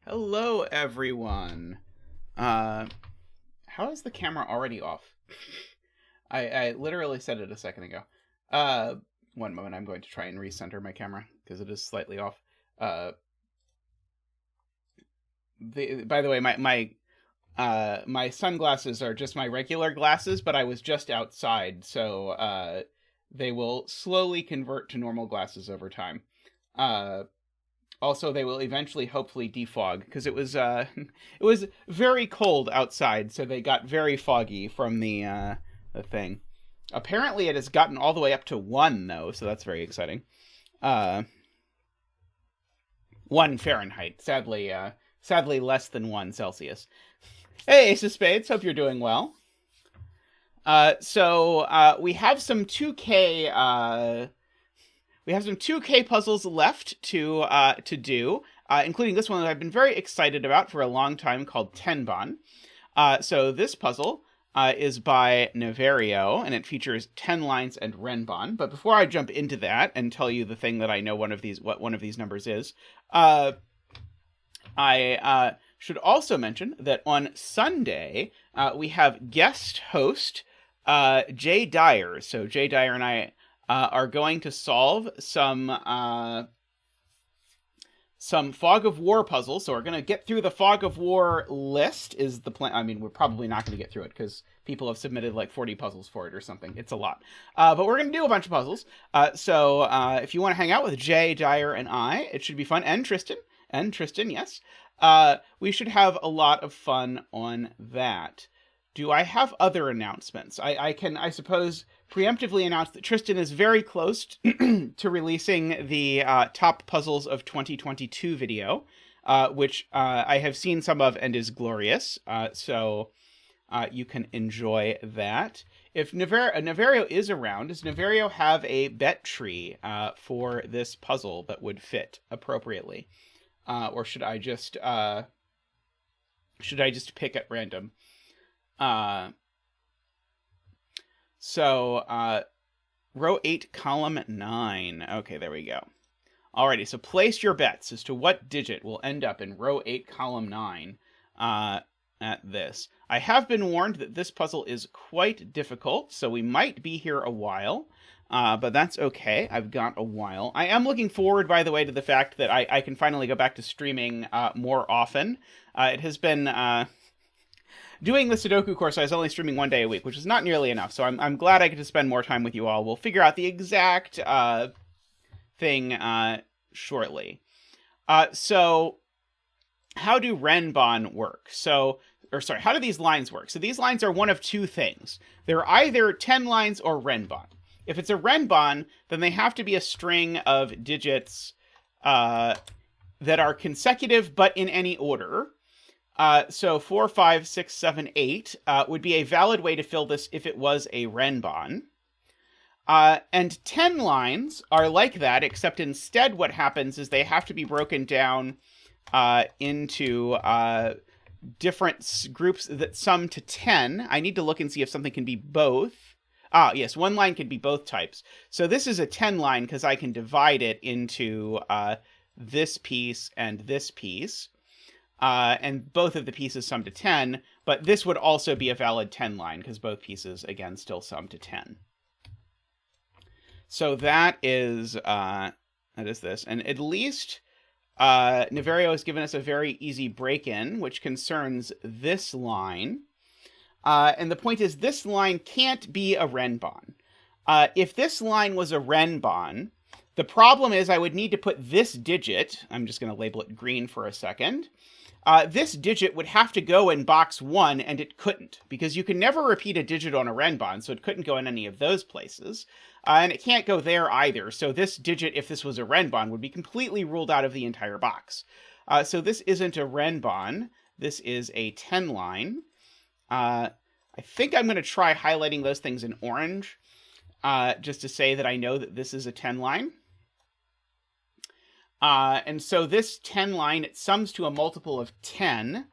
Hello, everyone. How is the camera already off? I literally said it a second ago. One moment, I'm going to try and recenter my camera because it is slightly off. By the way, my sunglasses are just my regular glasses, but I was just outside, so they will slowly convert to normal glasses over time. Also, they will eventually, hopefully, defog because it was it was very cold outside, so they got very foggy from the thing. Apparently, it has gotten all the way up to 1 though, so that's very exciting. 1 Fahrenheit, sadly less than 1 Celsius. Hey, Ace of Spades, hope you're doing well. So we have some 2K. We have some 2K puzzles left to do, including this one that I've been very excited about for a long time called Renban. So this puzzle is by Niverio, and it features 10 lines and Renban. But before I jump into that and tell you the thing that I know what one of these numbers is, I should also mention that on Sunday we have guest host Jay Dyer. So Jay Dyer and I are going to solve some Fog of War puzzles. So we're going to get through the Fog of War list is the plan. I mean, we're probably not going to get through it because people have submitted like 40 puzzles for it or something. It's a lot. But we're going to do a bunch of puzzles. So if you want to hang out with Jay, Dyer, and I, it should be fun. And Tristan, yes. We should have a lot of fun on that. Do I have other announcements? I can, I suppose, preemptively announce that Tristan is very close to releasing the Top Puzzles of 2022 video, which I have seen some of and is glorious. So you can enjoy that. If Niverio is around, does Niverio have a bet tree for this puzzle that would fit appropriately? Or should I just pick at random? Row 8, column 9. Okay, there we go. Alrighty, so place your bets as to what digit will end up in row 8, column 9 at this. I have been warned that this puzzle is quite difficult, so we might be here a while, but that's okay. I've got a while. I am looking forward, by the way, to the fact that I can finally go back to streaming more often. It has been... Doing the Sudoku course, I was only streaming 1 day a week, which is not nearly enough, so I'm glad I get to spend more time with you all. We'll figure out the exact thing shortly. So, how do Renban work? How do these lines work? So these lines are one of two things. They're either 10 lines or Renban. If it's a Renban, then they have to be a string of digits that are consecutive but in any order. So 4, 5, 6, 7, 8 would be a valid way to fill this if it was a Renban. And 10 lines are like that, except instead what happens is they have to be broken down into different groups that sum to 10. I need to look and see if something can be both. Yes, one line can be both types. So this is a 10 line because I can divide it into this piece and this piece. And both of the pieces sum to 10, but this would also be a valid 10 line because both pieces, again, still sum to 10. So that is this. And at least Niverio has given us a very easy break-in, which concerns this line. And the point is, this line can't be a Renban. If this line was a Renban, the problem is I would need to put this digit, I'm just going to label it green for a second, this digit would have to go in box 1, and it couldn't, because you can never repeat a digit on a Renban, so it couldn't go in any of those places. And it can't go there either, so this digit, if this was a Renban, would be completely ruled out of the entire box. So this isn't a Renban, this is a 10 line. I think I'm going to try highlighting those things in orange, just to say that I know that this is a 10 line. And so this 10 line, it sums to a multiple of 10.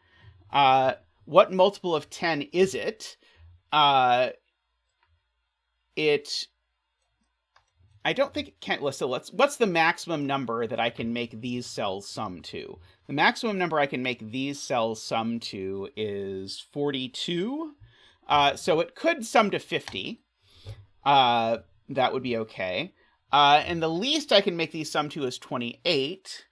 What multiple of 10 is it? I don't think it can. So what's the maximum number that I can make these cells sum to? The maximum number I can make these cells sum to is 42. So it could sum to 50. That would be okay. And the least I can make these sum to is 28.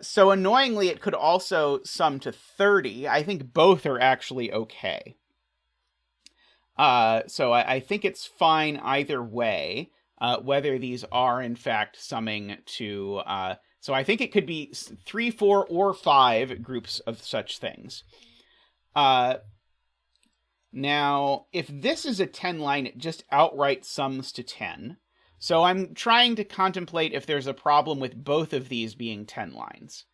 So annoyingly, it could also sum to 30. I think both are actually okay. So I think it's fine either way, whether these are in fact summing to... so I think it could be 3, 4, or 5 groups of such things. Now, if this is a 10 line, it just outright sums to 10. So I'm trying to contemplate if there's a problem with both of these being 10 lines.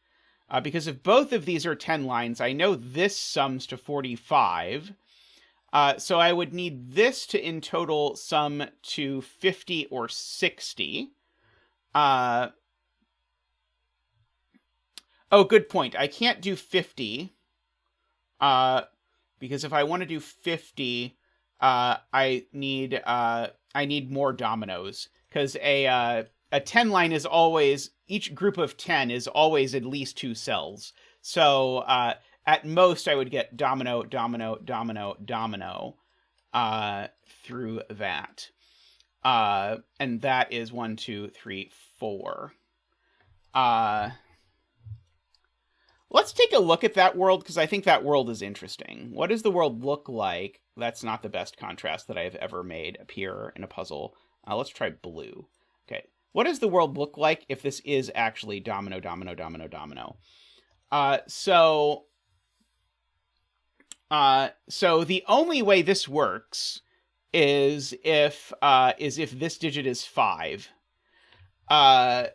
Because if both of these are 10 lines, I know this sums to 45. So I would need this to in total sum to 50 or 60. Oh, good point. I can't do 50. Because if I want to do 50, I need more dominoes. Because a 10 line is always, each group of 10 is always at least 2 cells. So at most I would get domino, domino, domino, domino through that. And that is 1, 2, 3, 4. Let's take a look at that world, because I think that world is interesting. What does the world look like? That's not the best contrast that I have ever made appear in a puzzle. Let's try blue. Okay. What does the world look like if this is actually domino, domino, domino, domino? So the only way this works is if this digit is 5. Yeah,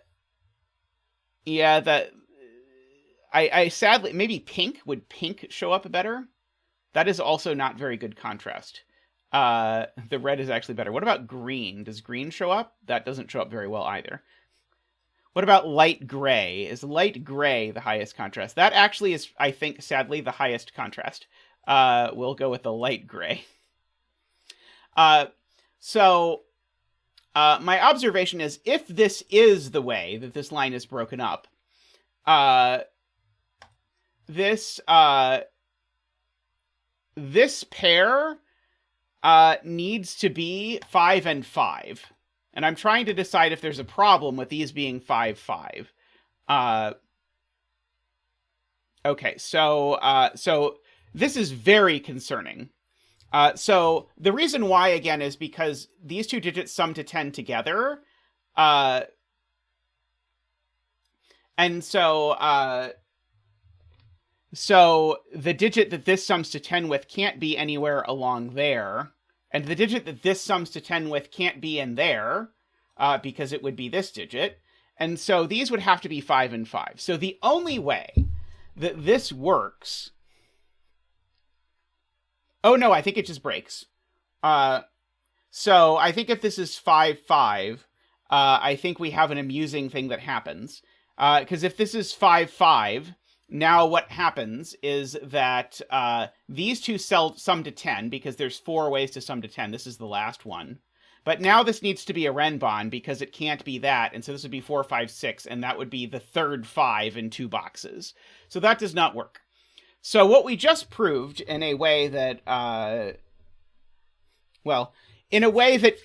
that... I sadly, maybe pink. Would pink show up better? That is also not very good contrast. The red is actually better. What about green? Does green show up? That doesn't show up very well either. What about light gray? Is light gray the highest contrast? That actually is, I think, sadly, the highest contrast. We'll go with the light gray. So my observation is, if this is the way that this line is broken up, this pair needs to be 5 and 5. And I'm trying to decide if there's a problem with these being 5, 5. Okay, so this is very concerning. So the reason why, again, is because these two digits sum to 10 together. And so the digit that this sums to 10 with can't be anywhere along there. And the digit that this sums to 10 with can't be in there, because it would be this digit. And so these would have to be 5 and 5. So the only way that this works... Oh, no, I think it just breaks. So I think if this is 5, 5, I think we have an amusing thing that happens. Because if this is 5, 5... Now what happens is that these two sum to 10, because there's 4 ways to sum to 10. This is the last one. But now this needs to be a Renban, because it can't be that. And so this would be 4, 5, 6, and that would be the third 5 in 2 boxes. So that does not work. So what we just proved in a way that, well, in a way that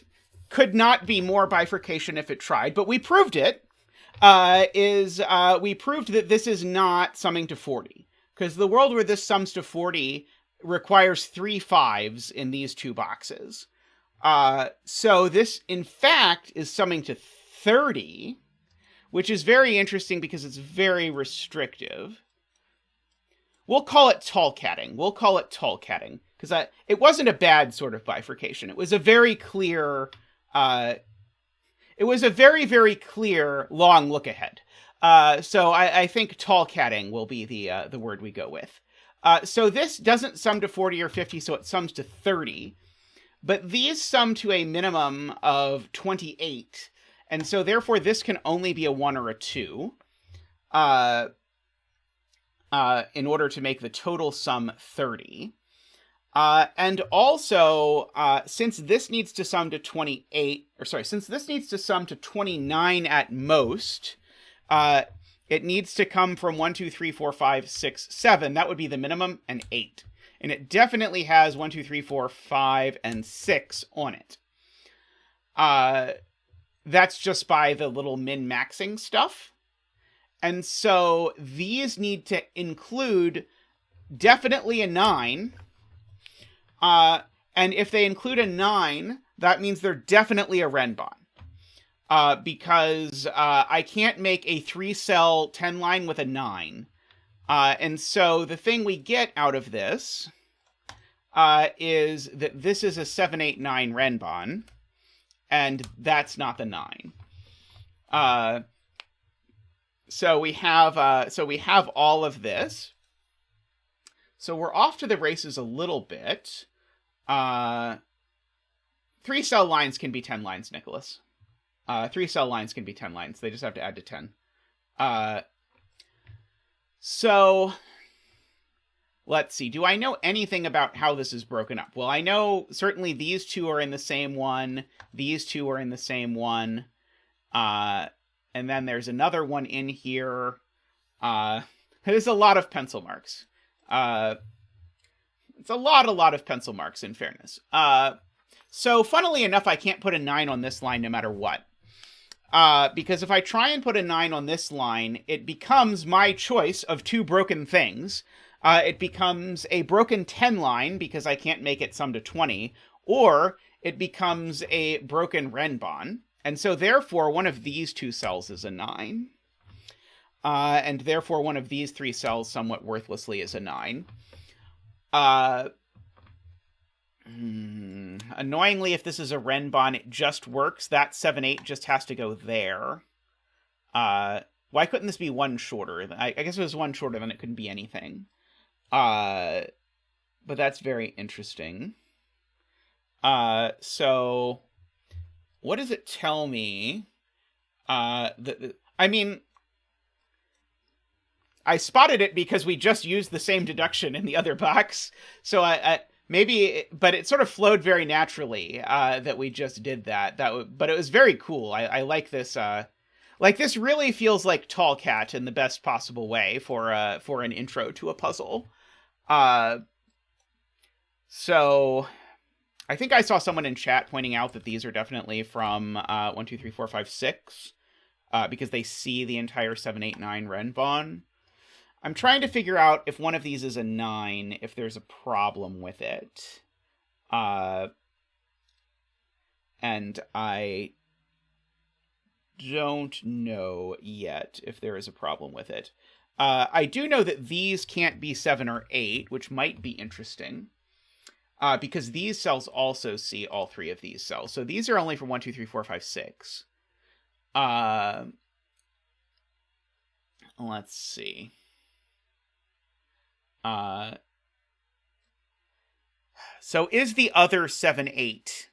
could not be more bifurcation if it tried, but we proved it. We proved that this is not summing to 40. Because the world where this sums to 40 requires 3 5s in these 2 boxes. So this, in fact, is summing to 30, which is very interesting because it's very restrictive. We'll call it tall-catting. Because it wasn't a bad sort of bifurcation. It was a very clear... It was a very, very clear, long look ahead. So I think tall-catting will be the word we go with. So this doesn't sum to 40 or 50, so it sums to 30. But these sum to a minimum of 28. And so therefore this can only be a 1 or a 2. In order to make the total sum 30. And also, since this needs to sum to 28, or sorry, since this needs to sum to 29 at most, it needs to come from 1, 2, 3, 4, 5, 6, 7. That would be the minimum, and 8. And it definitely has 1, 2, 3, 4, 5, and 6 on it. That's just by the little min-maxing stuff. And so these need to include definitely a 9. And if they include a 9, that means they're definitely a Renban. Because I can't make a 3-cell 10-line with a 9. And so the thing we get out of this is that this is a 7, 8, 9 Renban, and that's not the 9. So we have all of this. So we're off to the races a little bit. 3-cell lines can be 10 lines, Nicholas. 3-cell lines can be 10 lines. They just have to add to 10. So let's see. Do I know anything about how this is broken up? Well, I know certainly these two are in the same one. These two are in the same one. And then there's another one in here. There's a lot of pencil marks. It's a lot of pencil marks, in fairness. So funnily enough, I can't put a 9 on this line no matter what. Because if I try and put a 9 on this line, it becomes my choice of two broken things. It becomes a broken 10 line because I can't make it sum to 20, or it becomes a broken Renban. And so therefore, one of these two cells is a 9. And therefore, one of these 3 cells somewhat worthlessly is a 9. Annoyingly, if this is a Renban, it just works. That 7, 8 just has to go there. Why couldn't this be one shorter? I guess if it was one shorter, then it couldn't be anything. But that's very interesting. So what does it tell me? I mean, I spotted it because we just used the same deduction in the other box. So but it sort of flowed very naturally that we just did that. But it was very cool. I like this. Like, this really feels like Tall Cat in the best possible way for an intro to a puzzle. So I think I saw someone in chat pointing out that these are definitely from 1, 2, 3, 4, 5, 6, because they see the entire 7, 8, 9 Renban. I'm trying to figure out if one of these is a 9, if there's a problem with it. And I don't know yet if there is a problem with it. I do know that these can't be 7 or 8, which might be interesting. Because these cells also see all 3 of these cells. So these are only from 1, 2, 3, 4, 5, 6. Let's see. So is the other 7, 8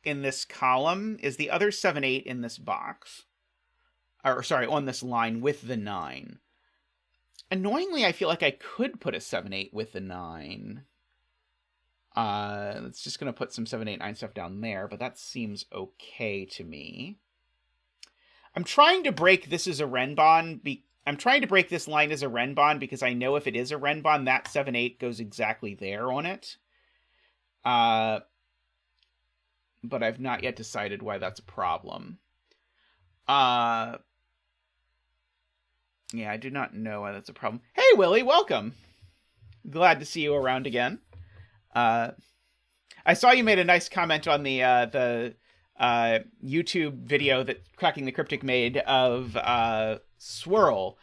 in this column? Is the other 7, 8 in this box? Or, sorry, on this line with the 9? Annoyingly, I feel like I could put a 7, 8 with the 9. It's just going to put some 7, 8, 9 stuff down there, but that seems okay to me. I'm trying to break this as a Renban. I'm trying to break this line as a Renban because I know if it is a Renban, that 7, 8 goes exactly there on it. But I've not yet decided why that's a problem. Yeah, I do not know why that's a problem. Hey, Willie, welcome. Glad to see you around again. I saw you made a nice comment on the YouTube video that Cracking the Cryptic made of Swirl,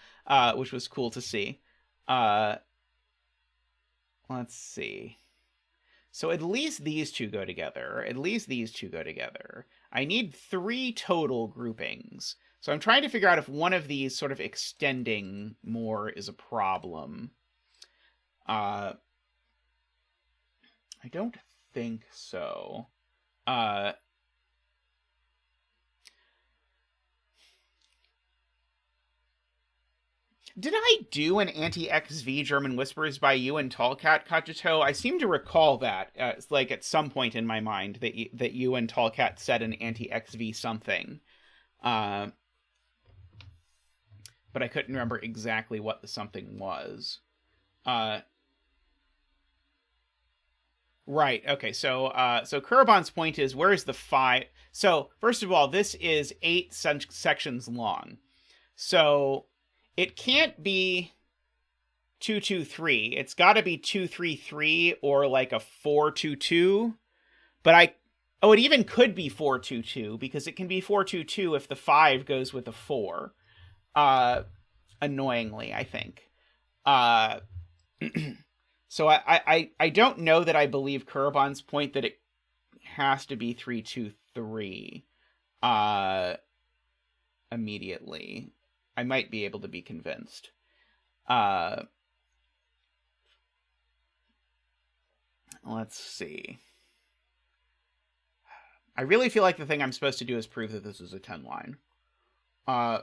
which was cool to see. Let's see. So at least these two go together. At least these two go together. I need 3 total groupings. So I'm trying to figure out if one of these sort of extending more is a problem. I don't think so. Did I do an anti-XV German Whispers by you and Tallcat Kajito? I seem to recall that, like at some point in my mind, that you and Tallcat said an anti-XV something. But I couldn't remember exactly what the something was. Right. Okay. So Kurobon's point is, where is the 5? So first of all, this is 8 sections long. So it can't be 223. It's got to be 233 or like a 422. But it even could be 422 because it can be 422 if the 5 goes with a 4. Annoyingly, I think. So I don't know that I believe Kurobon's point that it has to be 323 immediately. I might be able to be convinced. Let's see. I really feel like the thing I'm supposed to do is prove that this is a 10 line.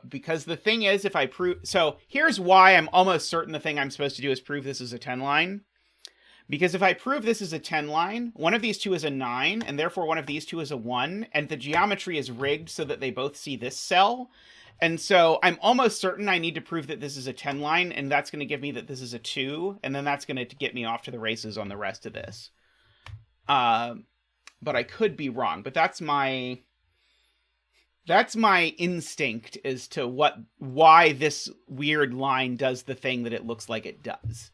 Because the thing is, if I prove... So here's why I'm almost certain the thing I'm supposed to do is prove this is a 10 line. Because if I prove this is a 10 line, one of these two is a 9, and therefore one of these two is a 1, and the geometry is rigged so that they both see this cell. And so I'm almost certain I need to prove that this is a 10 line, and that's going to give me that this is a 2, and then that's going to get me off to the races on the rest of this. But I could be wrong. But that's my instinct as to why this weird line does the thing that it looks like it does.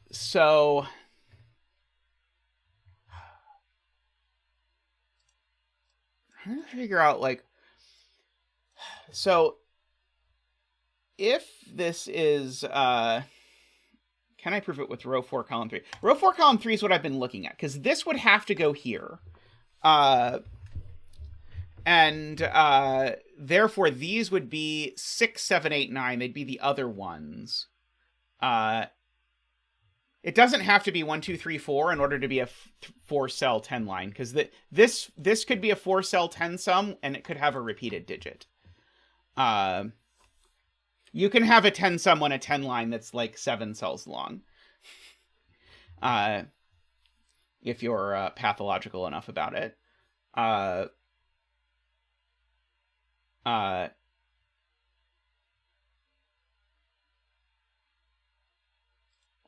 So I'm trying to figure out, like, so if this is, can I prove it with row 4, column 3? Row 4, column 3 is what I've been looking at, because this would have to go here. Therefore these would be 6, 7, 8, 9. They'd be the other ones. It doesn't have to be 1, 2, 3, 4 in order to be a 4-cell 10 line, because this could be a 4-cell 10 sum, and it could have a repeated digit. You can have a 10 sum on a 10 line that's like 7 cells long. If you're pathological enough about it.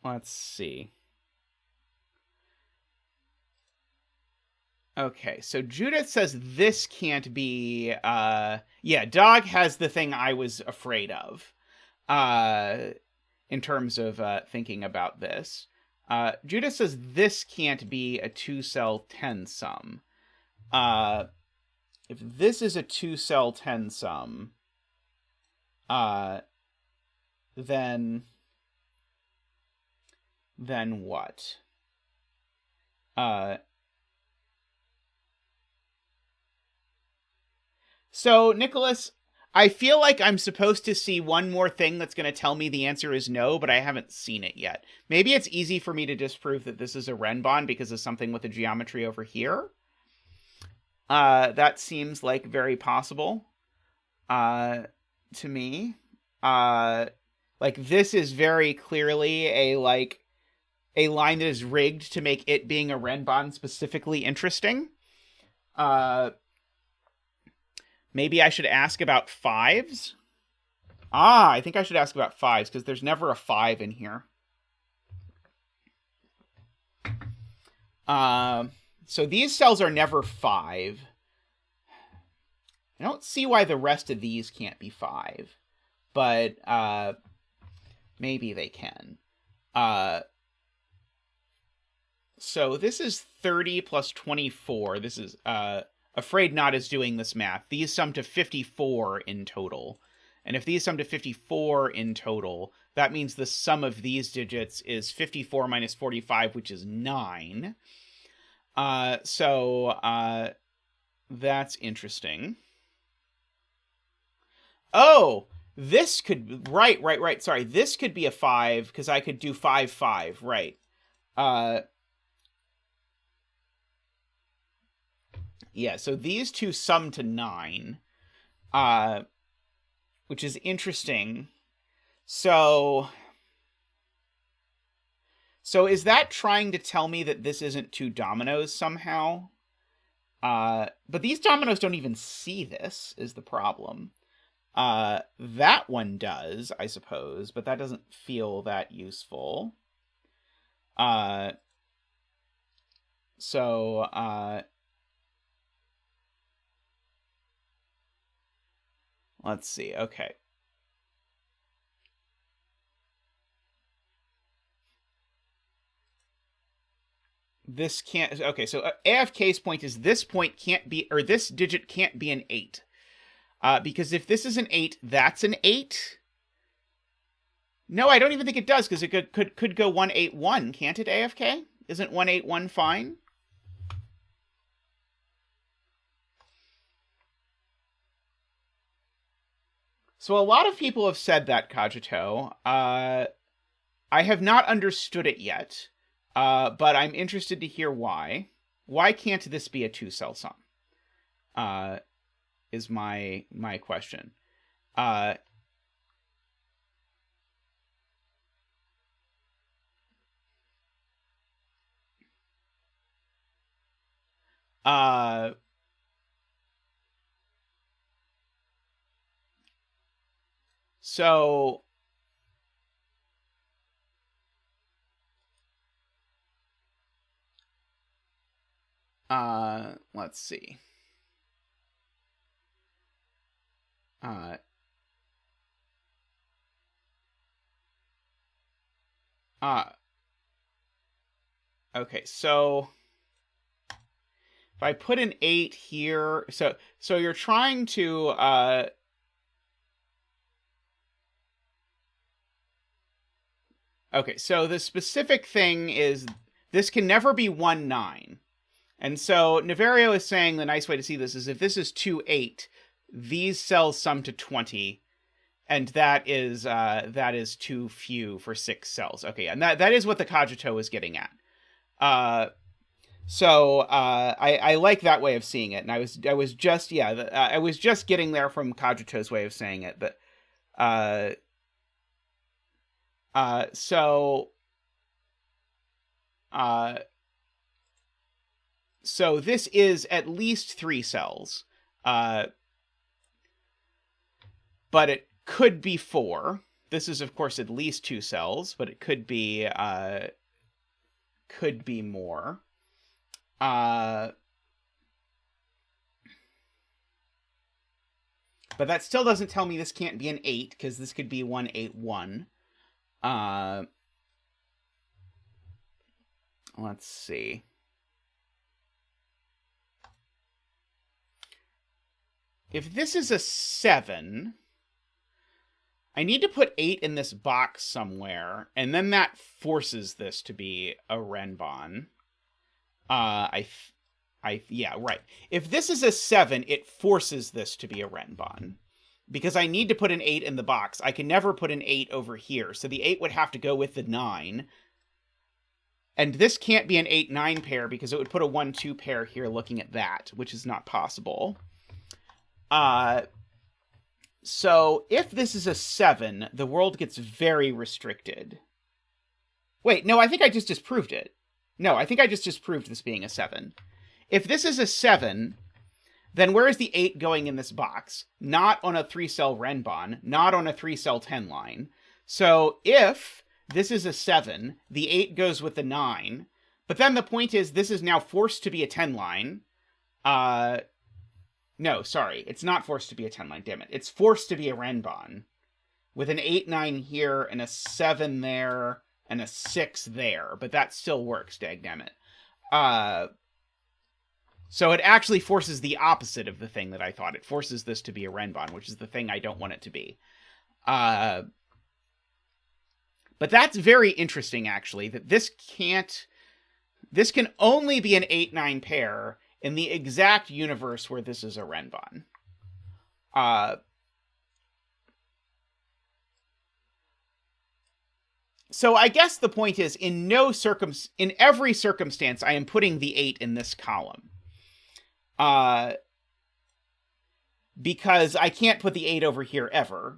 Let's see. Okay, so Judith says this can't be... yeah, dog has the thing I was afraid of. In terms of thinking about this. Judith says this can't be a 2-cell 10 sum. If this is a 2-cell 10 sum, then what? So, Nicholas, I feel like I'm supposed to see one more thing that's going to tell me the answer is no, but I haven't seen it yet. Maybe it's easy for me to disprove that this is a Renban because of something with the geometry over here. That seems like very possible to me. Like, this is very clearly a line that is rigged to make it being a Renban specifically interesting. Maybe I should ask about 5s. I think I should ask about 5s, because there's never a 5 in here. So these cells are never 5. I don't see why the rest of these can't be 5. But maybe they can. So this is 30 plus 24. This is... Afraid Not is doing this math. These sum to 54 in total. And if these sum to 54 in total, that means the sum of these digits is 54 minus 45, which is 9. So that's interesting. Oh, this could... Right. Sorry, this could be a 5, because I could do 5, 5. Right. Yeah, so these two sum to 9. which is interesting. So is that trying to tell me that this isn't two dominoes somehow? But these dominoes don't even see this, is the problem. That one does, I suppose, but that doesn't feel that useful. Let's see. Okay. This can't... Okay, so AFK's point is this point can't be... Or this digit can't be an 8. Because if this is an 8, that's an 8? No, I don't even think it does, because it could go 181, can't it, AFK? Isn't 181 fine? So a lot of people have said that, Cogito. I have not understood it yet. But I'm interested to hear why. Why can't this be a two-cell sum? Is my question. So... let's see. Okay, so if I put an 8 here, so you're trying to, okay, so the specific thing is this can never be 1, 9. And so Niverio is saying the nice way to see this is if this is 2, 8, these cells sum to 20, and that is too few for 6 cells. Okay, and that is what the Cogito is getting at. So I like that way of seeing it, and I was just I was just getting there from Cogito's way of saying it, but so this is at least 3 cells, but it could be 4. This is, of course, at least 2 cells, but it could be more. But that still doesn't tell me this can't be an 8, because this could be 181. Let's see. If this is a 7, I need to put 8 in this box somewhere, and then that forces this to be a Renban. Yeah, right. If this is a 7, it forces this to be a Renban. Because I need to put an 8 in the box. I can never put an 8 over here, so the 8 would have to go with the 9. And this can't be an 8-9 pair, because it would put a 1-2 pair here looking at that, which is not possible. So if this is a 7, the world gets very restricted. Wait, no, I think I just disproved it. No, I think I just disproved this being a 7. If this is a 7, then where is the 8 going in this box? Not on a 3-cell Renban, not on a 3-cell 10 line. So if this is a 7, the 8 goes with the 9, but then the point is this is now forced to be a 10 line. No, sorry, it's not forced to be a 10 line, damn it. It's forced to be a Renban with an 8-9 here and a 7 there and a 6 there, but that still works, dagnammit. So it actually forces the opposite of the thing that I thought. It forces this to be a Renban, which is the thing I don't want it to be. But that's very interesting, actually, that this can only be an 8-9 pair in the exact universe where this is a Renban. So I guess the point is, in every circumstance, I am putting the 8 in this column. because I can't put the 8 over here ever,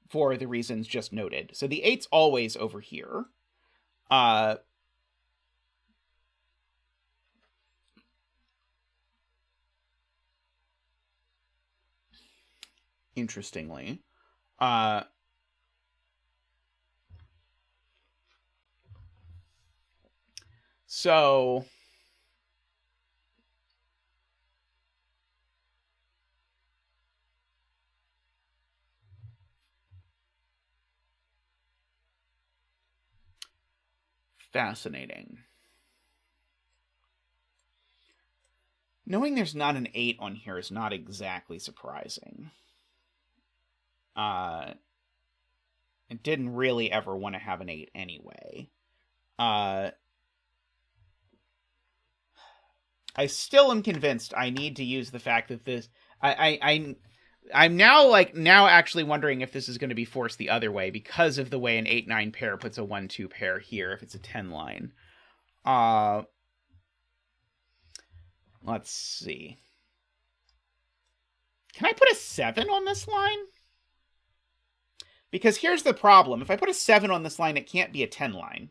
for the reasons just noted. So the 8's always over here. Interestingly. So fascinating. Knowing there's not an 8 on here is not exactly surprising. I didn't really ever want to have an 8 anyway. I still am convinced I need to use the fact that this... I'm now actually wondering if this is going to be forced the other way because of the way an 8-9 pair puts a 1-2 pair here if it's a 10 line. Let's see. Can I put a 7 on this line? Because here's the problem. If I put a 7 on this line, it can't be a 10 line.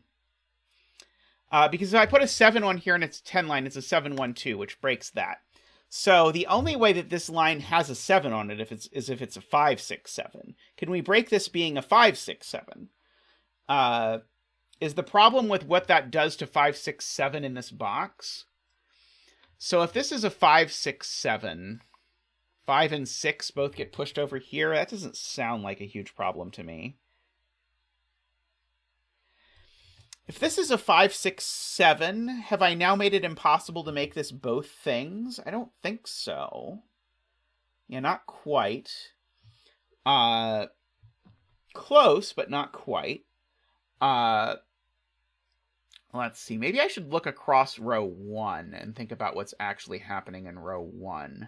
Because if I put a 7 on here and it's a 10 line, it's a 7-1-2, which breaks that. So the only way that this line has a 7 on it is if it's a 5-6-7. Can we break this being a 5-6-7? Is the problem with what that does to 5-6-7 in this box? So if this is a 5-6-7, 5 and 6 both get pushed over here. That doesn't sound like a huge problem to me. If this is a 5-6-7, have I now made it impossible to make this both things? I don't think so. Yeah, not quite. Close, but not quite. Let's see. Maybe I should look across row 1 and think about what's actually happening in row 1.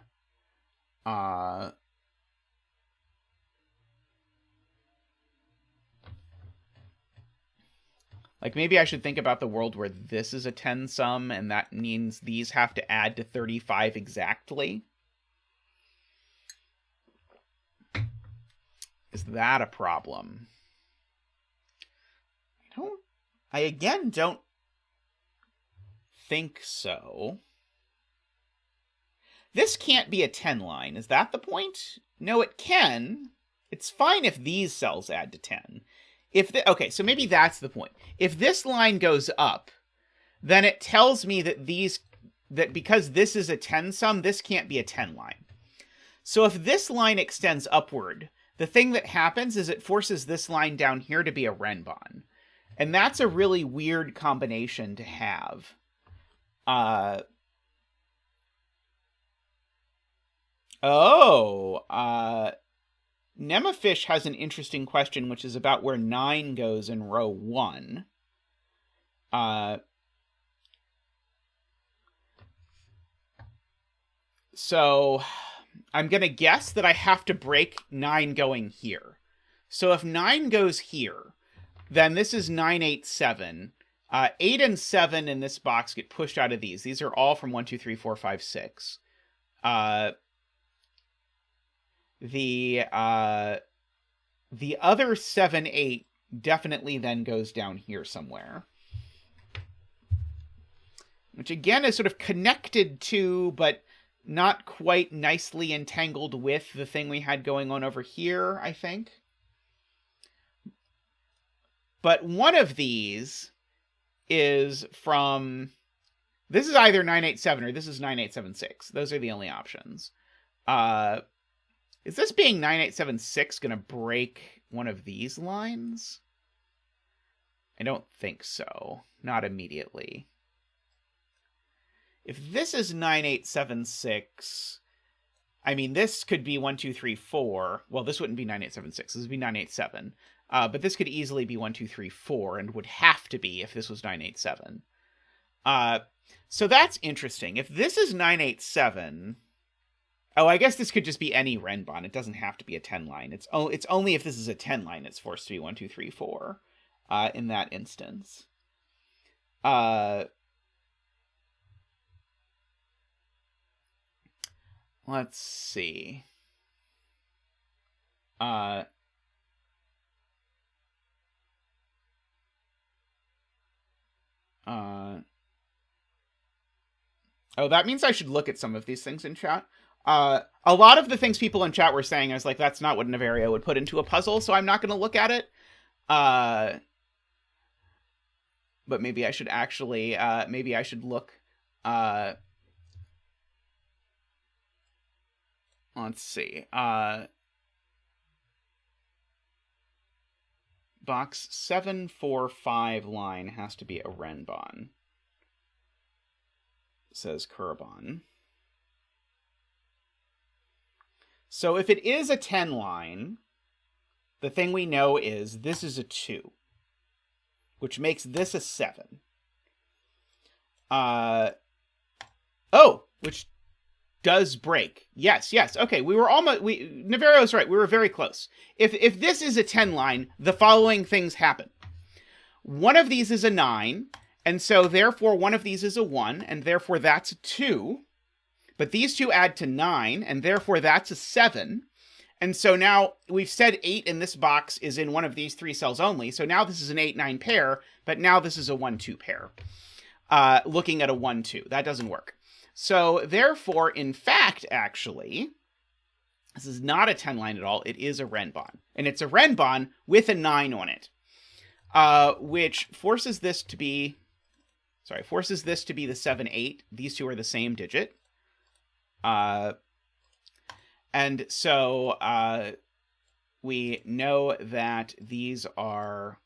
Like, maybe I should think about the world where this is a 10 sum, and that means these have to add to 35 exactly. Is that a problem? I again don't think so. This can't be a 10 line. Is that the point? No, it can. It's fine if these cells add to 10. Okay, so maybe that's the point. If this line goes up, then it tells me that because this is a 10 sum, this can't be a 10 line. So if this line extends upward, the thing that happens is it forces this line down here to be a Renban. And that's a really weird combination to have. Nemafish has an interesting question, which is about where 9 goes in row 1. So I'm going to guess that I have to break 9 going here. So if 9 goes here, then this is 9, 8, 7. 8 and 7 in this box get pushed out of these. These are all from 1, 2, 3, 4, 5, 6. The other 7, 8 definitely then goes down here somewhere. Which again is sort of connected to, but not quite nicely entangled with the thing we had going on over here, I think. But one of these is from... This is either 987 or this is 9876. Those are the only options. Is this being 9876 going to break one of these lines? I don't think so. Not immediately. If this is 9876, I mean, this could be 1, 2, 3, 4. Well, this wouldn't be 9876. This would be 987. But this could easily be 1, 2, 3, 4, and would have to be if this was 987. So that's interesting. If this is 987... Oh, I guess this could just be any Renban. It doesn't have to be a 10 line. It's only if this is a 10 line it's forced to be 1, 2, 3, 4 in that instance. let's see. Oh, that means I should look at some of these things in chat. A lot of the things people in chat were saying, I was like, that's not what Niverio would put into a puzzle, so I'm not going to look at it. But maybe I should actually, maybe I should look, let's see, box 745 line has to be a Renban, says Kurban. So if it is a 10 line, the thing we know is this is a 2, which makes this a 7. Which does break. Yes. Okay, we were almost... Niverio's right, we were very close. If this is a 10 line, the following things happen. One of these is a 9, and so therefore one of these is a 1, and therefore that's a 2. But these two add to 9, and therefore that's a 7. And so now we've said 8 in this box is in one of these 3 cells only. So now this is an 8-9 pair, but now this is a 1-2 pair. Looking at a 1-2. That doesn't work. So therefore, in fact, actually, this is not a 10 line at all. It is a Renban. And it's a Renban with a 9 on it. Which forces this to be... forces this to be the 7-8. These two are the same digit. And so we know that these are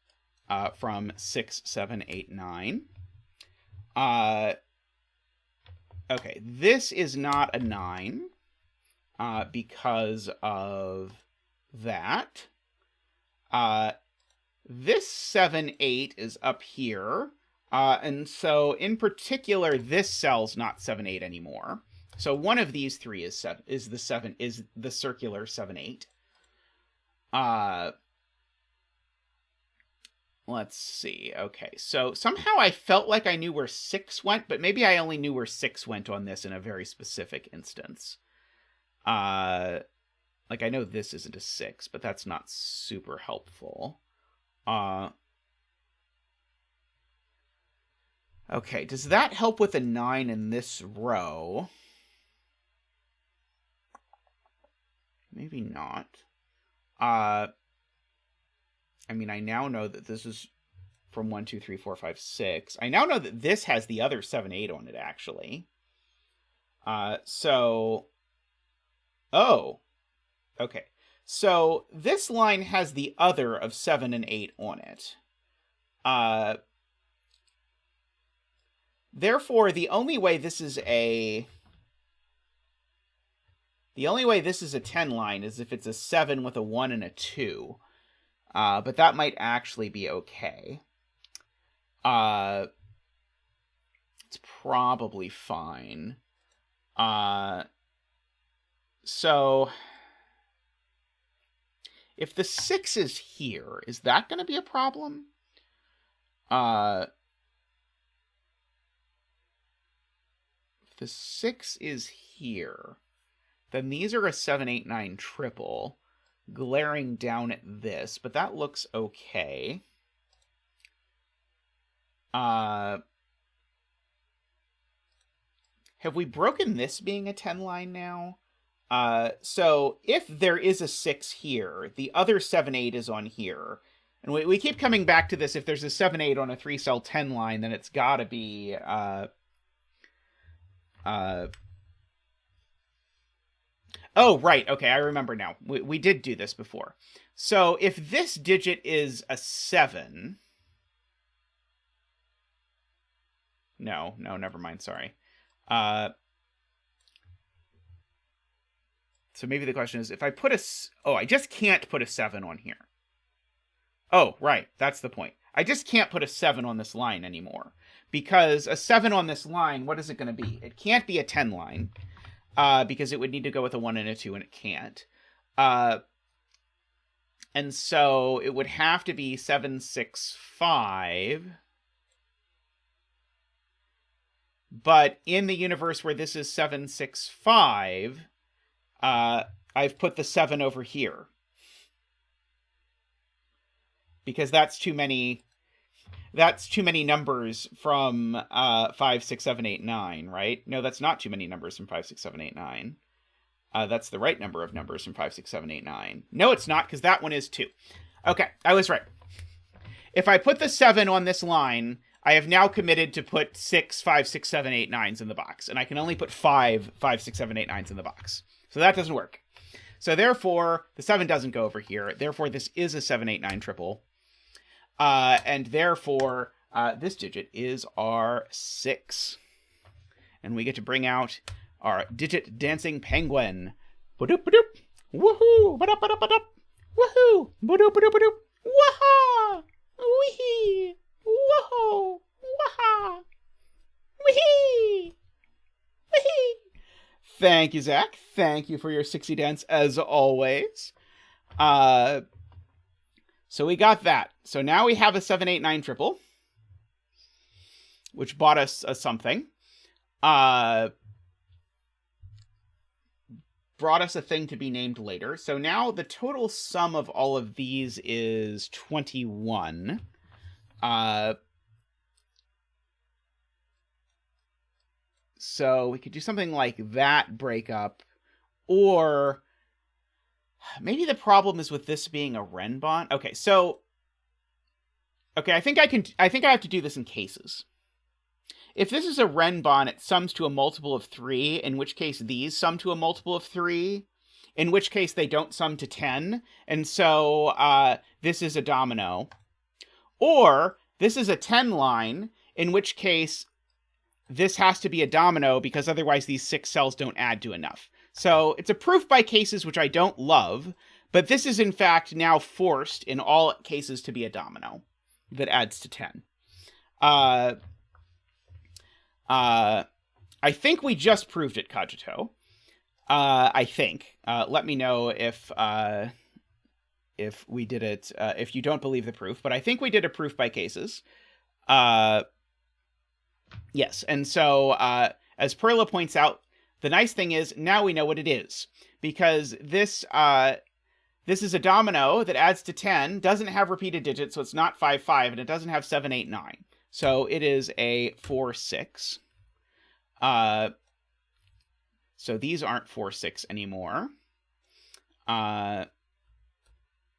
from 6, 7, 8, 9. Okay, this is not a 9 because of that. This 7, 8 is up here. And so in particular, this cell's not 7, 8 anymore. So one of these 3 is the circular 7, 8. Let's see. Okay, so somehow I felt like I knew where 6 went, but maybe I only knew where 6 went on this in a very specific instance. Like I know this isn't a 6, but that's not super helpful. Okay, does that help with a 9 in this row? Maybe not. I mean, I now know that this is from 1, 2, 3, 4, 5, 6. I now know that this has the other 7, 8 on it, actually. Oh. Okay. So this line has the other of 7 and 8 on it. Therefore, the only way this is a 10 line is if it's a 7 with a 1 and a 2. But that might actually be okay. It's probably fine. So if the 6 is here, is that going to be a problem? If the 6 is here, then these are a 7, 8, 9 triple, glaring down at this, but that looks okay. Have we broken this being a 10 line now? So if there is a 6 here, the other 7, 8 is on here. And we keep coming back to this. If there's a 7, 8 on a 3-cell 10 line, then it's got to be... Oh, right. Okay, I remember now. We did do this before. So if this digit is a 7... No, never mind. Sorry. So maybe the question is, if I put a... Oh, I just can't put a 7 on here. Oh, right. That's the point. I just can't put a 7 on this line anymore. Because a 7 on this line, what is it going to be? It can't be a 10 line. Because it would need to go with a 1 and a 2, and it can't. And so it would have to be 7, 6, 5. But in the universe where this is 7, 6, 5, I've put the 7 over here. Because that's too many numbers from 5, 6, 7, 8, 9, right? No, that's not too many numbers from 5, 6, 7, 8, 9. That's the right number of numbers from 5, 6, 7, 8, 9. No, it's not, because that one is 2. Okay, I was right. If I put the 7 on this line, I have now committed to put 6, 5, 6, 7, 8, 9s in the box. And I can only put 5, 5, 6, 7, 8, 9s in the box. So that doesn't work. So therefore, the 7 doesn't go over here. Therefore, this is a 7, 8, 9 triple. And therefore, this digit is our 6. And we get to bring out our digit dancing penguin. Ba-doop, ba-doop. Woohoo! Ba-doop, ba-doop, ba-doop. Woohoo! Ba-doop, ba-doop, ba-doop. Waha! Wee! Whoa! Waha! Wee! Wee! Thank you, Zach. Thank you for your 60 dance as always. So we got that. So now we have a 7, 8, 9 triple, which bought us a something. Brought us a thing to be named later. So now the total sum of all of these is 21. So we could do something like that breakup, or maybe the problem is with this being a Renban. Okay, so I think I have to do this in cases. If this is a Renban, it sums to a multiple of 3, in which case these sum to a multiple of 3, in which case they don't sum to 10, and so this is a domino. Or this is a 10 line, in which case this has to be a domino, because otherwise these 6 cells don't add to enough. So it's a proof by cases, which I don't love, but this is in fact now forced in all cases to be a domino that adds to 10. I think we just proved it, Cogito. I think. Let me know if we did it, if you don't believe the proof, but I think we did a proof by cases. Yes, and so, as Perla points out, the nice thing is, now we know what it is. Because this is a domino that adds to 10, doesn't have repeated digits, so it's not 5, 5, and it doesn't have 7, 8, 9. So it is a 4, 6. So these aren't 4, 6 anymore.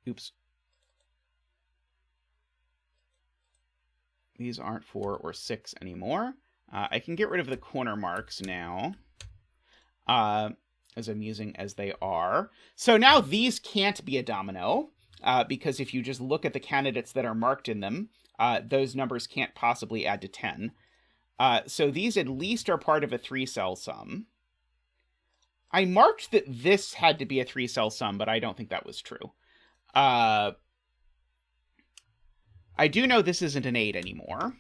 Oops. These aren't 4 or 6 anymore. I can get rid of the corner marks now, as amusing as they are. So now these can't be a domino, because if you just look at the candidates that are marked in them, those numbers can't possibly add to 10. So these at least are part of a 3-cell sum. I marked that this had to be a 3-cell sum, but I don't think that was true. I do know this isn't an 8 anymore.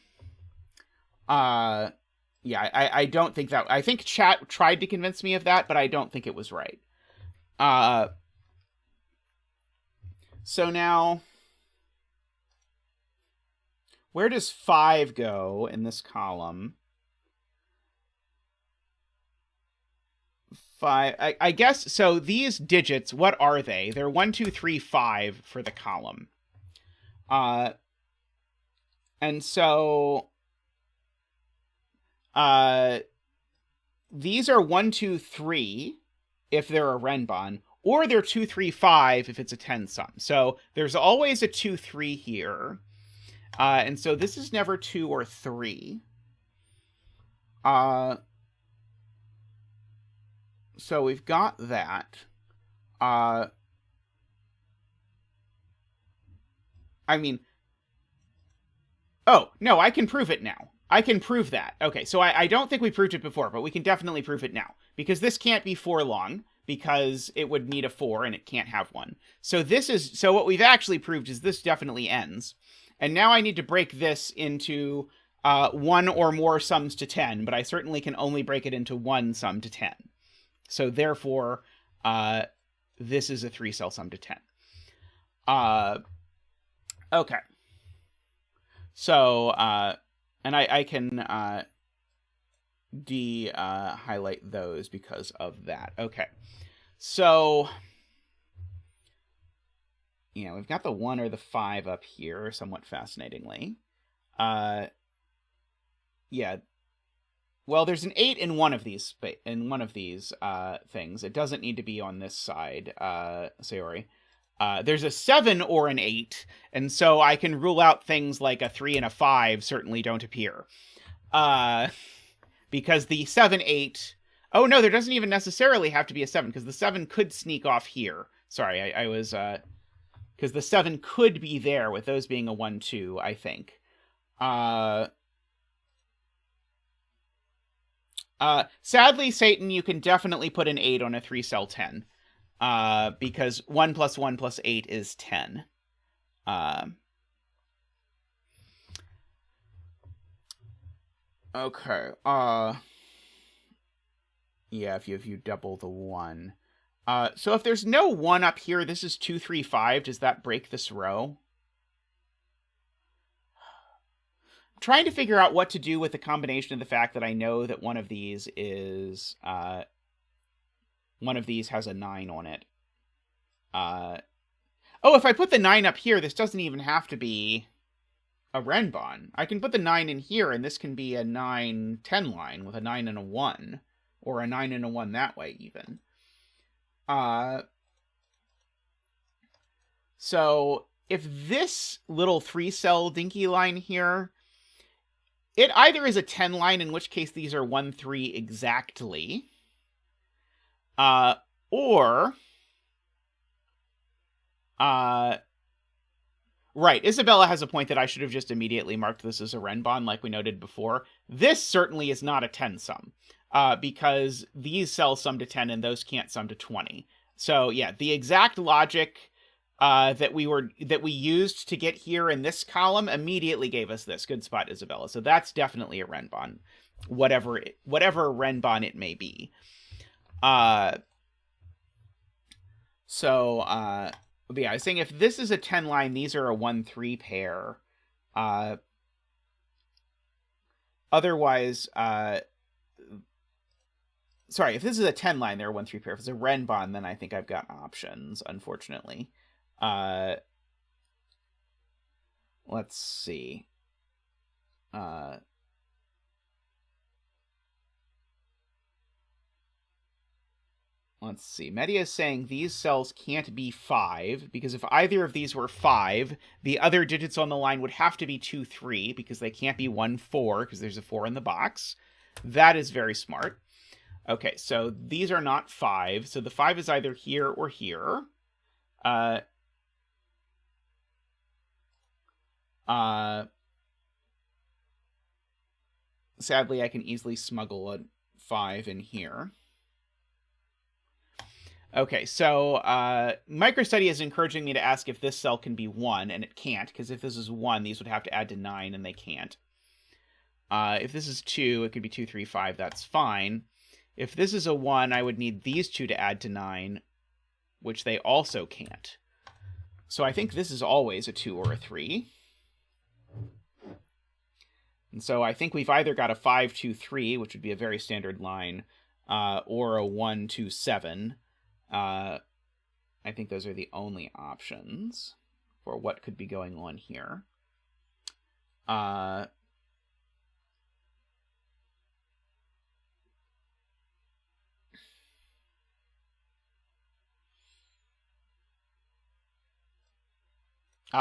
Yeah, I don't think that... I think chat tried to convince me of that, but I don't think it was right. So now... where does 5 go in this column? 5... I guess... so these digits, what are they? They're 1, 2, 3, 5 for the column. And so... these are 1, 2, 3 if they're a Renban, or they're 2, 3, 5 if it's a 10 sum. So there's always a 2, 3 here. And so this is never 2 or 3. So we've got that. I mean... oh, no, I can prove it now. I can prove that. Okay, so I don't think we proved it before, but we can definitely prove it now. Because this can't be 4 long, because it would need a 4, and it can't have 1. So this is... so what we've actually proved is this definitely ends. And now I need to break this into 1 or more sums to 10, but I certainly can only break it into 1 sum to 10. So therefore, this is a 3-cell sum to 10. Okay. So, and I can highlight those because of that. Okay. So, yeah, we've got the 1 or the 5 up here, somewhat fascinatingly. Yeah. Well, there's an 8 in one of these things. It doesn't need to be on this side. Sayori. There's a 7 or an 8, and so I can rule out things like a 3 and a 5 certainly don't appear. Because the 7, 8... Oh, no, there doesn't even necessarily have to be a 7, because the 7 could sneak off here. Sorry, I was... Because the 7 could be there, with those being a 1, 2, I think. Sadly, Satan, you can definitely put an 8 on a 3-cell 10. Because 1 plus 1 plus 8 is 10. Okay. Yeah, if you double the 1. So if there's no 1 up here, this is 2, 3, 5. Does that break this row? I'm trying to figure out what to do with the combination of the fact that I know that one of these is... one of these has a 9 on it. Oh, if I put the 9 up here, this doesn't even have to be a Renban. I can put the 9 in here, and this can be a 9, 10 line with a 9 and a 1. Or a 9 and a 1 that way, even. So, if this little 3-cell dinky line here, it either is a 10 line, in which case these are 1, 3 exactly. Or... Right, Isabella has a point that I should have just immediately marked this as a Renban, like we noted before. This certainly is not a 10-sum, because these cells sum to 10 and those can't sum to 20. So, yeah, the exact logic that we used to get here in this column immediately gave us this. Good spot, Isabella. So that's definitely a Renban, whatever Renban it may be. But yeah, I was saying if this is a 10 line, these are a 1, 3 pair. Otherwise, sorry, if this is a 10 line, they're a 1, 3 pair. If it's a Renban, then I think I've got options, unfortunately. Let's see. Let's see. Media is saying these cells can't be 5, because if either of these were 5, the other digits on the line would have to be 2, 3, because they can't be 1, 4, because there's a 4 in the box. That is very smart. Okay, so these are not 5, so the 5 is either here or here. Sadly, I can easily smuggle a 5 in here. Okay, so MicroStudy is encouraging me to ask if this cell can be 1, and it can't, because if this is 1, these would have to add to 9, and they can't. If this is 2, it could be 2, 3, 5, that's fine. If this is a 1, I would need these 2 to add to 9, which they also can't. So I think this is always a 2 or a 3. And so I think we've either got a 5, 2, 3, which would be a very standard line, or a 1, 2, 7. I think those are the only options for what could be going on here.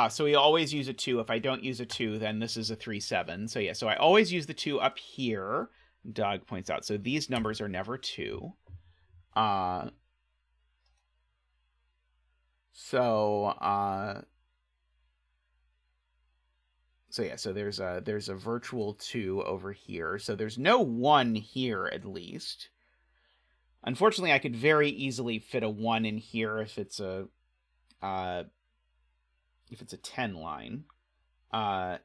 So we always use a 2. If I don't use a 2, then this is a 3, 7. So yeah, so I always use the 2 up here, Doug points out. So these numbers are never 2. So yeah, so there's a virtual 2 over here. So there's no 1 here, at least. Unfortunately, I could very easily fit a 1 in here if it's a 10 line. But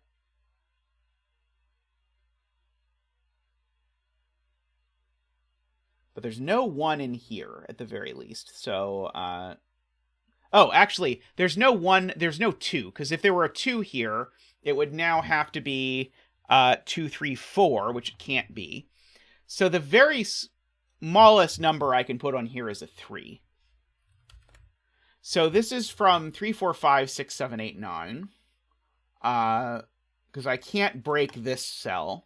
there's no 1 in here, at the very least. So, oh, actually, there's no 1, there's no 2, because if there were a 2 here, it would now have to be 2, 3, 4, which it can't be. So the very smallest number I can put on here is a 3. So this is from 3, 4, 5, 6, 7, 8, 9. Because I can't break this cell.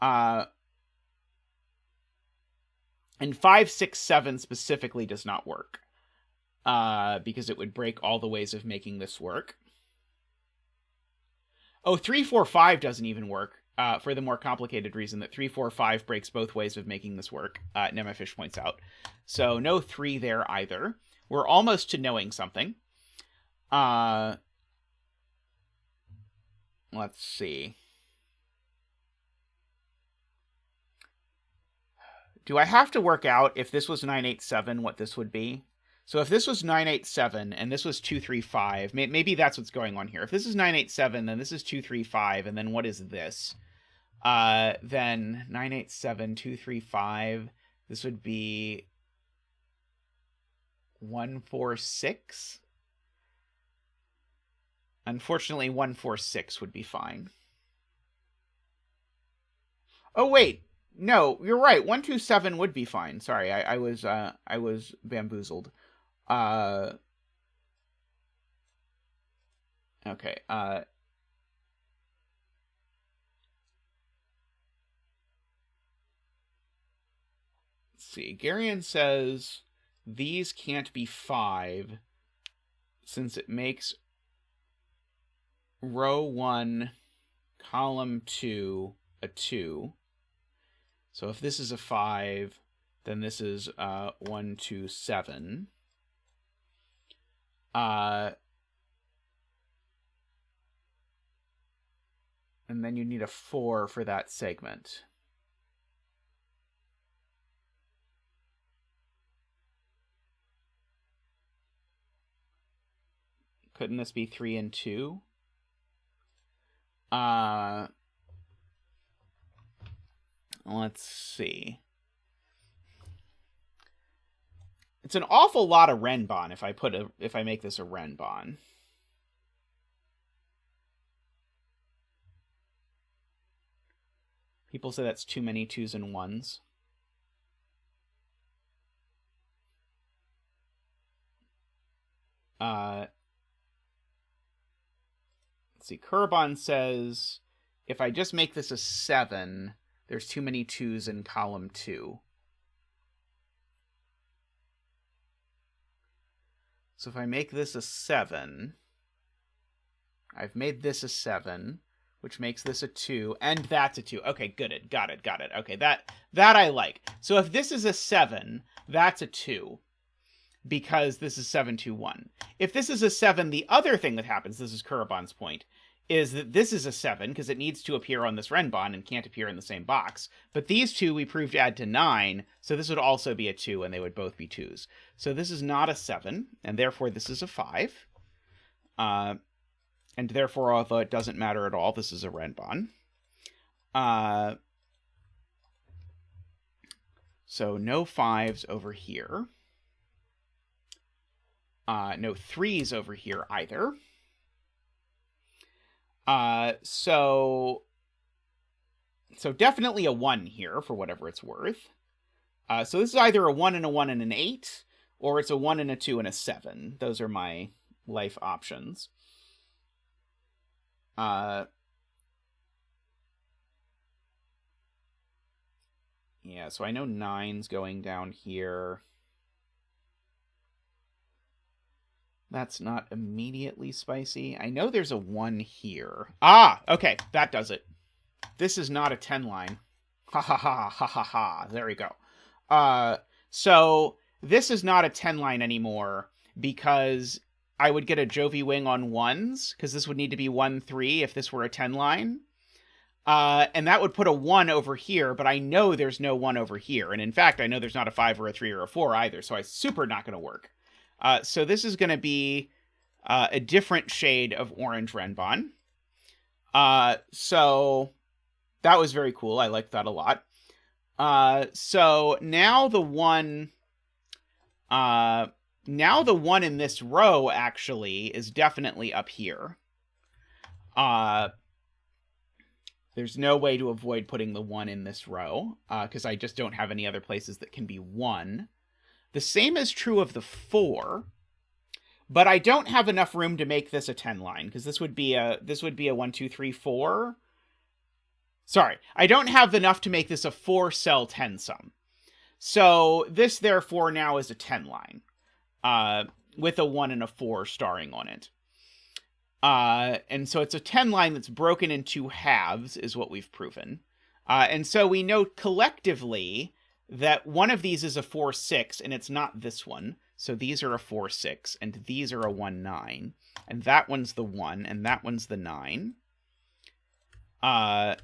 And 5, 6, 7 specifically does not work. Because it would break all the ways of making this work. Oh, 3, 4, 5 doesn't even work. For the more complicated reason that 3, 4, 5 breaks both ways of making this work, Nemafish points out. So no 3 there either. We're almost to knowing something. Let's see. Do I have to work out if this was 987 what this would be? So if this was 987 and this was 235, maybe that's what's going on here. If this is 987, then this is 235, and then what is this? Then 987, 235, this would be 146. Unfortunately, 146 would be fine. Oh, wait. No, you're right. 127 would be fine. Sorry, I was bamboozled. Okay, let's see. Garion says these can't be 5 since it makes row 1, column 2 a 2. So if this is a 5, then this is 1, 2, 7. And then you need a 4 for that segment. Couldn't this be 3 and 2? Let's see. It's an awful lot of Renban if I make this a Renban. People say that's too many 2s and 1s. Let's see. Kurban says if I just make this a 7, there's too many 2s in column 2. So if I make this a 7, I've made this a 7, which makes this a 2, and that's a 2. Okay, good. Got it. Okay, that I like. So if this is a 7, that's a 2, because this is 7, 2, 1. If this is a 7, the other thing that happens, this is Kurban's point, is that this is a 7, because it needs to appear on this Renban and can't appear in the same box. But these two we proved add to 9, so this would also be a 2, and they would both be 2s. So this is not a 7, and therefore this is a 5. And therefore, although it doesn't matter at all, this is a Renban. So no 5s over here. No 3s over here either. So definitely a 1 here, for whatever it's worth. So this is either a 1 and a 1 and an 8, or it's a 1 and a 2 and a 7. Those are my life options. Yeah, so I know 9's going down here. That's not immediately spicy. I know there's a 1 here. Ah, okay, that does it. This is not a 10 line. Ha ha ha ha ha ha. There we go. So this is not a 10 line anymore because I would get a Jovi wing on 1s, because this would need to be 1, 3 if this were a 10 line. And that would put a 1 over here, but I know there's no 1 over here. And in fact, I know there's not a 5 or a 3 or a 4 either, so it's super not going to work. So this is going to be a different shade of orange Renban. So that was very cool. I liked that a lot. So now the 1... Now the 1 in this row, actually, is definitely up here. There's no way to avoid putting the 1 in this row, because I just don't have any other places that can be 1. The same is true of the 4, but I don't have enough room to make this a 10 line, because this would be a 1, 2, 3, 4. Sorry, I don't have enough to make this a 4-cell 10 sum. So this, therefore, now is a 10 line, with a 1 and a 4 starring on it. And so it's a 10 line that's broken into halves, is what we've proven. And so we know collectively that one of these is a 4-6, and it's not this one. So these are a 4-6, and these are a 1-9. And that one's the 1, and that one's the 9. And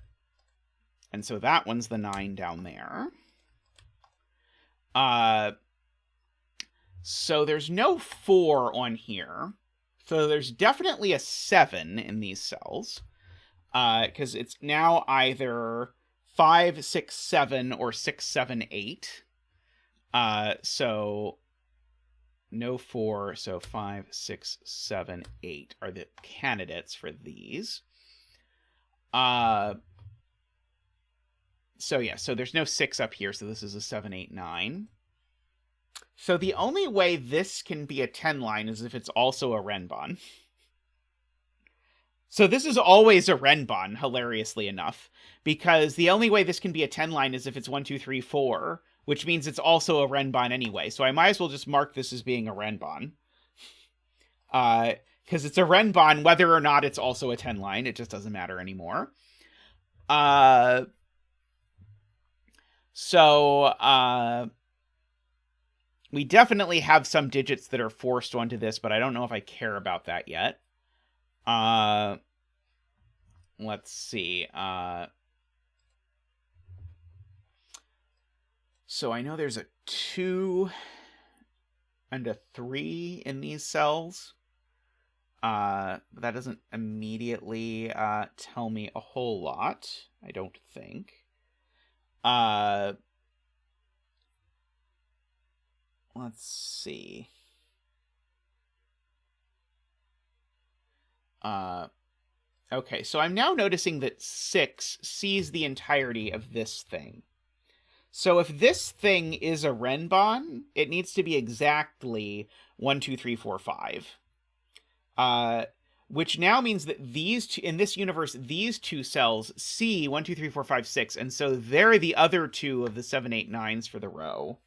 so that one's the 9 down there. So there's no 4 on here. So there's definitely a 7 in these cells. Because it's now either 5, 6, 7, or 6, 7, 8. So no 4, so 5, 6, 7, 8 are the candidates for these. So yeah, so there's no 6 up here, so this is a 7, 8, 9. So the only way this can be a 10 line is if it's also a Renban. So this is always a Renban, hilariously enough, because the only way this can be a 10 line is if it's 1, 2, 3, 4, which means it's also a Renban anyway. So I might as well just mark this as being a Renban. Because it's a Renban, whether or not it's also a 10 line, it just doesn't matter anymore. So we definitely have some digits that are forced onto this, but I don't know if I care about that yet. Let's see. So I know there's a 2 and a 3 in these cells. That doesn't immediately tell me a whole lot, I don't think. Let's see. Okay, so I'm now noticing that 6 sees the entirety of this thing. So if this thing is a Renban, it needs to be exactly 1, 2, 3, 4, 5. Which now means that these two, in this universe, these two cells see 1, 2, 3, 4, 5, 6, and so they're the other two of the 7, 8, 9s for the row.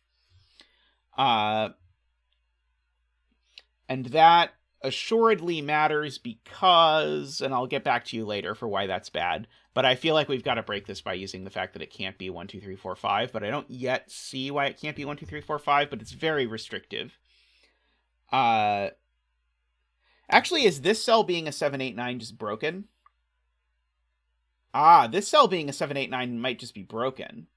And that assuredly matters because, and I'll get back to you later for why that's bad, but I feel like we've got to break this by using the fact that it can't be 1, 2, 3, 4, 5, but I don't yet see why it can't be 1, 2, 3, 4, 5, but it's very restrictive. Actually, is this cell being a 7, 8, 9 just broken? This cell being a 7, 8, 9 might just be broken.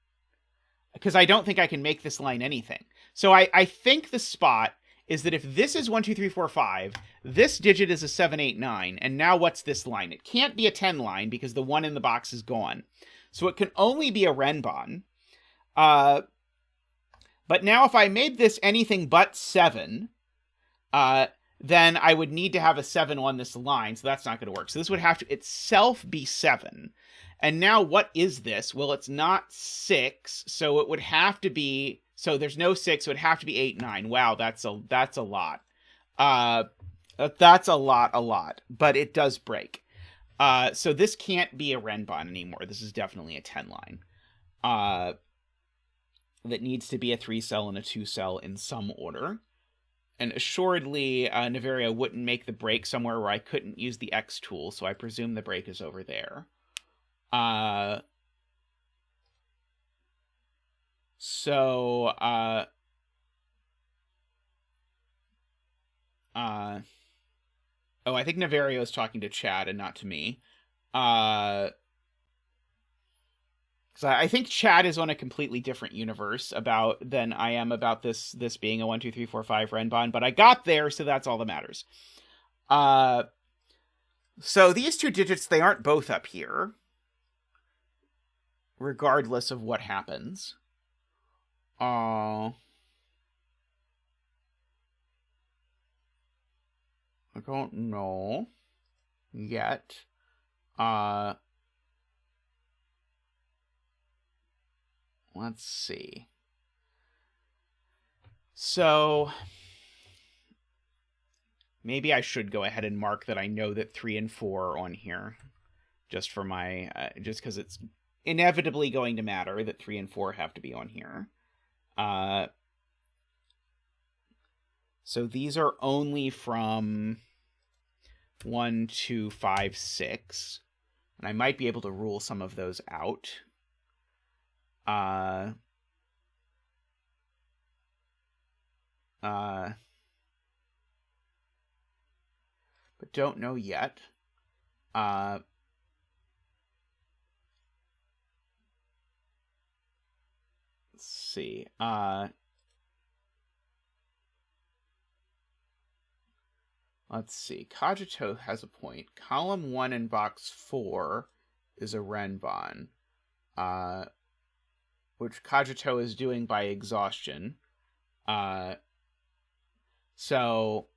Because I don't think I can make this line anything. So I think the spot is that if this is 1, 2, 3, 4, 5, this digit is a 7, 8, 9, and now what's this line? It can't be a 10 line because the 1 in the box is gone. So it can only be a Renban. But now if I made this anything but 7, then I would need to have a 7 on this line, so that's not going to work. So this would have to itself be 7. And now what is this? Well, it's not 6, so it would have to be... So there's no 6, so it would have to be 8, 9. Wow, that's a lot. That's a lot. But it does break. So this can't be a Renban anymore. This is definitely a 10 line. That needs to be a 3-cell and a 2-cell in some order. And assuredly, Niverio wouldn't make the break somewhere where I couldn't use the X tool, so I presume the break is over there. Oh, I think Niverio is talking to Chad and not to me. Because I think Chad is on a completely different universe than I am about this being a 1, 2, 3, 4, 5 Renban, but I got there, so that's all that matters. So these two digits, they aren't both up here, regardless of what happens. I don't know yet. Let's see. So maybe I should go ahead and mark that I know that 3 and 4 are on here, just for my just because it's inevitably going to matter that 3 and 4 have to be on here. So these are only from 1, 2, 5, 6, and I might be able to rule some of those out. But don't know yet. Let's see. Let's see. Cogito has a point. Column 1 in box 4 is a Renban, which Cogito is doing by exhaustion. So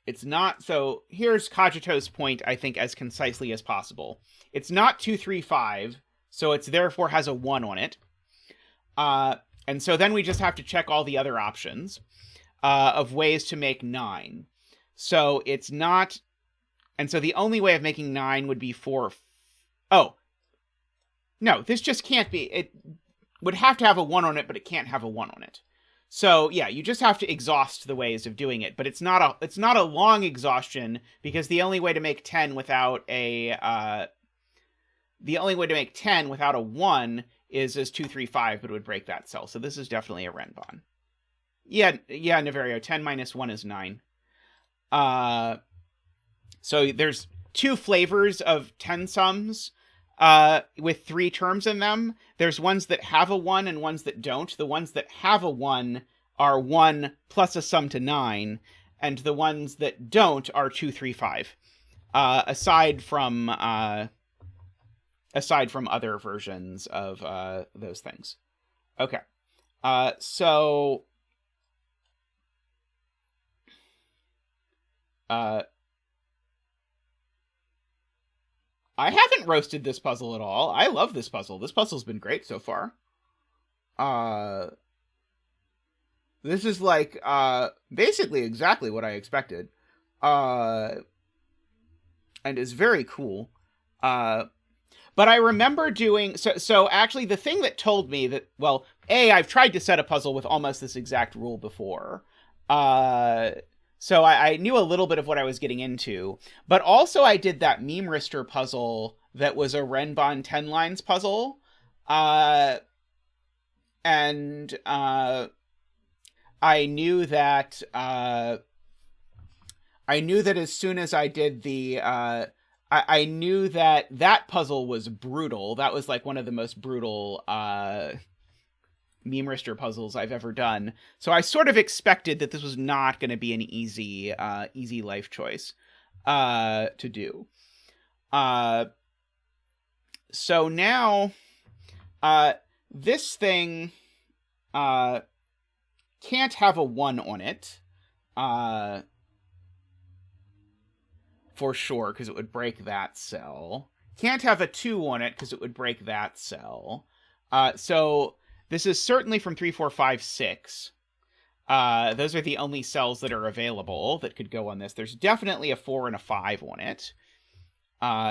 it's not. So here's Cogito's point, I think, as concisely as possible. It's not 2, 3, 5, so it's therefore has a 1 on it. And so then we just have to check all the other options of ways to make 9. So it's not, and so the only way of making 9 would be 4. Oh, no, this just can't be. It would have to have a 1 on it, but it can't have a 1 on it. So yeah, you just have to exhaust the ways of doing it, but it's not a long exhaustion, because the only way to make 10 without a 1 is as 2, 3, 5, but it would break that cell. So this is definitely a Renban. Yeah, Niverio, 10 minus 1 is 9. So there's 2 flavors of 10 sums with 3 terms in them. There's ones that have a 1 and ones that don't. The ones that have a 1 are 1 plus a sum to 9, and the ones that don't are 2, 3, 5. Aside from other versions of those things. Okay. So I haven't roasted this puzzle at all. I love this puzzle. This puzzle's been great so far. This is like basically exactly what I expected. And is very cool. But I remember doing so actually the thing that told me that, well, I've tried to set a puzzle with almost this exact rule before. So I knew a little bit of what I was getting into, but also I did that meme Rister puzzle that was a Renban 10 lines puzzle. And I knew that as soon as I did the I knew that puzzle was brutal. That was like one of the most brutal meme Rister puzzles I've ever done. So I sort of expected that this was not going to be an easy life choice to do. So now this thing can't have a 1 on it. For sure, because it would break that cell. Can't have a 2 on it, because it would break that cell. So this is certainly from 3, 4, 5, 6. Those are the only cells that are available that could go on this. There's definitely a 4 and a 5 on it.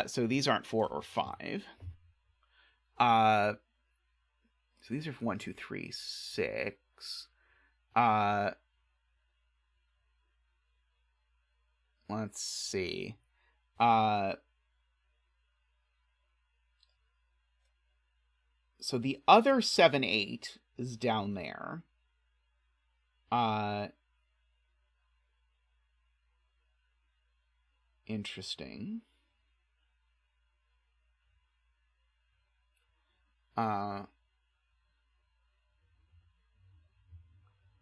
So these aren't 4 or 5. So these are 1, 2, 3, 6. Let's see. So the other 7, 8 is down there. Interesting.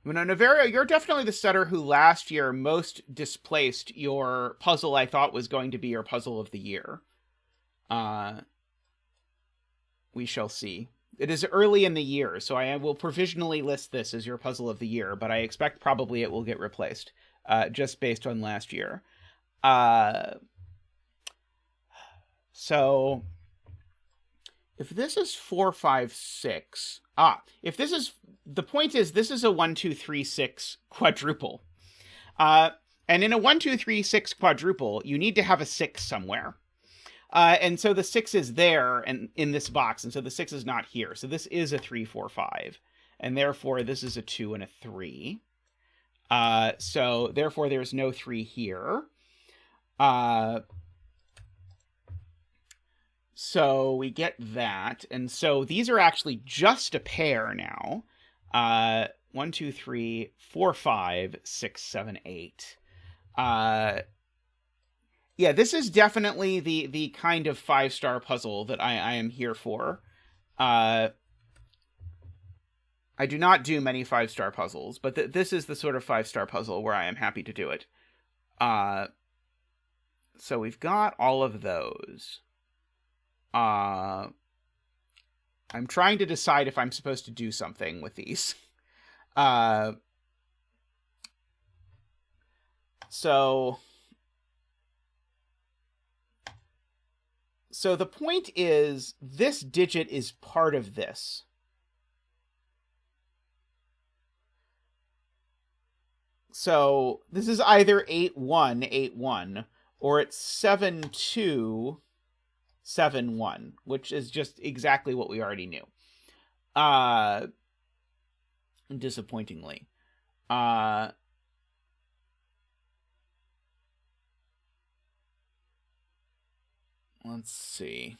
Niverio, you're definitely the setter who last year most displaced your puzzle I thought was going to be your puzzle of the year. We shall see. It is early in the year, so I will provisionally list this as your puzzle of the year, but I expect probably it will get replaced, just based on last year. So if this is 4, 5, 6... if this is... The point is, this is a 1, 2, 3, 6 quadruple. And in a 1, 2, 3, 6 quadruple, you need to have a 6 somewhere. And so the 6 is there and in this box, and so the 6 is not here. So this is a 3, 4, 5. And therefore, this is a 2 and a 3. So therefore, there's no 3 here. So we get that. And so these are actually just a pair now. 1, 2, 3, 4, 5, 6, 7, 8. Yeah, this is definitely the kind of 5-star puzzle that I am here for. I do not do many 5-star puzzles, but this is the sort of 5-star puzzle where I am happy to do it. So we've got all of those. I'm trying to decide if I'm supposed to do something with these. So the point is, this digit is part of this. So this is either 8, 1, 8, 1, or it's 7, 2, 7, 1, which is just exactly what we already knew. Disappointingly. Let's see.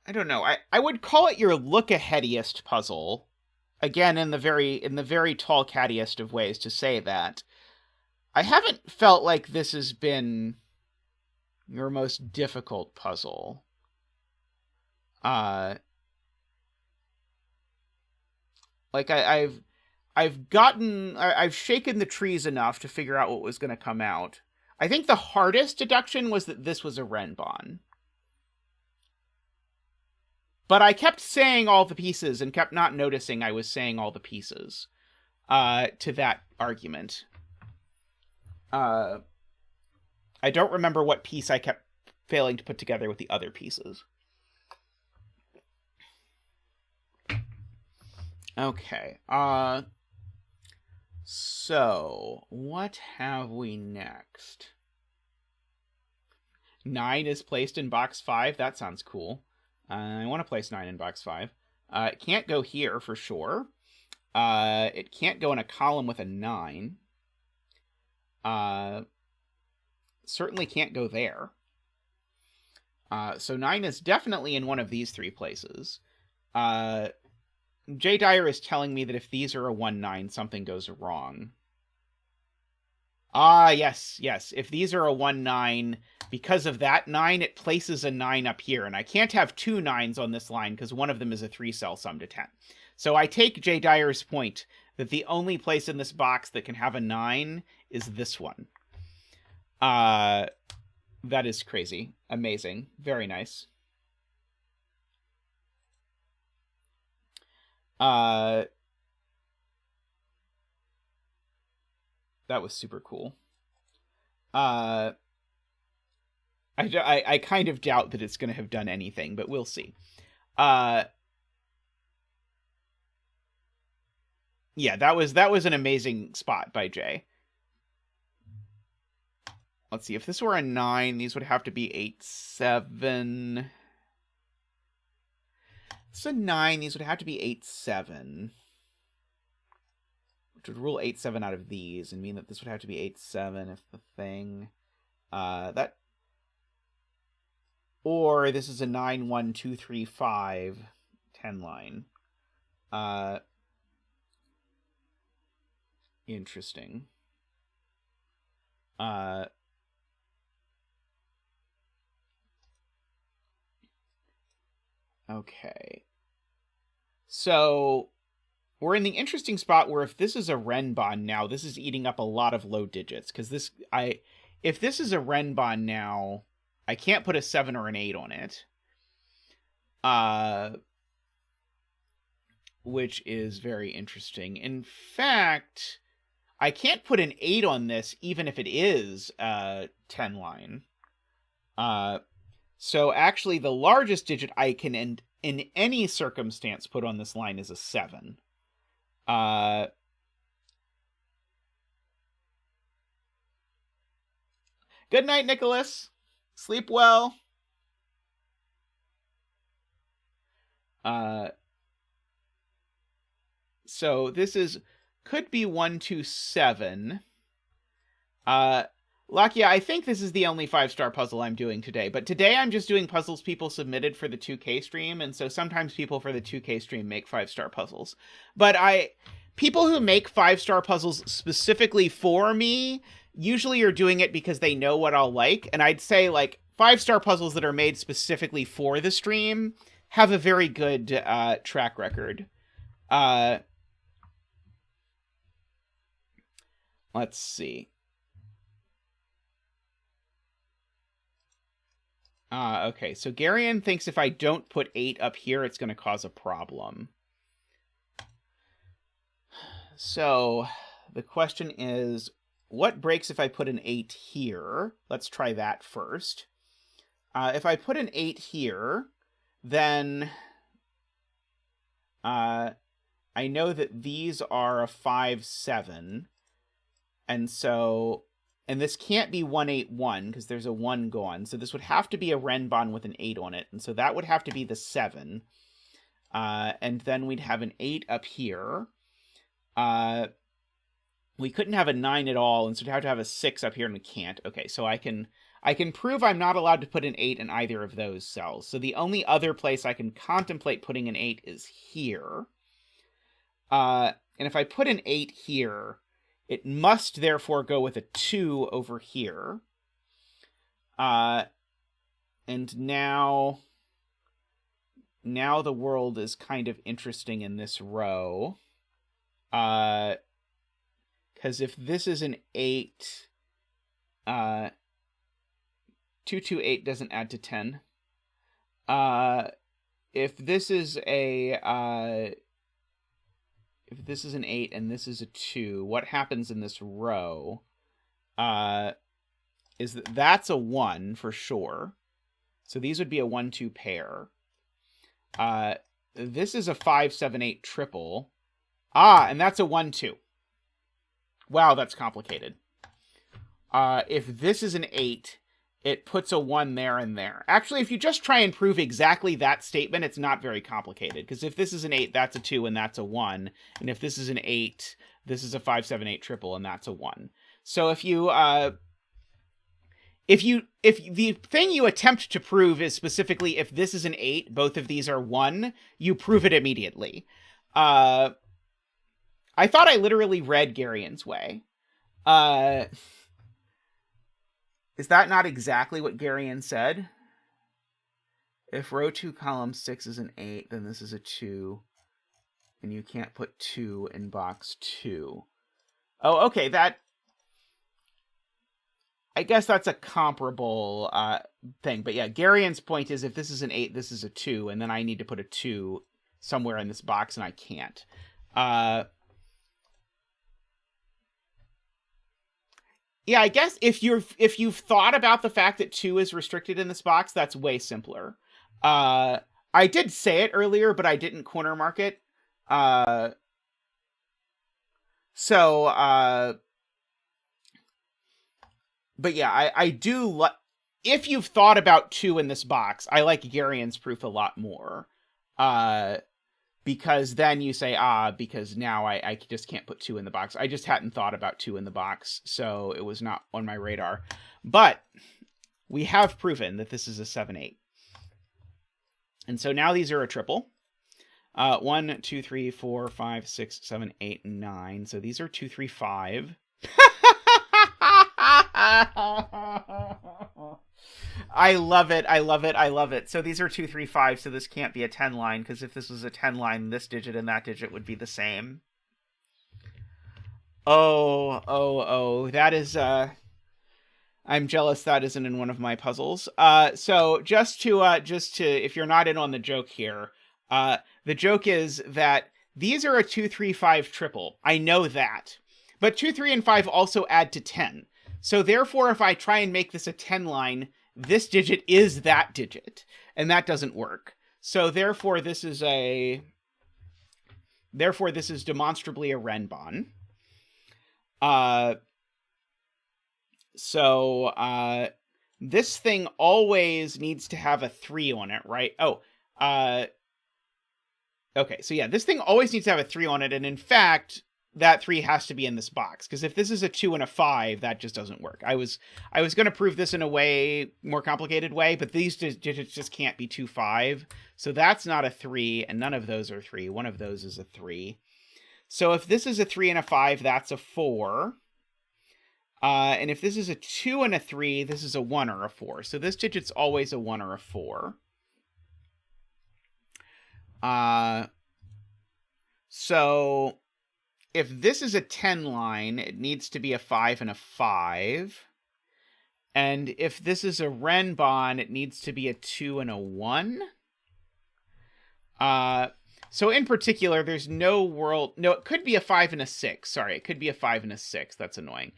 I don't know. I would call it your look-aheadiest puzzle. Again, in the very tall cattiest of ways to say that. I haven't felt like this has been your most difficult puzzle. Like I've shaken the trees enough to figure out what was going to come out. I think the hardest deduction was that this was a Renban. But I kept saying all the pieces and kept not noticing I was saying all the pieces to that argument. I don't remember what piece I kept failing to put together with the other pieces. Okay. So, what have we next? 9 is placed in box 5. That sounds cool. I want to place 9 in box 5. It can't go here for sure. It can't go in a column with a 9. Certainly can't go there. So 9 is definitely in one of these 3 places. J. Dyer is telling me that if these are a 1-9, something goes wrong. Yes. If these are a 1-9, because of that 9, it places a 9 up here, and I can't have 2 9s on this line because one of them is a 3-cell sum to 10. So I take J. Dyer's point that the only place in this box that can have a 9 is this one. That is crazy. Amazing. Very nice. That was super cool. I kind of doubt that it's going to have done anything, but we'll see. Yeah, that was an amazing spot by Jay. Let's see, if this were a 9, these would have to be 8, 7. It's a 9, these would have to be 8, 7. Which would rule 8, 7 out of these and mean that this would have to be 8, 7 if the thing... Or this is a 9, 1, 2, 3, 5, 10 line. Interesting. Okay. So we're in the interesting spot where if this is a Renban now, this is eating up a lot of low digits. Because if this is a Renban now, I can't put a 7 or an 8 on it. Which is very interesting. In fact, I can't put an 8 on this, even if it is 10 line. So actually, the largest digit I can, in any circumstance, put on this line is a 7. Good night, Nicholas. Sleep well. So this could be 127. Lakia, I think this is the only 5-star puzzle I'm doing today, but today I'm just doing puzzles people submitted for the 2K stream, and so sometimes people for the 2K stream make 5-star puzzles. But people who make 5-star puzzles specifically for me usually are doing it because they know what I'll like, and I'd say, like, 5-star puzzles that are made specifically for the stream have a very good track record. Let's see. Okay, so Garion thinks if I don't put 8 up here, it's going to cause a problem. So, the question is, what breaks if I put an 8 here? Let's try that first. If I put an 8 here, then I know that these are a 5, 7. And so... And this can't be 181, because there's a 1 gone. So this would have to be a Renban with an 8 on it. And so that would have to be the 7. And then we'd have an 8 up here. We couldn't have a 9 at all, and so we'd have to have a 6 up here, and we can't. Okay, so I can prove I'm not allowed to put an 8 in either of those cells. So the only other place I can contemplate putting an 8 is here. And if I put an 8 here... It must, therefore, go with a 2 over here. And now the world is kind of interesting in this row. Because if this is an 8... 228 doesn't add to 10. If this is a... If this is an 8 and this is a 2, what happens in this row is that that's a 1 for sure. So these would be a 1-2 pair. This is a 5, 7, 8 triple. And that's a 1-2. Wow, that's complicated. If this is an 8, it puts a 1 there and there. Actually, if you just try and prove exactly that statement, it's not very complicated. Because if this is an 8, that's a 2, and that's a 1. And if this is an 8, this is a 5, 7, 8 triple, and that's a 1. So if the thing you attempt to prove is specifically if this is an 8, both of these are 1, you prove it immediately. I thought I literally read Garion's way. Is that not exactly what Garion said? If row 2, column 6 is an 8, then this is a 2. And you can't put 2 in box 2. Oh, okay, I guess that's a comparable thing. But yeah, Garion's point is if this is an 8, this is a 2. And then I need to put a 2 somewhere in this box, and I can't. Yeah, I guess if you've thought about the fact that 2 is restricted in this box, that's way simpler. I did say it earlier, but I didn't corner mark it. But yeah, I do if you've thought about 2 in this box, I like Garion's proof a lot more. Because then you say, because now I just can't put 2 in the box. I just hadn't thought about 2 in the box, so it was not on my radar. But we have proven that this is a 7-8. And so now these are a triple. 1, 2, 3, 4, 5, 6, 7, 8, 9. So these are 2, 3, 5. I love it. I love it. I love it. So these are 2, 3, 5. So this can't be a 10 line, because if this was a 10 line, this digit and that digit would be the same. Oh, that is, I'm jealous that isn't in one of my puzzles. So just to, if you're not in on the joke here, the joke is that these are a 2, 3, 5 triple. I know that. But 2, 3, and 5 also add to 10. So therefore, if I try and make this a 10 line, this digit is that digit, and that doesn't work. So therefore, this is demonstrably a Renban. This thing always needs to have a 3 on it, right? Okay, so yeah, this thing always needs to have a 3 on it, and in fact, that 3 has to be in this box, because if this is a 2 and a 5, that just doesn't work. I was going to prove this in a way, more complicated way, but these digits just can't be 2, 5, so that's not a 3, and none of those are 3. One of those is a 3. So if this is a 3 and a 5, that's a 4. And if this is a 2 and a 3, this is a 1 or a 4. So this digit's always a 1 or a 4. So if this is a 10 line, it needs to be a 5 and a 5. And if this is a Renban, it needs to be a 2 and a 1. So in particular, there's no world... No, it could be a 5 and a 6. Sorry, it could be a 5 and a 6. That's annoying.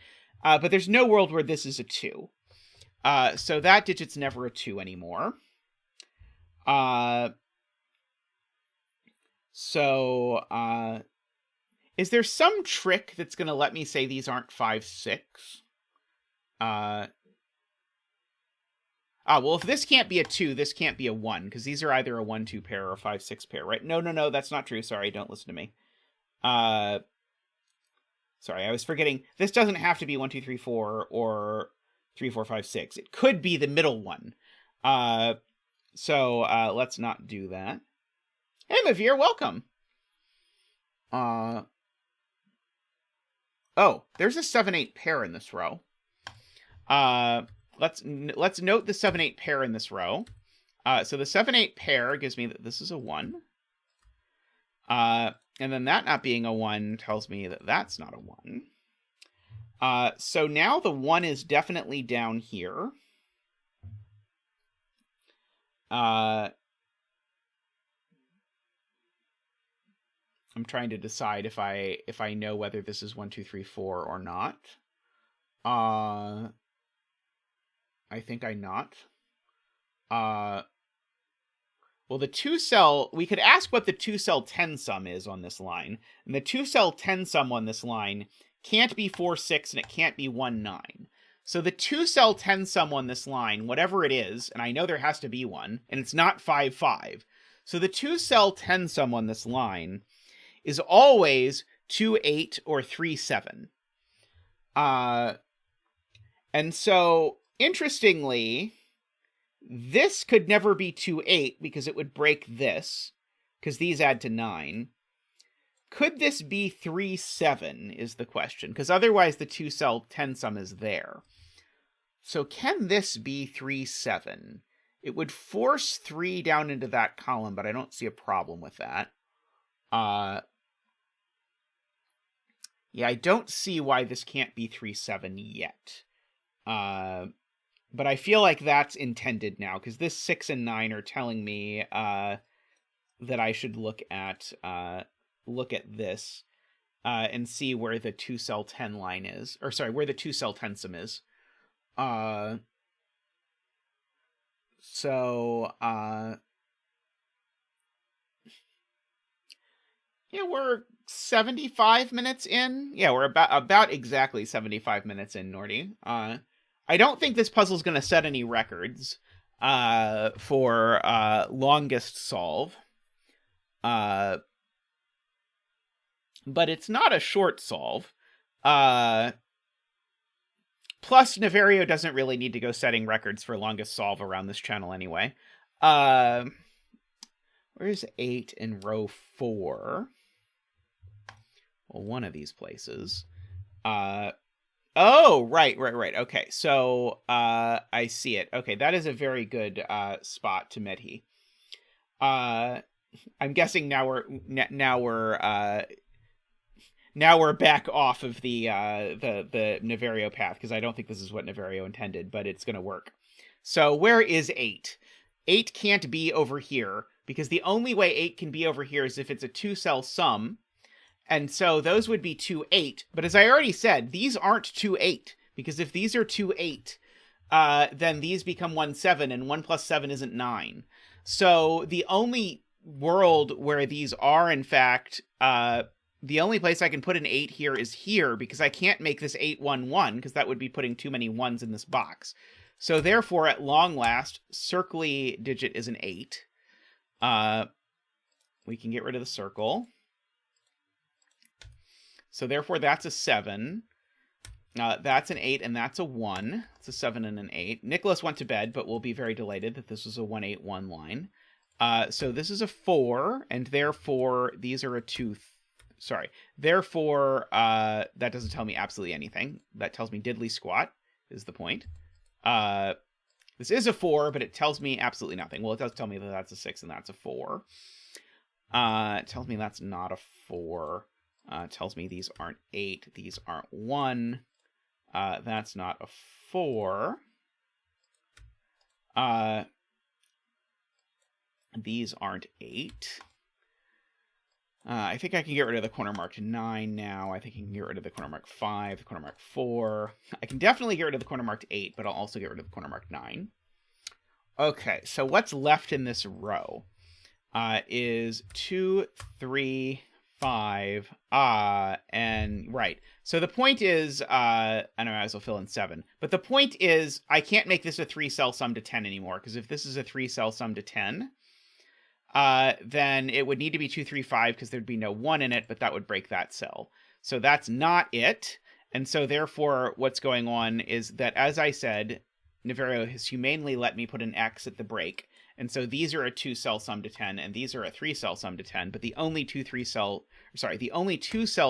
But there's no world where this is a 2. So that digit's never a 2 anymore. Is there some trick that's going to let me say these aren't 5, 6? Well, if this can't be a 2, this can't be a 1, because these are either a 1, 2 pair or a 5, 6 pair, right? No, that's not true. Sorry, don't listen to me. Sorry, I was forgetting. This doesn't have to be 1, 2, 3, 4 or 3, 4, 5, 6. It could be the middle one. So let's not do that. Hey, Niverio, welcome. Oh, there's a 7, 8 pair in this row. Let's note the 7, 8 pair in this row. So the 7, 8 pair gives me that this is a 1. And then that not being a 1 tells me that that's not a 1. So now the 1 is definitely down here. I'm trying to decide if I know whether this is 1, 2, 3, 4 or not. I think I not. Well, the 2-cell, we could ask what the 2-cell 10 sum is on this line. And the 2-cell 10 sum on this line can't be 4, 6, and it can't be 1, 9. So the 2-cell 10 sum on this line, whatever it is, and I know there has to be one, and it's not 5, 5. So the 2-cell 10 sum on this line is always 2, 8 or 3, 7. And so, interestingly, this could never be 2, 8 because it would break this, because these add to 9. Could this be 3, 7 is the question, because otherwise the 2-cell 10 sum is there. So can this be 3, 7? It would force 3 down into that column, but I don't see a problem with that. Yeah, I don't see why this can't be 3, 7 yet. But I feel like that's intended now, because this 6 and 9 are telling me that I should look at this and see where the 2-cell 10 line is. Or sorry, where the 2-cell 10 sum is. Yeah, we're 75 minutes in. Yeah, we're about exactly 75 minutes in, Nordy. I don't think this puzzle's going to set any records for longest solve. But it's not a short solve. Plus, Niverio doesn't really need to go setting records for longest solve around this channel anyway. Where's 8 in row 4? Well, one of these places. Oh, right. Okay, so I see it. Okay, that is a very good spot to Medhi. I'm guessing now we're back off of the Niverio path, because I don't think this is what Niverio intended, but it's going to work. So where is 8? 8 can't be over here, because the only way 8 can be over here is if it's a 2-cell sum, And so those would be 2, 8. But as I already said, these aren't 2, 8. Because if these are 2, 8, then these become 1, 7, and 1 plus 7 isn't 9. So the only world where these are, in fact, the only place I can put an 8 here is here, because I can't make this 8, 1, 1, because that would be putting too many 1s in this box. So therefore, at long last, circly digit is an 8. We can get rid of the circle. So therefore, that's a 7. That's an 8, and that's a 1. It's a 7 and an 8. Nicholas went to bed, but we'll be very delighted that this was a 1, 8, 1 line. So this is a 4, and therefore these are a 2. Sorry. Therefore, that doesn't tell me absolutely anything. That tells me diddly squat is the point. This is a 4, but it tells me absolutely nothing. Well, it does tell me that that's a 6 and that's a 4. It tells me that's not a 4. It tells me these aren't 8. These aren't 1. That's not a 4. These aren't 8. I think I can get rid of the corner marked 9 now. I think I can get rid of the corner marked 5, the corner marked 4. I can definitely get rid of the corner marked 8, but I'll also get rid of the corner marked 9. Okay, so what's left in this row is 2, 3, 5, and right. So the point is, I know I might as well fill in 7, but the point is I can't make this a 3-cell sum to 10 anymore, because if this is a 3-cell sum to 10, then it would need to be 2, 3, 5, because there'd be no 1 in it, but that would break that cell. So that's not it. And so therefore what's going on is that, as I said, Niverio has humanely let me put an X at the break. And so these are a 2-cell sum to 10, and these are a 3-cell sum to 10, but the only 2-cell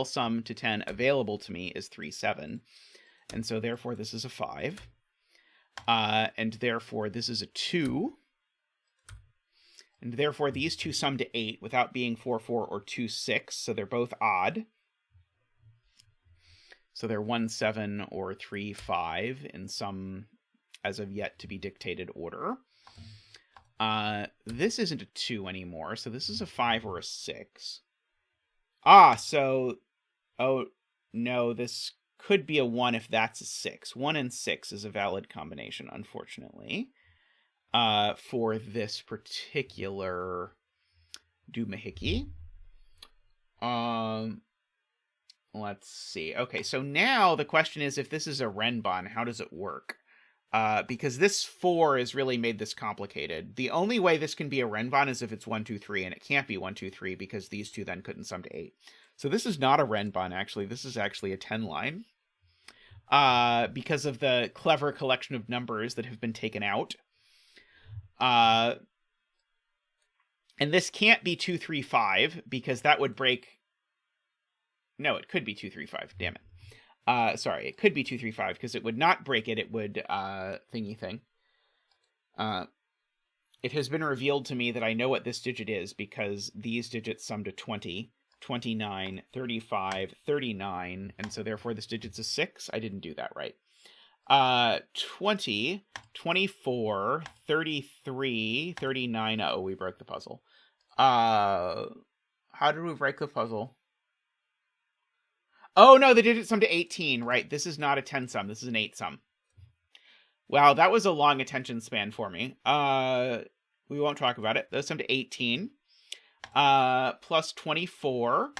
sum to 10 available to me is 3, 7. And so therefore this is a 5. And therefore this is a 2. And therefore these two sum to 8 without being 4, 4, or 2, 6, so they're both odd. So they're 1, 7, or 3, 5 in some as of yet to be dictated order. This isn't a 2 anymore, so this is a 5 or a 6. So... Oh, no, this could be a 1 if that's a 6. 1 and 6 is a valid combination, unfortunately, for this particular doohickey. Let's see. Okay, so now the question is, if this is a Renban, how does it work? Because this 4 has really made this complicated. The only way this can be a Renban is if it's 1, 2, 3, and it can't be 1, 2, 3 because these two then couldn't sum to 8. So this is not a Renban, actually. This is actually a 10 line. Because of the clever collection of numbers that have been taken out. And this can't be 2, 3, 5 because that would break... No, it could be 2, 3, 5. Damn it. Sorry, it could be 2, 3, 5 because it would not break it. It would thingy thing. It has been revealed to me that I know what this digit is because these digits sum to 20, 29, 35, 39, and so therefore this digit's a 6. I didn't do that right. 20, 24, 33, 39. Oh, we broke the puzzle. How did we break the puzzle? Oh, no, the digits sum to 18, right? This is not a 10 sum. This is an 8 sum. Wow, that was a long attention span for me. We won't talk about it. Those sum to 18. Plus 24.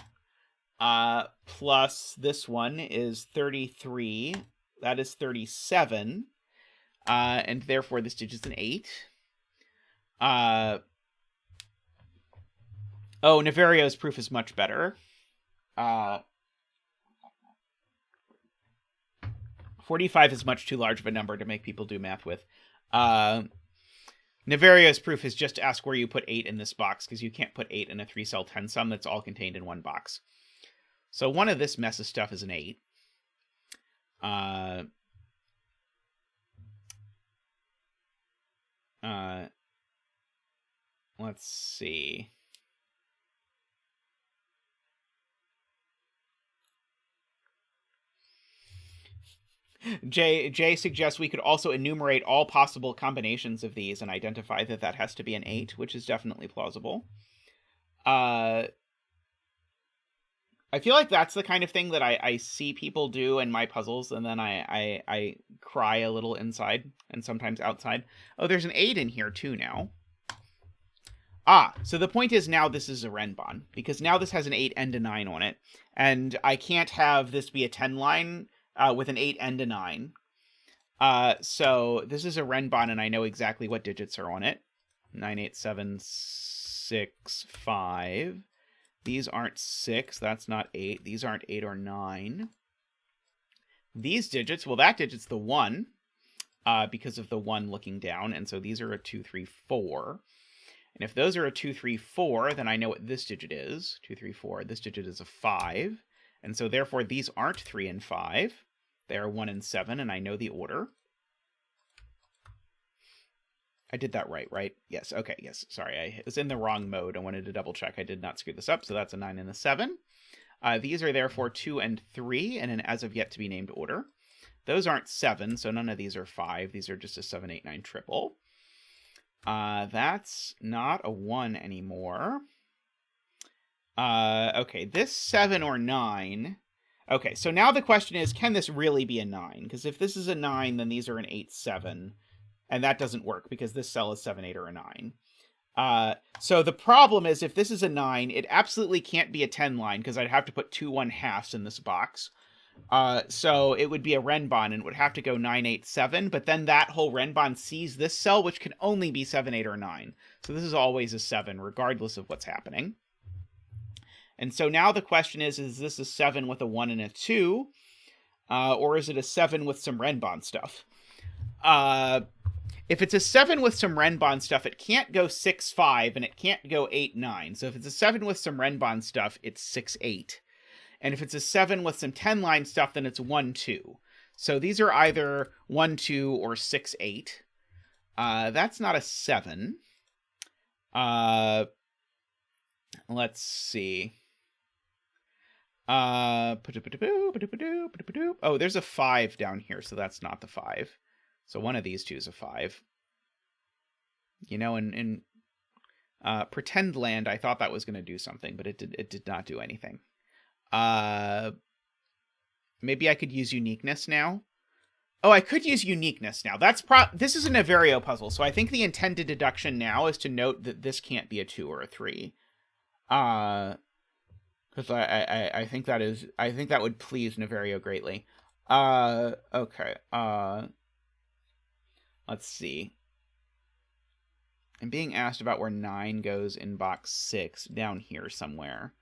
Plus this one is 33. That is 37. And therefore this digit's an 8. Oh, Niverio's proof is much better. 45 is much too large of a number to make people do math with. Niverio's proof is just ask where you put 8 in this box, because you can't put 8 in a 3-cell 10 sum that's all contained in one box. So one of this mess of stuff is an 8. Let's see. Jay suggests we could also enumerate all possible combinations of these and identify that that has to be an 8, which is definitely plausible. I feel like that's the kind of thing that I see people do in my puzzles, and then I cry a little inside and sometimes outside. Oh, there's an 8 in here too now. Ah, so the point is now this is a Renban, because now this has an 8 and a 9 on it, and I can't have this be a 10 line with an 8 and a 9. So this is a Renban, and I know exactly what digits are on it. 9, 8, 7, 6, 5. These aren't 6. That's not 8. These aren't 8 or 9. These digits, well, that digit's the 1 because of the 1 looking down. And so these are a 2, 3, 4. And if those are a 2, 3, 4, then I know what this digit is. 2, 3, 4. This digit is a 5. And so therefore these aren't 3 and 5. They are 1 and 7, and I know the order. I did that right? Yes, okay, yes, sorry. I was in the wrong mode. I wanted to double check. I did not screw this up, so that's a 9 and a 7. These are therefore 2 and 3 in an as of yet to be named order. Those aren't 7, so none of these are 5. These are just a 7, 8, 9 triple. That's not a 1 anymore. Okay, this 7 or 9... Okay, so now the question is, can this really be a 9? Because if this is a 9, then these are an 8, 7. And that doesn't work because this cell is 7, 8, or a 9. So the problem is if this is a 9, it absolutely can't be a 10 line because I'd have to put 2 1/2s in this box. So it would be a Renban and it would have to go 9, 8, 7. But then that whole Renban sees this cell, which can only be 7, 8, or 9. So this is always a 7, regardless of what's happening. And so now the question is this a 7 with a 1 and a 2? Or is it a 7 with some Renban stuff? If it's a 7 with some Renban stuff, it can't go 6, 5, and it can't go 8, 9. So if it's a 7 with some Renban stuff, it's 6, 8. And if it's a 7 with some 10-line stuff, then it's 1, 2. So these are either 1, 2, or 6, 8. That's not a 7. Let's see. Oh, there's a 5 down here, so that's not the 5. So one of these two is a 5. You know, in Pretend Land, I thought that was going to do something, but it did not do anything. Maybe I could use uniqueness now. Oh, I could use uniqueness now. This is a Niverio puzzle, so I think the intended deduction now is to note that this can't be a 2 or a 3. Because I think that would please Niverio greatly. Okay. Let's see. I'm being asked about where 9 goes in box 6, down here somewhere.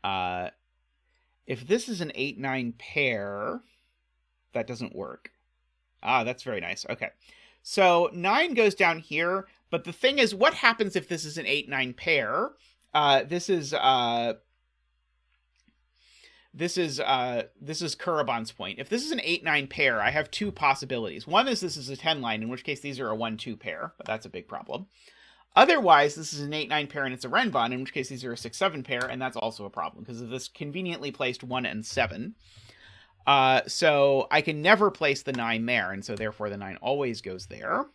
If this is an 8-9 pair, that doesn't work. That's very nice. Okay. So 9 goes down here, but the thing is, what happens if this is an 8-9 pair? This is Kuraban's point. If this is an 8-9 pair, I have two possibilities. One is this is a 10 line, in which case these are a 1-2 pair, but that's a big problem. Otherwise, this is an 8-9 pair and it's a Renban, in which case these are a 6-7 pair, and that's also a problem because of this conveniently placed 1 and 7. So I can never place the 9 there, and so therefore the 9 always goes there.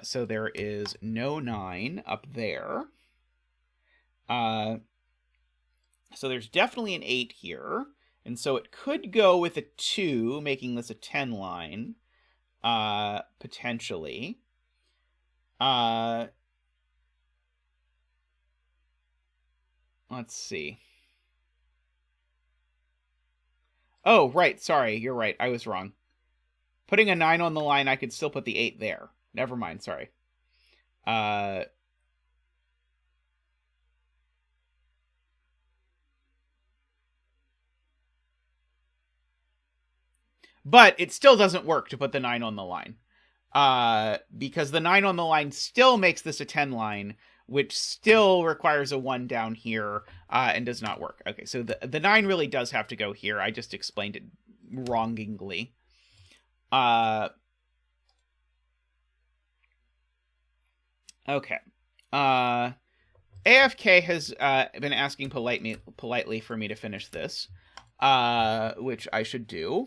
So there is no 9 up there. So there's definitely an 8 here. And so it could go with a 2, making this a 10 line, potentially. Let's see. Oh, right. Sorry, you're right. I was wrong. Putting a 9 on the line, I could still put the 8 there. Never mind, sorry. But it still doesn't work to put the 9 on the line. Because the 9 on the line still makes this a 10 line, which still requires a 1 down here, and does not work. Okay, so the 9 really does have to go here. I just explained it wrongingly. Okay. AFK has been asking politely for me to finish this, which I should do.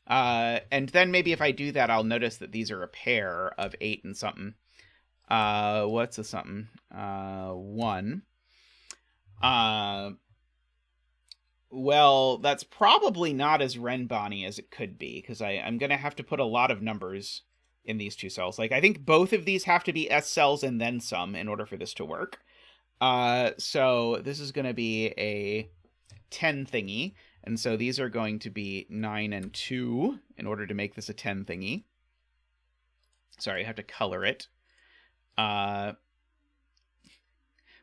And then maybe if I do that, I'll notice that these are a pair of 8 and something. What's a something? 1. Well, that's probably not as Renban-y as it could be, because I'm going to have to put a lot of numbers in these two cells. Like, I think both of these have to be S cells and then some in order for this to work. So this is going to be a 10 thingy, and so these are going to be 9 and 2 in order to make this a 10 thingy. Sorry, I have to color it.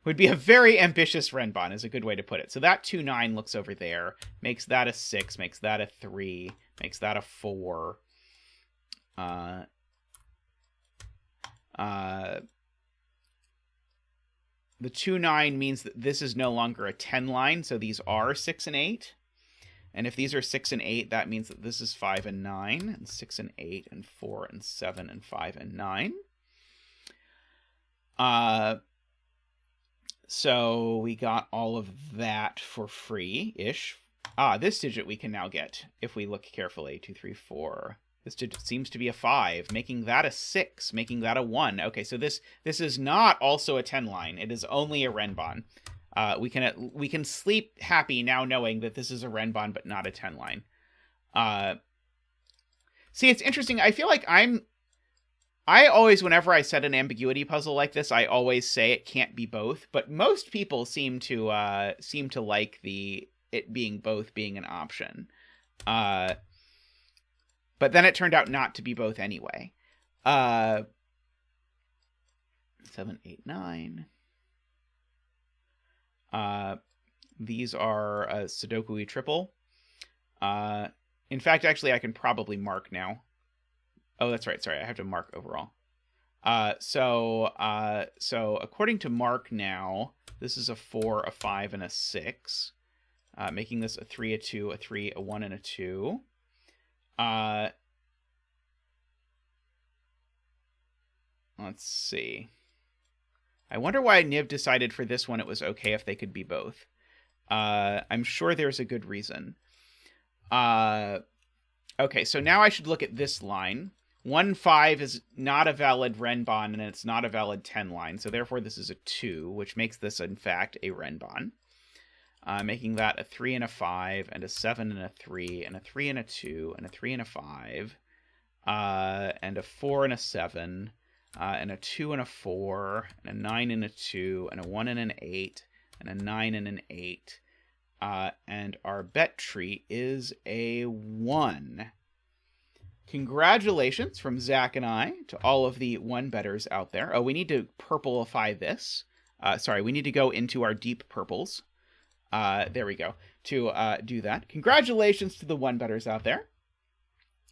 Would be a very ambitious Renban is a good way to put it. So that 2, 9 looks over there, makes that a 6, makes that a 3, makes that a 4. The 2, 9 means that this is no longer a 10 line, so these are 6 and 8. And if these are 6 and 8, that means that this is 5 and 9, and 6 and 8, and 4 and 7, and 5 and 9. So we got all of that for free-ish. This digit we can now get, if we look carefully. 2, 3, 4. This digit seems to be a 5, making that a 6, making that a 1. Okay, so this is not also a 10 line. It is only a Renban. We can sleep happy now knowing that this is a Renban, but not a 10 line. See, it's interesting. I feel like I always, whenever I set an ambiguity puzzle like this, I always say it can't be both. But most people seem to like it being both being an option. But then it turned out not to be both anyway. 7, 8, 9. These are a Sudoku-y triple. In fact, actually, I can probably mark now. Oh, that's right. Sorry, I have to mark overall. So according to mark now, this is a 4, a 5, and a 6, making this a 3, a 2, a 3, a 1, and a 2. Let's see. I wonder why Niv decided for this one it was okay if they could be both. I'm sure there's a good reason. Okay, so now I should look at this line. 1, 5 is not a valid Renban, and it's not a valid 10 line, so therefore this is a 2, which makes this, in fact, a Renban. Making that a 3 and a 5, and a 7 and a 3, and a 3 and a 2, and a 3 and a 5, and a 4 and a 7, and a 2 and a 4, and a 9 and a 2, and a 1 and an 8, and a 9 and an 8. And our bet tree is a 1. Congratulations from Zach and I to all of the 1-betters out there. Oh, we need to purplify this. Sorry, we need to go into our deep purples. There we go. To do that. Congratulations to the 1-betters out there.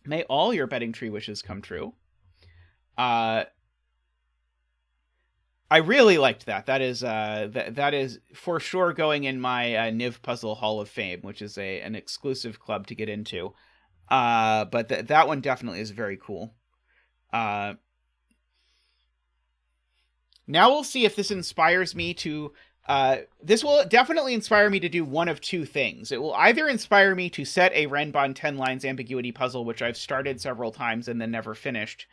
May all your betting tree wishes come true. I really liked that. That is that is for sure going in my Niv Puzzle Hall of Fame, which is an exclusive club to get into. But that one definitely is very cool. Now we'll see if this inspires me to... this will definitely inspire me to do one of two things. It will either inspire me to set a Renban 10 lines ambiguity puzzle, which I've started several times and then never finished.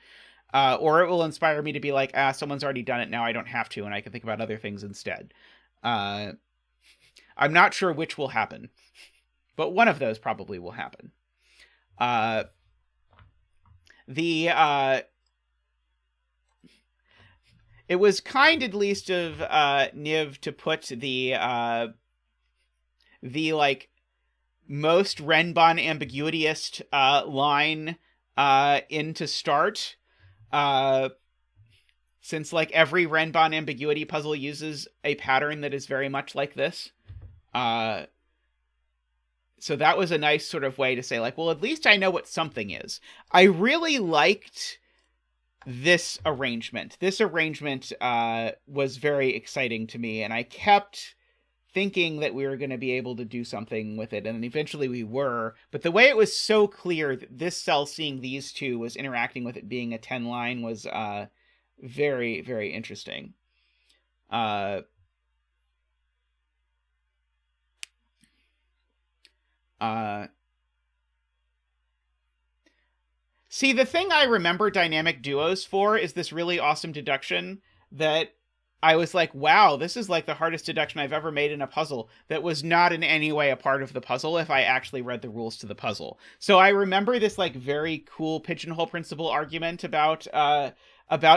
Or it will inspire me to be like, someone's already done it, now I don't have to, and I can think about other things instead. I'm not sure which will happen, but one of those probably will happen. It was kind, at least, of Niv to put the like most Renban ambiguityist line into start. Since like every Renban ambiguity puzzle uses a pattern that is very much like this. So that was a nice sort of way to say, like, well, at least I know what something is. I really liked this arrangement. This arrangement was very exciting to me, and I kept thinking that we were going to be able to do something with it, and eventually we were. But the way it was so clear that this cell seeing these two was interacting with it being a 10 line was very, very interesting. See, the thing I remember dynamic duos for is this really awesome deduction that I was like, wow, this is like the hardest deduction I've ever made in a puzzle that was not in any way a part of the puzzle if I actually read the rules to the puzzle. So I remember this like very cool pigeonhole principle argument about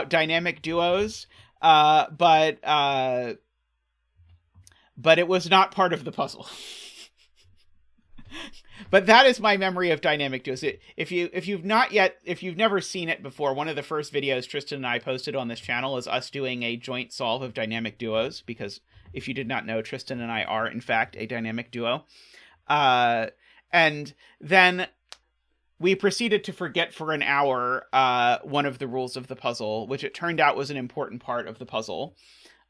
dynamic duos, but it was not part of the puzzle. But that is my memory of dynamic duos. If you've never seen it before, one of the first videos Tristan and I posted on this channel is us doing a joint solve of dynamic duos, because if you did not know, Tristan and I are in fact a dynamic duo. And then we proceeded to forget for an hour one of the rules of the puzzle, which it turned out was an important part of the puzzle.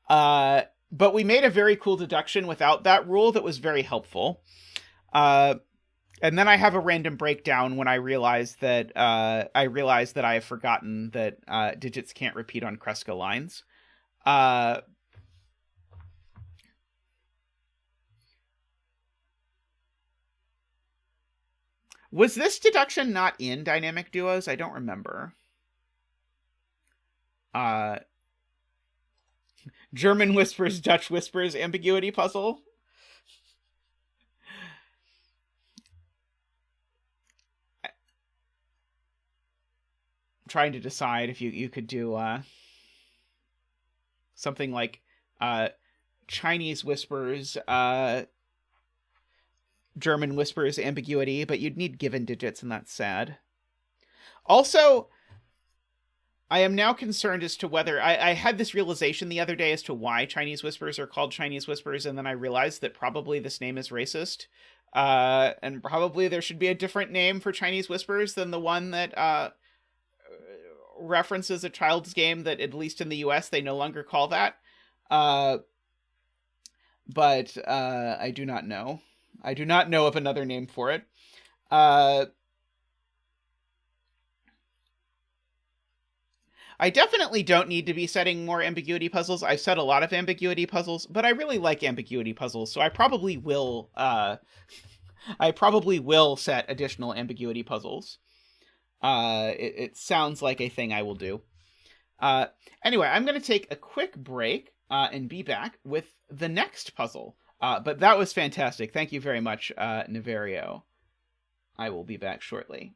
But we made a very cool deduction without that rule that was very helpful. And then I have a random breakdown when I realize that I have forgotten that digits can't repeat on Kreska lines. Was this deduction not in dynamic duos? I don't remember. German whispers, Dutch whispers, ambiguity puzzle. Trying to decide if you could do something like Chinese whispers, German whispers, ambiguity, but you'd need given digits, and that's sad. Also, I am now concerned as to whether I had this realization the other day as to why Chinese whispers are called Chinese whispers, and then I realized that probably this name is racist, and probably there should be a different name for Chinese whispers than the one that references a child's game that, at least in the US, they no longer call that. But I do not know. I do not know of another name for it. I definitely don't need to be setting more ambiguity puzzles. I've set a lot of ambiguity puzzles, but I really like ambiguity puzzles, so I probably will set additional ambiguity puzzles. It sounds like a thing I will do. Anyway, I'm going to take a quick break and be back with the next puzzle. But that was fantastic. Thank you very much, Niverio. I will be back shortly.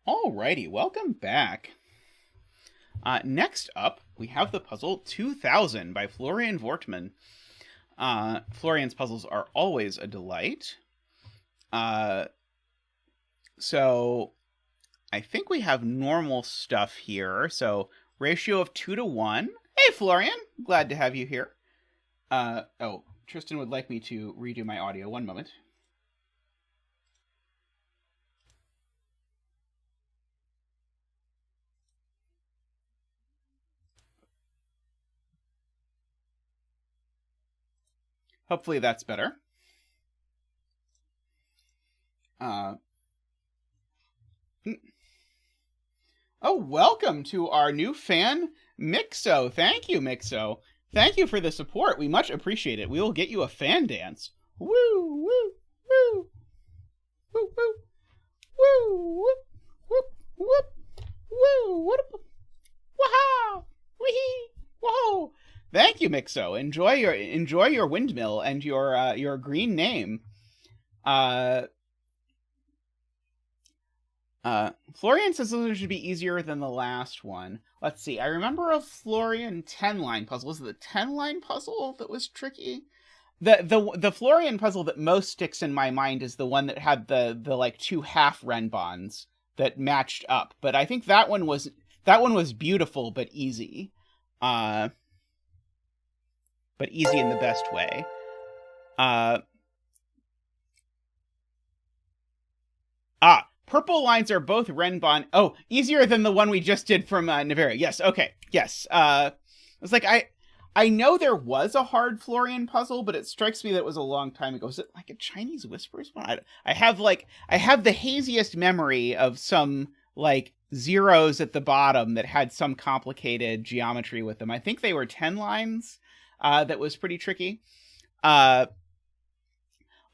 Alrighty, welcome back. Next up, we have the puzzle 2000 by Florian Wortmann. Florian's puzzles are always a delight. So I think we have normal stuff here. So ratio of 2 to 1. Hey, Florian, glad to have you here. Oh, Tristan would like me to redo my audio. One moment. Hopefully that's better. Oh, welcome to our new fan, Mixo. Thank you, Mixo. Thank you for the support. We much appreciate it. We will get you a fan dance. Woo, woo, woo. Woo, woo. Woo, whoop, whoop, whoop. Woo, whoop. Waha! Wee! Whoa! Thank you, Mixo. Enjoy your windmill and your green name. Florian says this should be easier than the last one. Let's see. I remember a Florian 10-line puzzle. Was it the 10-line puzzle that was tricky? The Florian puzzle that most sticks in my mind is the one that had the like 2 half Renbans that matched up. But I think that one was beautiful but easy. But easy in the best way. Purple lines are both Renban. Oh, easier than the one we just did from Niverio. Yes, okay. Yes. I was like, I know there was a hard Florian puzzle, but it strikes me that it was a long time ago. Was it like a Chinese Whispers one? I have the haziest memory of some like zeros at the bottom that had some complicated geometry with them. I think they were 10 lines. That was pretty tricky. All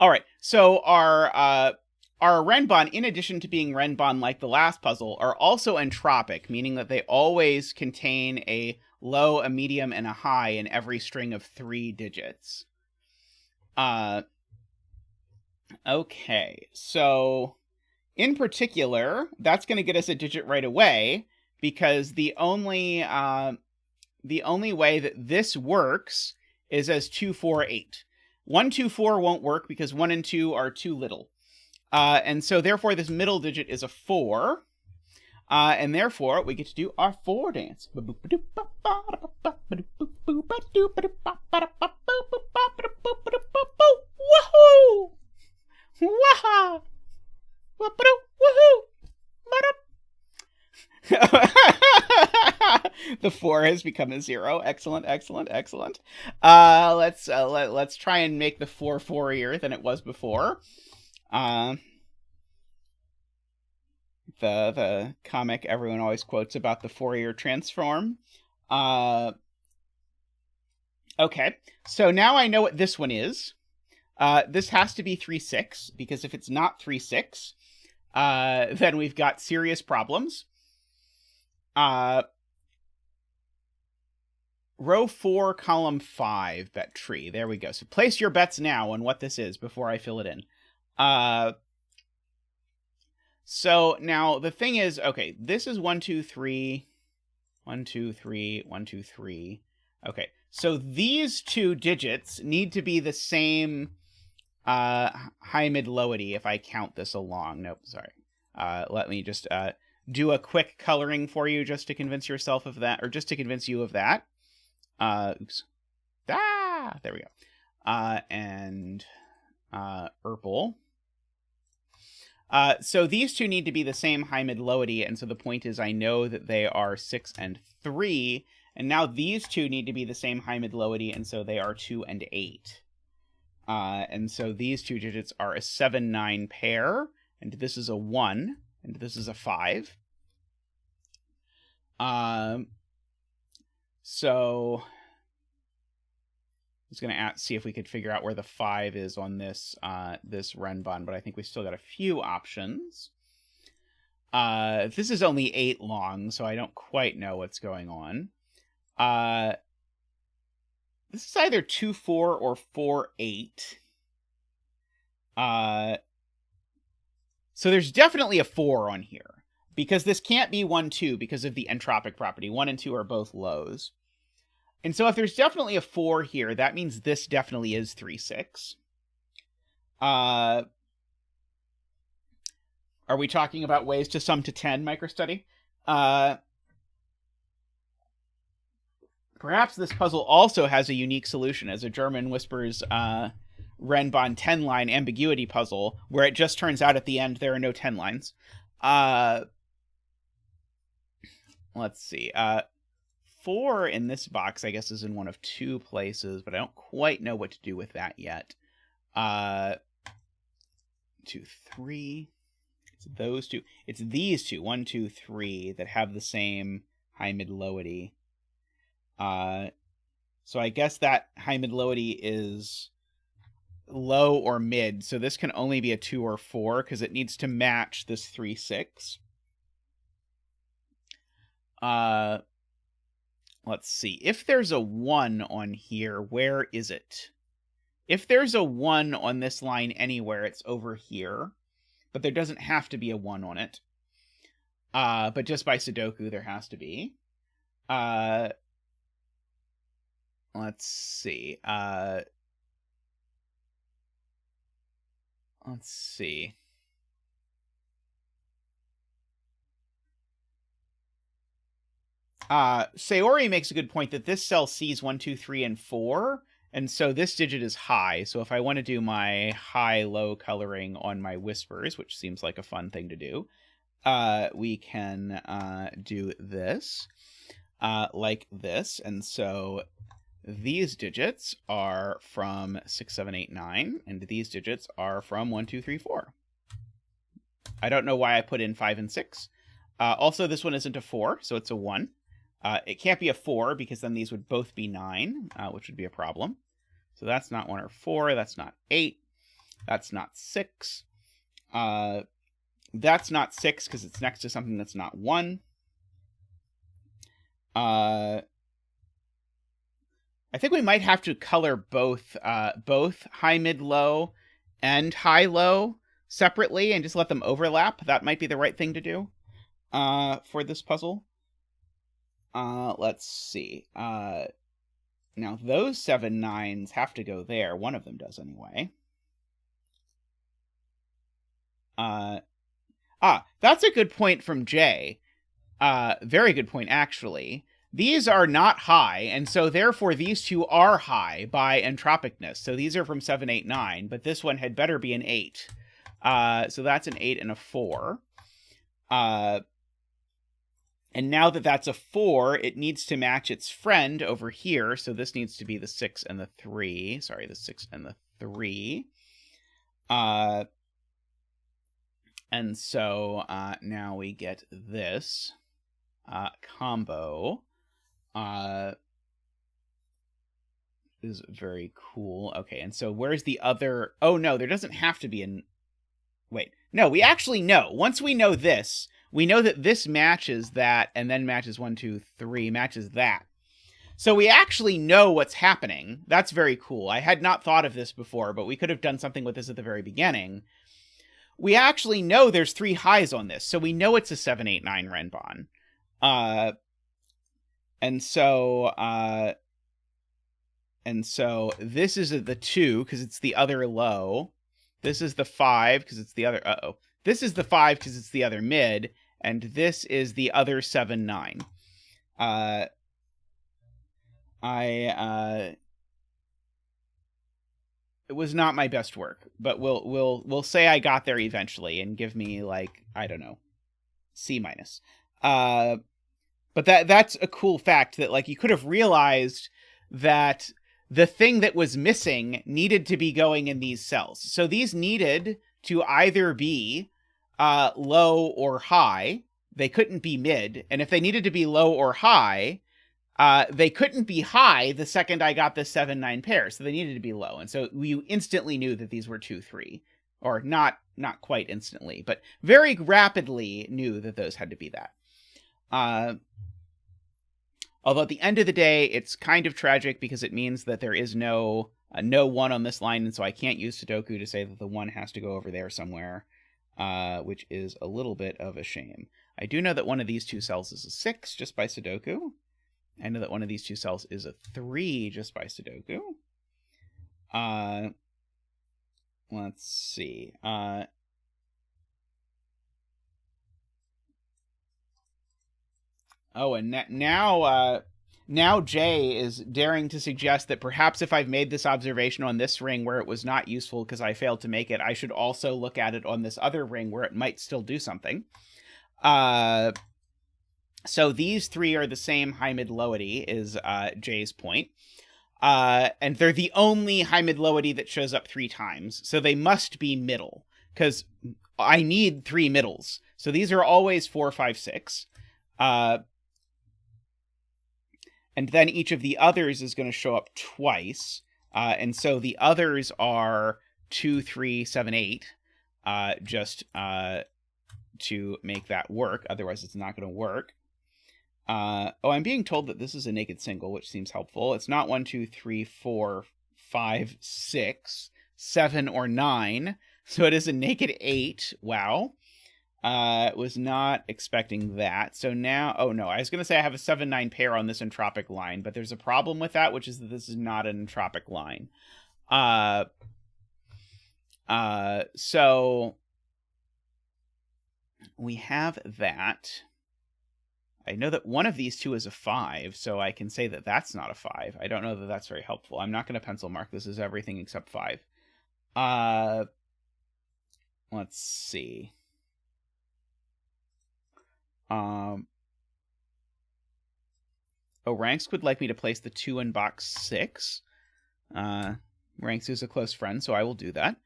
right. So our Renban, in addition to being Renban like the last puzzle, are also entropic, meaning that they always contain a low, a medium, and a high in every string of 3 digits. Okay, so in particular, that's going to get us a digit right away, because the only way that this works is as 2, 4, 8. 1, 2, 4 won't work because 1 and 2 are too little. And so, therefore, this middle digit is a 4. And therefore, we get to do our 4 dance. Woohoo! Waha! Woohoo! The 4 has become a 0. Excellent, excellent, excellent. Let's try and make the 4 4-ier than it was before. The comic everyone always quotes about the Fourier transform. Okay, so now I know what this one is. This has to be 3, 6, because if it's not 3, 6, then we've got serious problems. Row 4, column 5, bet tree. There we go. So place your bets now on what this is before I fill it in. So now the thing is, okay, this is 1, 2, 3, 1, 2, 3, 1, 2, 3. Okay, so these 2 digits need to be the same high, mid, lowity if I count this along. Nope, sorry. Let me just do a quick coloring for you just to convince yourself of that, or just to convince you of that. Oops. There we go. And purple. So these 2 need to be the same high, mid, lowity, and so the point is I know that they are 6 and 3, and now these 2 need to be the same high, mid, lowity, and so they are 2 and 8. And so these 2 digits are a 7, 9 pair, and this is a 1, and this is a 5. So I was going to see if we could figure out where the 5 is on this this Renban, but I think we still got a few options. This is only 8 long, so I don't quite know what's going on. This is either 2, 4 or 4, 8. So there's definitely a 4 on here, because this can't be 1, 2 because of the entropic property. 1 and 2 are both lows. And so if there's definitely a 4 here, that means this definitely is 3, 6. Are we talking about ways to sum to 10, microstudy? Perhaps this puzzle also has a unique solution as a German Whispers Renban 10-line ambiguity puzzle, where it just turns out at the end there are no 10 lines. Let's see. 4 in this box, I guess, is in one of 2 places, but I don't quite know what to do with that yet. 2, 3. It's those two. It's these two, 1, 2, 3, that have the same high, mid, lowity. So I guess that high, mid, lowity is low or mid. So this can only be a 2 or 4 because it needs to match this 3, 6. Let's see. If there's a 1 on here, where is it? If there's a 1 on this line anywhere, it's over here. But there doesn't have to be a 1 on it. But just by Sudoku, there has to be. Let's see. Let's see. Sayori makes a good point that this cell sees 1, 2, 3, and 4, and so this digit is high. So if I want to do my high-low coloring on my whispers, which seems like a fun thing to do, we can do this, like this. And so these digits are from 6, 7, 8, 9, and these digits are from 1, 2, 3, 4. I don't know why I put in 5 and 6. Also, this one isn't a 4, so it's a 1. It can't be a 4 because then these would both be 9, which would be a problem. So that's not 1 or 4. That's not 8. That's not 6. That's not 6 because it's next to something that's not 1. I think we might have to color both high, mid, low and high, low separately and just let them overlap. That might be the right thing to do for this puzzle. Let's see. Now, those 7 9s have to go there. One of them does anyway. That's a good point from Jay. Very good point, actually. These are not high, and so therefore these two are high by entropicness. So these are from 7, 8, 9, but this one had better be an 8. So that's an 8 and a 4. And now that that's a 4, it needs to match its friend over here. So this needs to be the 6 and the 3. Sorry, the 6 and the 3. And so now we get this combo. Is very cool. Okay, and so where's the other... Oh, no, there doesn't have to be an... Wait, no, we actually know. Once we know this, we know that this matches that, and then matches 1, 2, 3, matches that. So we actually know what's happening. That's very cool. I had not thought of this before, but we could have done something with this at the very beginning. We actually know there's 3 highs on this, so we know it's a 7, 8, 9 Renban. And so this is the 2, because it's the other low. This is the 5, because it's the other... Uh-oh. This is the 5, because it's the other mid. And this is the other 7, 9. It was not my best work, but we'll say I got there eventually and give me, like, I don't know, C-. But that's a cool fact that, like, you could have realized that the thing that was missing needed to be going in these cells. So these needed to either be low or high. They couldn't be mid. And if they needed to be low or high, they couldn't be high the second I got this 7, 9 pair. So they needed to be low. And so we instantly knew that these were 2, 3. Or not quite instantly, but very rapidly knew that those had to be that. Although at the end of the day, it's kind of tragic because it means that there is no 1 on this line, and so I can't use Sudoku to say that the 1 has to go over there somewhere, which is a little bit of a shame. I do know that one of these 2 cells is a 6 just by Sudoku. I know that one of these 2 cells is a 3 just by Sudoku. Let's see. Oh, and now Jay is daring to suggest that perhaps if I've made this observation on this ring where it was not useful because I failed to make it, I should also look at it on this other ring where it might still do something. So these three are the same high, mid, lowity is Jay's point. And they're the only high, mid, lowity that shows up 3 times. So they must be middle, because I need 3 middles. So these are always 4, 5, 6. And then each of the others is going to show up twice. And so the others are 2, 3, 7, 8. Just to make that work. Otherwise, it's not going to work. Oh, I'm being told that this is a naked single, which seems helpful. It's not 1, 2, 3, 4, 5, 6, 7, or 9. So it is a naked 8. Wow. Was not expecting that. So now, oh no, I was going to say I have a 7, 9 pair on this entropic line, but there's a problem with that, which is that this is not an entropic line. So we have that. I know that one of these two is a 5, so I can say that that's not a 5. I don't know that that's very helpful. I'm not going to pencil mark this as everything except 5. Let's see. Oh, Ranks would like me to place the 2 in box 6. Ranks is a close friend, so I will do that.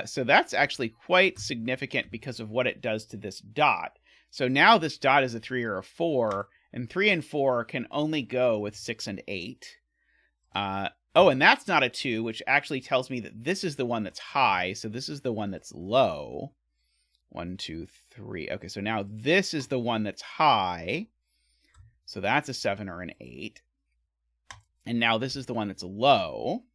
So that's actually quite significant because of what it does to this dot. So now this dot is a 3 or a 4, and 3 and 4 can only go with 6 and 8. Oh, and that's not a 2, which actually tells me that this is the one that's high, so this is the one that's low. 1, 2, 3. Okay, so now this is the one that's high. So that's a 7 or an 8. And now this is the one that's low.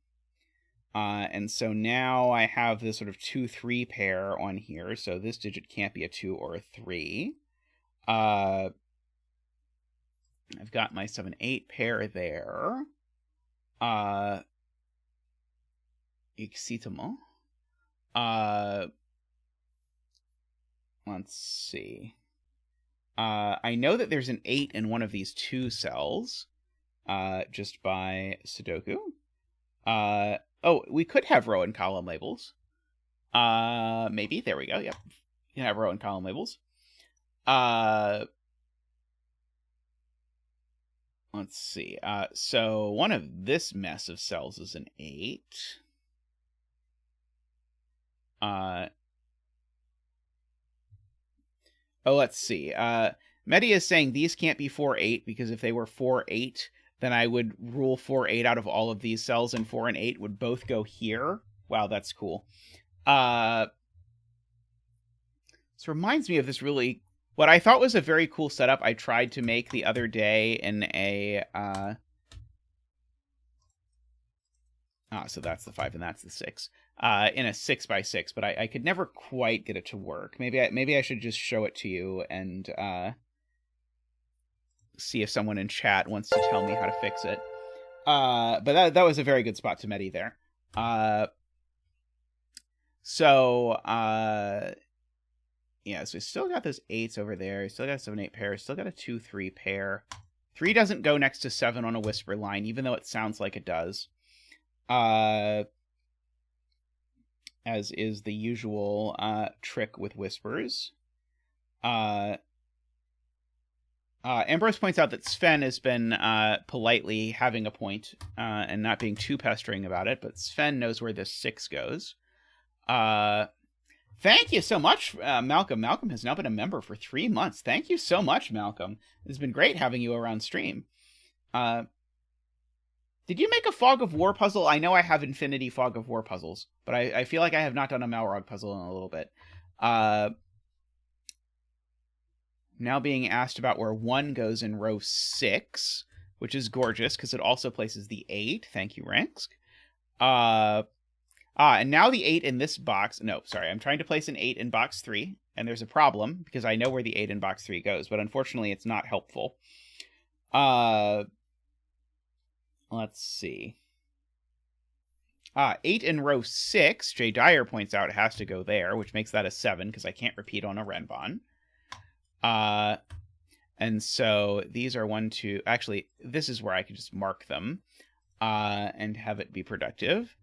And so now I have this sort of 2, 3 pair on here. So this digit can't be a 2 or a 3. I've got my 7, 8 pair there. Zetamath. Let's see. I know that there's an 8 in one of these 2 cells, just by Sudoku. Oh, we could have row and column labels. Maybe. There we go. Yep. You can have row and column labels. Let's see. So one of this mess of cells is an 8. Oh, let's see. Medi is saying these can't be 4, 8 because if they were 4, 8, then I would rule 4, 8 out of all of these cells, and 4 and 8 would both go here. Wow, that's cool. This reminds me of this really, what I thought was a very cool setup I tried to make the other day in a, so that's the 5 and that's the 6. In a 6x6, but I could never quite get it to work. Maybe I should just show it to you and see if someone in chat wants to tell me how to fix it. But that was a very good spot to Medi there. So yeah, so we still got those 8s over there. Still got a 7, 8 pair. Still got a 2, 3 pair. 3 doesn't go next to 7 on a whisper line, even though it sounds like it does. As is the usual trick with whispers. Ambrose points out that Sven has been politely having a point and not being too pestering about it, but Sven knows where this 6 goes. Thank you so much, Malcolm. Malcolm has now been a member for 3 months. Thank you so much, Malcolm. It's been great having you around stream. Did you make a Fog of War puzzle? I know I have Infinity Fog of War puzzles, but I feel like I have not done a Malrog puzzle in a little bit. Now being asked about where 1 goes in row 6, which is gorgeous because it also places the 8. Thank you, Ransk. And now the 8 in this box. No, sorry. I'm trying to place an 8 in box 3, and there's a problem because I know where the 8 in box 3 goes, but unfortunately it's not helpful. Let's see. 8 in row 6, Jay Dyer points out it has to go there, which makes that a 7 because I can't repeat on a Renban. And so these are 1, 2... Actually, this is where I can just mark them and have it be productive.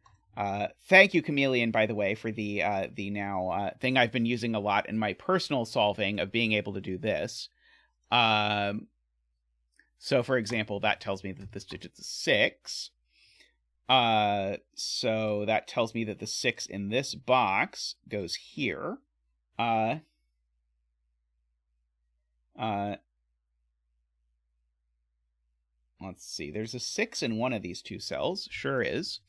Thank you, Chameleon, by the way, for the now thing I've been using a lot in my personal solving of being able to do this. So, for example, that tells me that this digit's a 6. So that tells me that the 6 in this box goes here. Let's see. There's a 6 in one of these two cells. Sure is.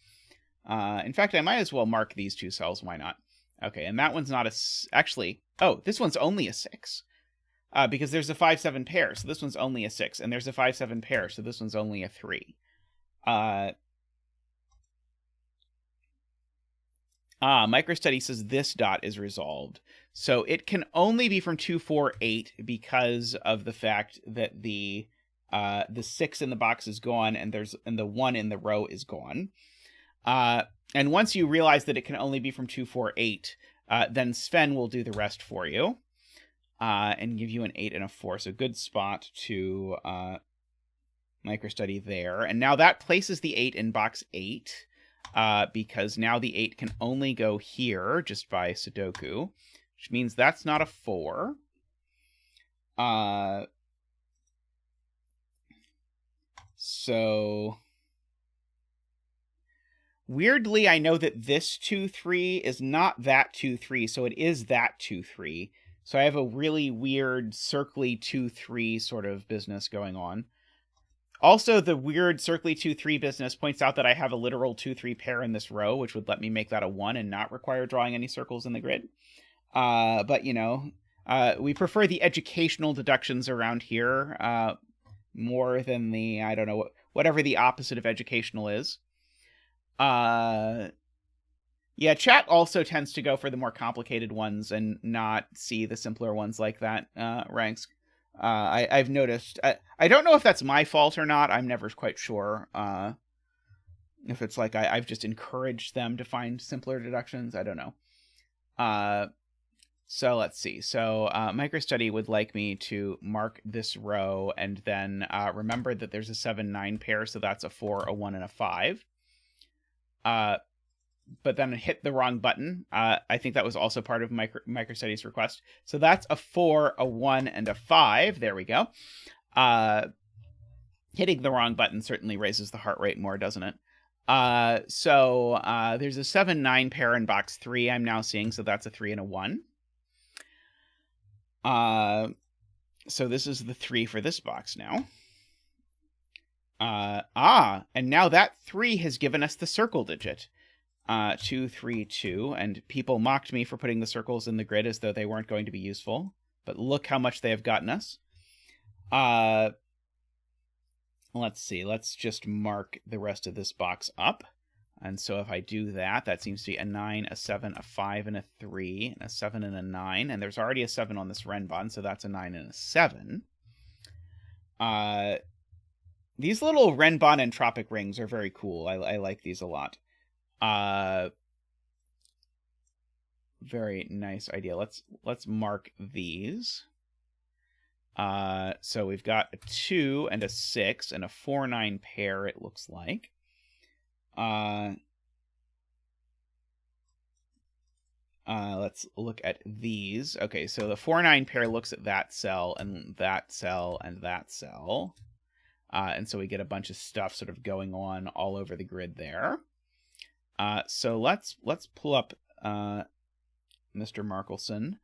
In fact, I might as well mark these two cells. Why not? Okay, and that one's not a... Actually, oh, this one's only a 6. Because there's a 5-7 pair, so this one's only a 6. And there's a 5-7 pair, so this one's only a 3. MicroStudy says this dot is resolved. So it can only be from 2, 4, 8 because of the fact that the 6 in the box is gone and the 1 in the row is gone. And once you realize that it can only be from 2, 4, 8, then Sven will do the rest for you. And give you an 8 and a 4. So good spot to MicroStudy there. And now that places the 8 in box 8, because now the 8 can only go here just by Sudoku, which means that's not a 4. So weirdly, I know that this 2, 3 is not that 2, 3, so it is that 2, 3. So I have a really weird circly 2, 3 sort of business going on. Also, the weird circly 2, 3 business points out that I have a literal 2, 3 pair in this row, which would let me make that a 1 and not require drawing any circles in the grid. But, you know, we prefer the educational deductions around here more than the, I don't know, whatever the opposite of educational is. Yeah, chat also tends to go for the more complicated ones and not see the simpler ones like that, Ranks. I've noticed. I don't know if that's my fault or not. I'm never quite sure. If it's like I've just encouraged them to find simpler deductions. I don't know. So let's see. So MicroStudy would like me to mark this row and then remember that there's a 7-9 pair, so that's a 4, a 1, and a 5. But then hit the wrong button. I think that was also part of MicroStudy's request. So that's a 4, a 1, and a 5. There we go. Hitting the wrong button certainly raises the heart rate more, doesn't it? So there's a 7-9 pair in box 3 I'm now seeing, so that's a 3 and a 1. So this is the 3 for this box now. And now that 3 has given us the circle digit. 2, 3, 2, and people mocked me for putting the circles in the grid as though they weren't going to be useful, but look how much they have gotten us. Let's see, let's just mark the rest of this box up. And so if I do that, that seems to be a 9, a 7, a 5, and a 3, and a 7 and a 9, and there's already a 7 on this Renban, so that's a 9 and a 7. These little Renban entropic rings are very cool. I like these a lot. Very nice idea. Let's mark these. So we've got a 2 and a 6 and a 4-9 pair, it looks like. Let's look at these. Okay, so the 4-9 pair looks at that cell and that cell and that cell. And so we get a bunch of stuff sort of going on all over the grid there. So let's pull up Mr. Markelson.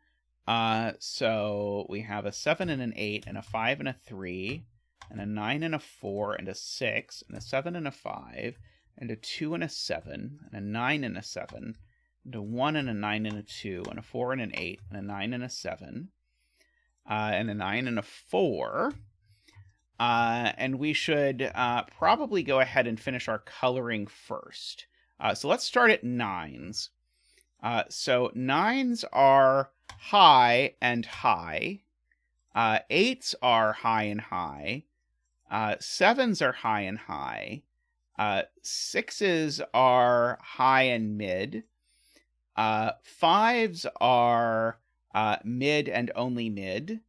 So we have a 7 and an 8 and a 5 and a 3 and a 9 and a 4 and a 6 and a 7 and a 5 and a 2 and a 7 and a 9 and a 7 and a 1 and a 9 and a 2 and a 4 and an 8 and a 9 and a 7 and a 9 and a 4. And we should probably go ahead and finish our coloring first. So let's start at 9s. So 9s are high and high. 8s are high and high. 7s are high and high. 6s are high and mid. 5s are mid and only mid.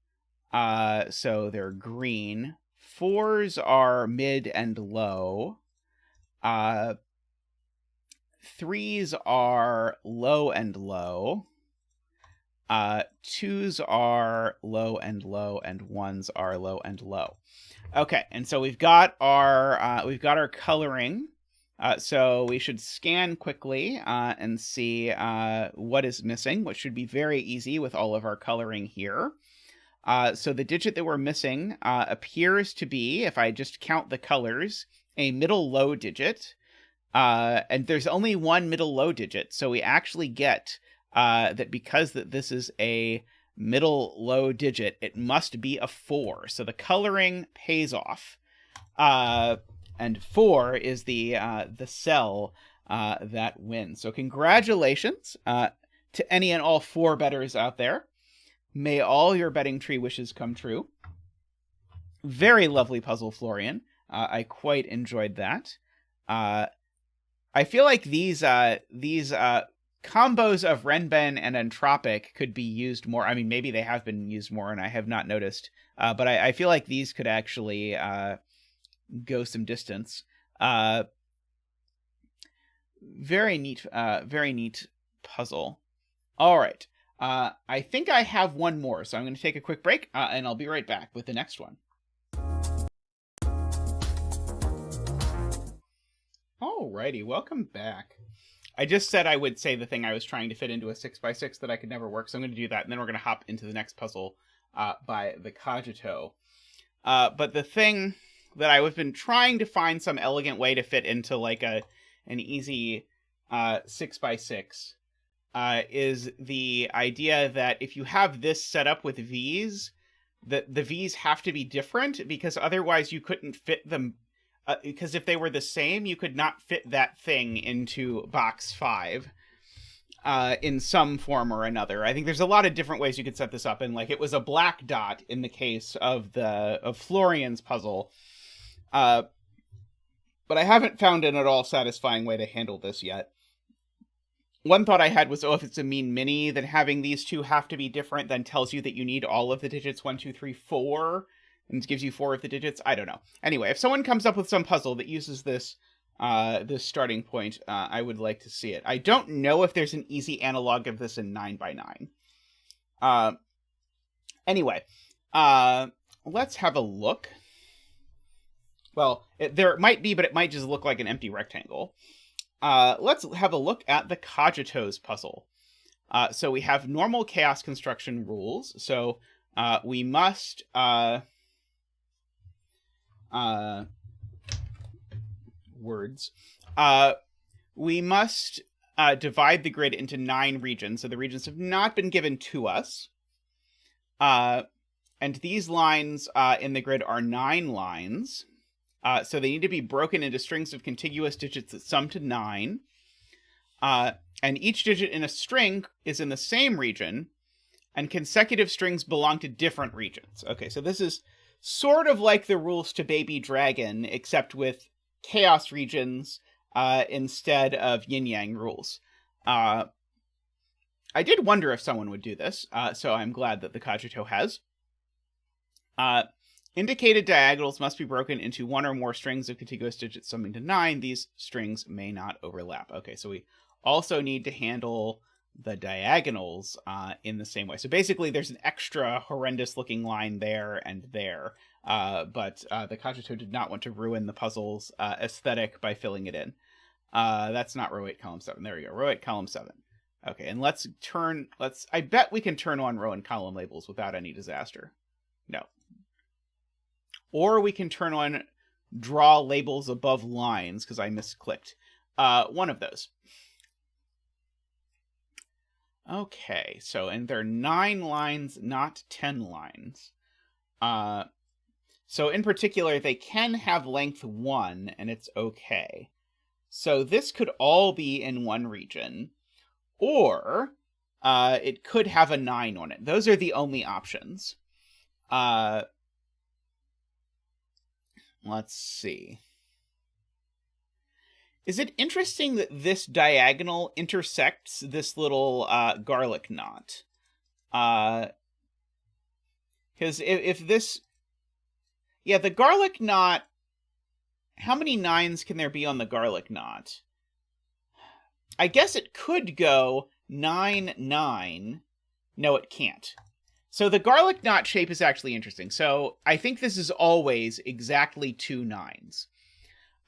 So they're green. 4s are mid and low. 3s are low and low. 2s are low and low, and 1s are low and low. Okay, and so we've got our coloring. So we should scan quickly and see what is missing, which should be very easy with all of our coloring here. So the digit that we're missing appears to be, if I just count the colors, a middle low digit. And there's only one middle low digit, so we actually get that because this is a middle low digit, it must be a 4. So the coloring pays off. And 4 is the cell that wins. So congratulations to any and all 4 bettors out there. May all your betting tree wishes come true. Very lovely puzzle, Florian. I quite enjoyed that. I feel like these combos of Renban and Entropic could be used more. I mean, maybe they have been used more and I have not noticed. But I feel like these could actually go some distance. Very neat puzzle. All right. I think I have one more, so I'm going to take a quick break, and I'll be right back with the next one. Alrighty, welcome back. I just said I would say the thing I was trying to fit into a 6x6 that I could never work, so I'm going to do that, and then we're going to hop into the next puzzle by the Cogito. But the thing that I've been trying to find some elegant way to fit into like an easy 6x6 is the idea that if you have this set up with V's, that the V's have to be different, because otherwise you couldn't fit them. Because if they were the same, you could not fit that thing into box 5 in some form or another. I think there's a lot of different ways you could set this up, and like it was a black dot in the case of Florian's puzzle. But I haven't found an at all satisfying way to handle this yet. One thought I had was, if it's a mean mini, then having these two have to be different then tells you that you need all of the digits 1, 2, 3, 4, and gives you 4 of the digits. I don't know. Anyway, if someone comes up with some puzzle that uses this starting point, I would like to see it. I don't know if there's an easy analog of this in 9x9. Anyway, let's have a look. Well, there might be, but it might just look like an empty rectangle. Let's have a look at the Cogito's puzzle. So we have normal chaos construction rules. So we must we must divide the grid into 9 regions. So the regions have not been given to us. And these lines in the grid are 9 lines. So they need to be broken into strings of contiguous digits that sum to 9. And each digit in a string is in the same region, and consecutive strings belong to different regions. Okay, so this is sort of like the rules to Baby Dragon, except with chaos regions instead of yin-yang rules. I did wonder if someone would do this, so I'm glad that the Cogito has. Indicated diagonals must be broken into 1 or more strings of contiguous digits summing to 9. These strings may not overlap. Okay, so we also need to handle the diagonals in the same way. So basically there's an extra horrendous looking line there and there, but the Cogito did not want to ruin the puzzle's aesthetic by filling it in. That's not row 8, column 7. There we go, row 8, column 7. Okay, and I bet we can turn on row and column labels without any disaster. No. Or we can turn on draw labels above lines, because I misclicked. One of those. Okay, so, and they're 9 lines, not 10 lines. So in particular, they can have length 1, and it's okay. So this could all be in one region, or it could have a 9 on it. Those are the only options. Let's see. Is it interesting that this diagonal intersects this little garlic knot? Because if this... Yeah, the garlic knot... How many 9s can there be on the garlic knot? I guess it could go 9, 9, No, it can't. So the garlic knot shape is actually interesting. So I think this is always exactly 2 9s.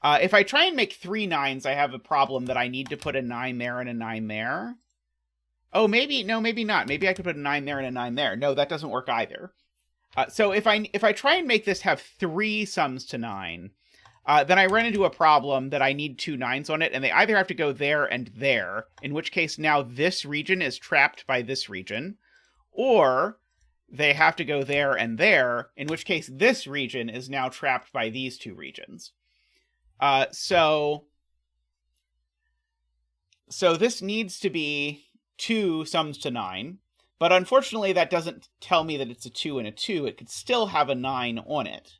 If I try and make 3 9s, I have a problem that I need to put a 9 there and a 9 there. Oh, maybe, no, maybe not. Maybe I could put a 9 there and a 9 there. No, that doesn't work either. So if I try and make this have 3 sums to 9, then I run into a problem that I need 2 9s on it, and they either have to go there and there, in which case now this region is trapped by this region, or they have to go there and there, in which case this region is now trapped by these 2 regions. So this needs to be 2 sums to 9, but unfortunately that doesn't tell me that it's a 2 and a 2. It could still have a 9 on it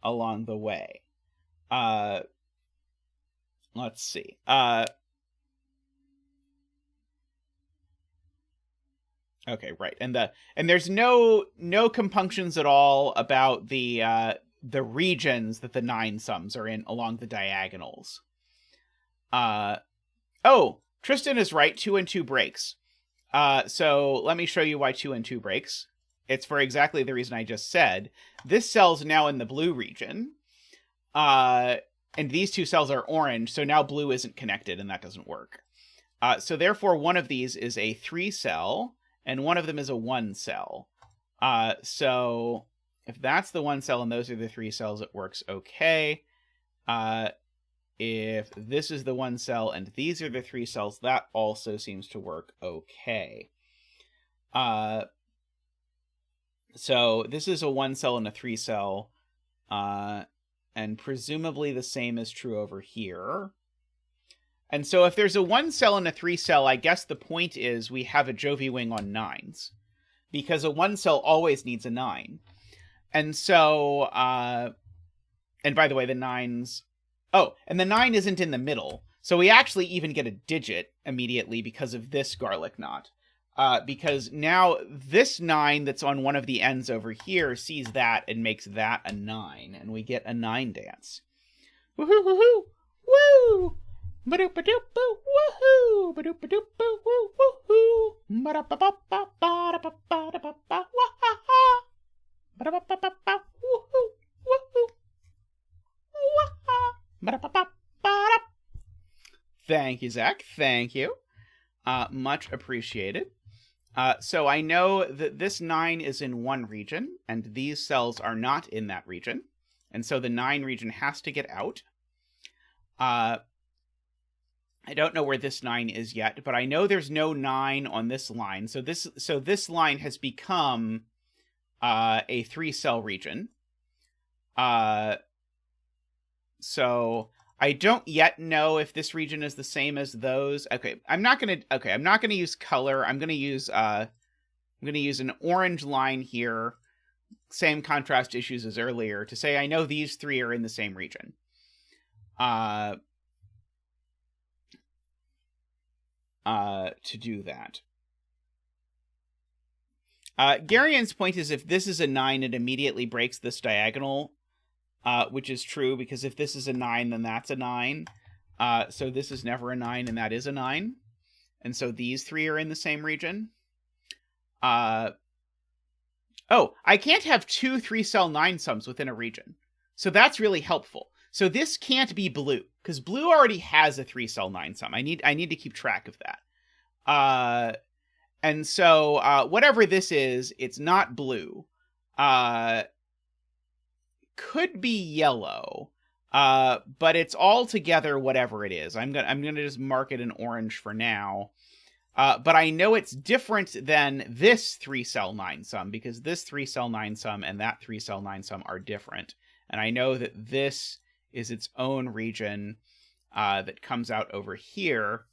along the way. Let's see. Okay, right. And there's no compunctions at all about the regions that the 9 sums are in along the diagonals. Oh, Tristan is right. 2 and 2 breaks. So let me show you why 2 and 2 breaks. It's for exactly the reason I just said. This cell's now in the blue region. And these 2 cells are orange, so now blue isn't connected, and that doesn't work. So therefore, one of these is a 3 cell, and one of them is a 1 cell. So if that's the 1 cell and those are the 3 cells, it works okay. If this is the 1 cell and these are the 3 cells, that also seems to work okay. So this is a 1 cell and a 3 cell, and presumably the same is true over here. And so if there's a 1 cell and a 3 cell, I guess the point is we have a Jovi wing on 9s, because a 1 cell always needs a 9. And so, and by the way, the 9s... Oh, and the 9 isn't in the middle. So we actually even get a digit immediately because of this garlic knot. Because now this 9 that's on one of the ends over here sees that and makes that a 9. And we get a 9 dance. Woohoo, woohoo, woo! Ba-doop-a-doop-boo, woohoo! Ba-doop-a-doop-boo, woo, woohoo! Ba-da-ba-ba-ba-ba-da-ba-ba-da-ba-ba, wah-ha-ha! Ba-da-ba-ba-ba-ba, woohoo, woohoo! Wah-ha! Ba-da-ba-ba-ba-da. Thank you, Zach. Thank you. Much appreciated. So I know that this 9 is in one region, and these cells are not in that region. And so the 9 region has to get out. I don't know where this 9 is yet, but I know there's no 9 on this line. So this line has become a 3-cell region. So I don't yet know if this region is the same as those. Okay, I'm not gonna use color. I'm gonna use an orange line here. Same contrast issues as earlier to say I know these 3 are in the same region. To do that. Garian's point is if this is a 9, it immediately breaks this diagonal, which is true, because if this is a 9, then that's a 9. So this is never a 9, and that is a 9. And so these 3 are in the same region. Oh, I can't have 2 3-cell 9 sums within a region. So that's really helpful. So this can't be blue, because blue already has a 3-cell 9 sum. I need to keep track of that. And so whatever this is, it's not blue. Could be yellow, but it's altogether whatever it is. I'm gonna just mark it in orange for now. But I know it's different than this 3-cell 9 sum, because this 3-cell 9 sum and that 3-cell 9 sum are different. And I know that this is its own region that comes out over here.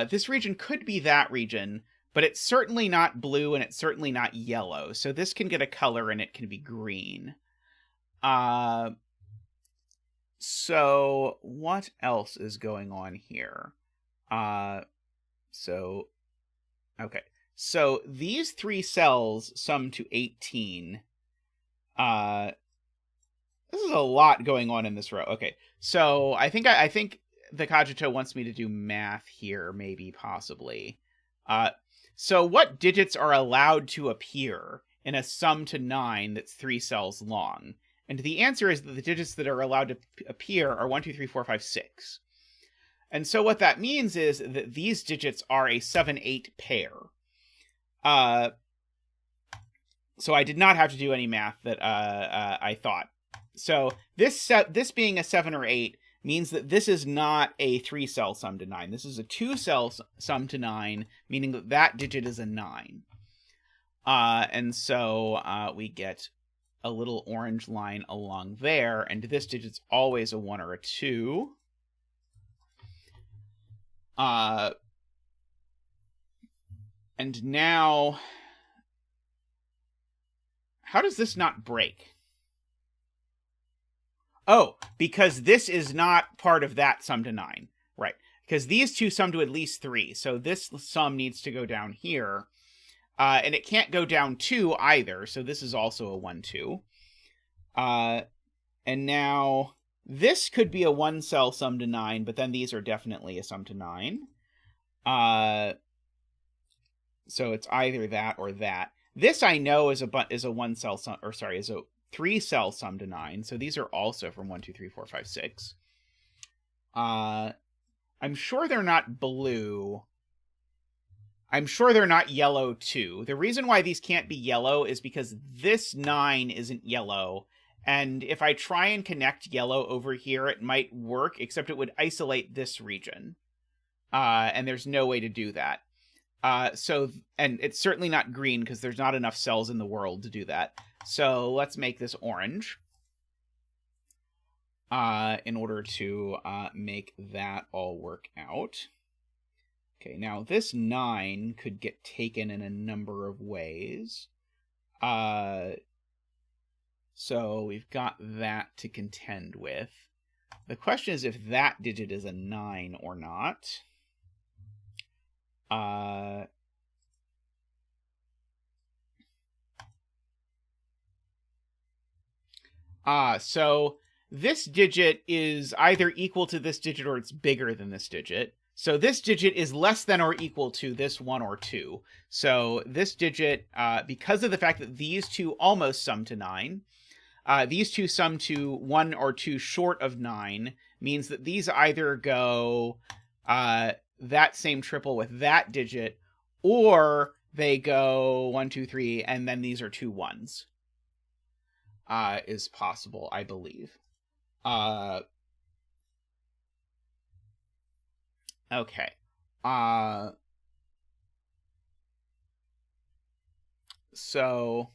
This region could be that region, but it's certainly not blue and it's certainly not yellow. So this can get a color and it can be green. So what else is going on here? Okay. So these 3 cells sum to 18. This is a lot going on in this row. Okay. So I think the cogito wants me to do math here, maybe, possibly. So what digits are allowed to appear in a sum to 9 that's 3 cells long? And the answer is that the digits that are allowed to appear are 1, 2, 3, 4, 5, 6. And so what that means is that these digits are a 7-8 pair. So I did not have to do any math that I thought. So this being a 7 or 8 means that this is not a 3-cell sum to 9. This is a 2-cell sum to 9, meaning that that digit is a 9. And so we get a little orange line along there, and this digit's always a 1 or a 2. And now, how does this not break? Oh, because this is not part of that sum to 9. Right. Because these two sum to at least 3. So this sum needs to go down here. And it can't go down 2 either. So this is also a 1, 2. And now this could be a 1-cell sum to 9, but then these are definitely a sum to 9. So it's either that or that. This I know is a 1-cell sum, or sorry, is a 3-cell sum to 9. So these are also from 1, 2, 3, 4, 5, 6. I'm sure they're not blue. I'm sure they're not yellow too. The reason why these can't be yellow is because this 9 isn't yellow. And if I try and connect yellow over here, it might work, except it would isolate this region. And there's no way to do that. And it's certainly not green because there's not enough cells in the world to do that. So let's make this orange in order to make that all work out. Okay, now this 9 could get taken in a number of ways. So we've got that to contend with. The question is if that digit is a 9 or not. So this digit is either equal to this digit or it's bigger than this digit. So this digit is less than or equal to this 1 or 2. So this digit, because of the fact that these two almost sum to 9, these two sum to 1 or 2 short of 9, means that these either go that same triple with that digit, or they go 1, 2, 3, and then these are 2 1s. Is possible, I believe. Okay. So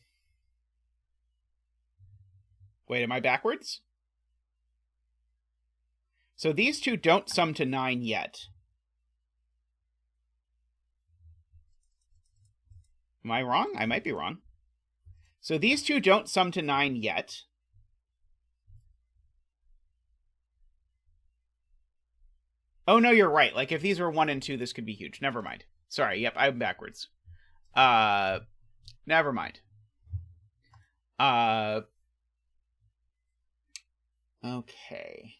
wait, am I backwards? So these two don't sum to 9 yet. Am I wrong? I might be wrong. So these two don't sum to 9 yet. Oh, no, you're right. Like, if these were 1 and 2, this could be huge. Never mind. Sorry, yep, I'm backwards. Never mind. Okay.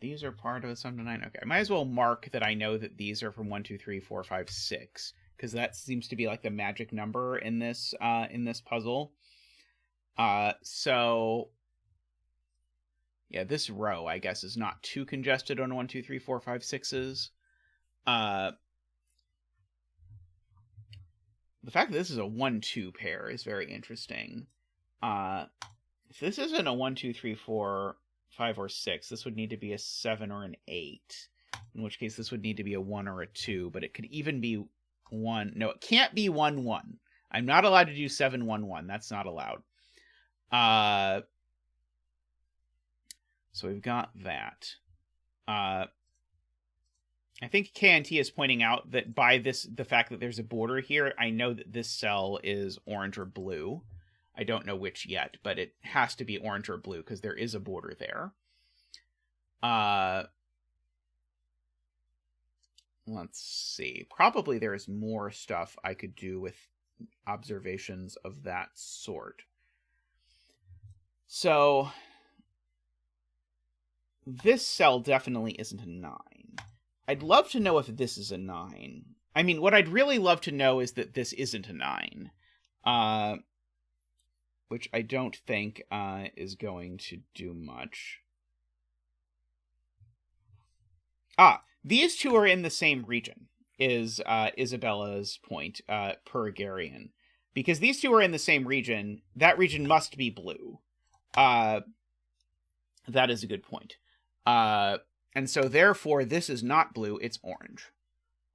These are part of a sum to 9. Okay, I might as well mark that I know that these are from 1, 2, 3, 4, 5, 6. Because that seems to be like the magic number in this puzzle. So yeah, this row, I guess, is not too congested on 1, 2, 3, 4, 5, 6s. The fact that this is a 1, 2 pair is very interesting. If this isn't a 1, 2, 3, 4, 5, or 6, this would need to be a 7 or an 8. In which case, this would need to be a 1 or a 2. But it could even be 1. No, it can't be 1, 1. I'm not allowed to do 7, 1, 1. That's not allowed. So we've got that. I think KNT is pointing out that by the fact that there's a border here, I know that this cell is orange or blue. I don't know which yet, but it has to be orange or blue because there is a border there. Let's see. Probably there is more stuff I could do with observations of that sort. So this cell definitely isn't a 9. I'd love to know if this is a 9. I mean, what I'd really love to know is that this isn't a 9. Which I don't think is going to do much. These two are in the same region, is Isabella's point, per Garian. Because these two are in the same region, that region must be blue. That is a good point. And so therefore, this is not blue, it's orange.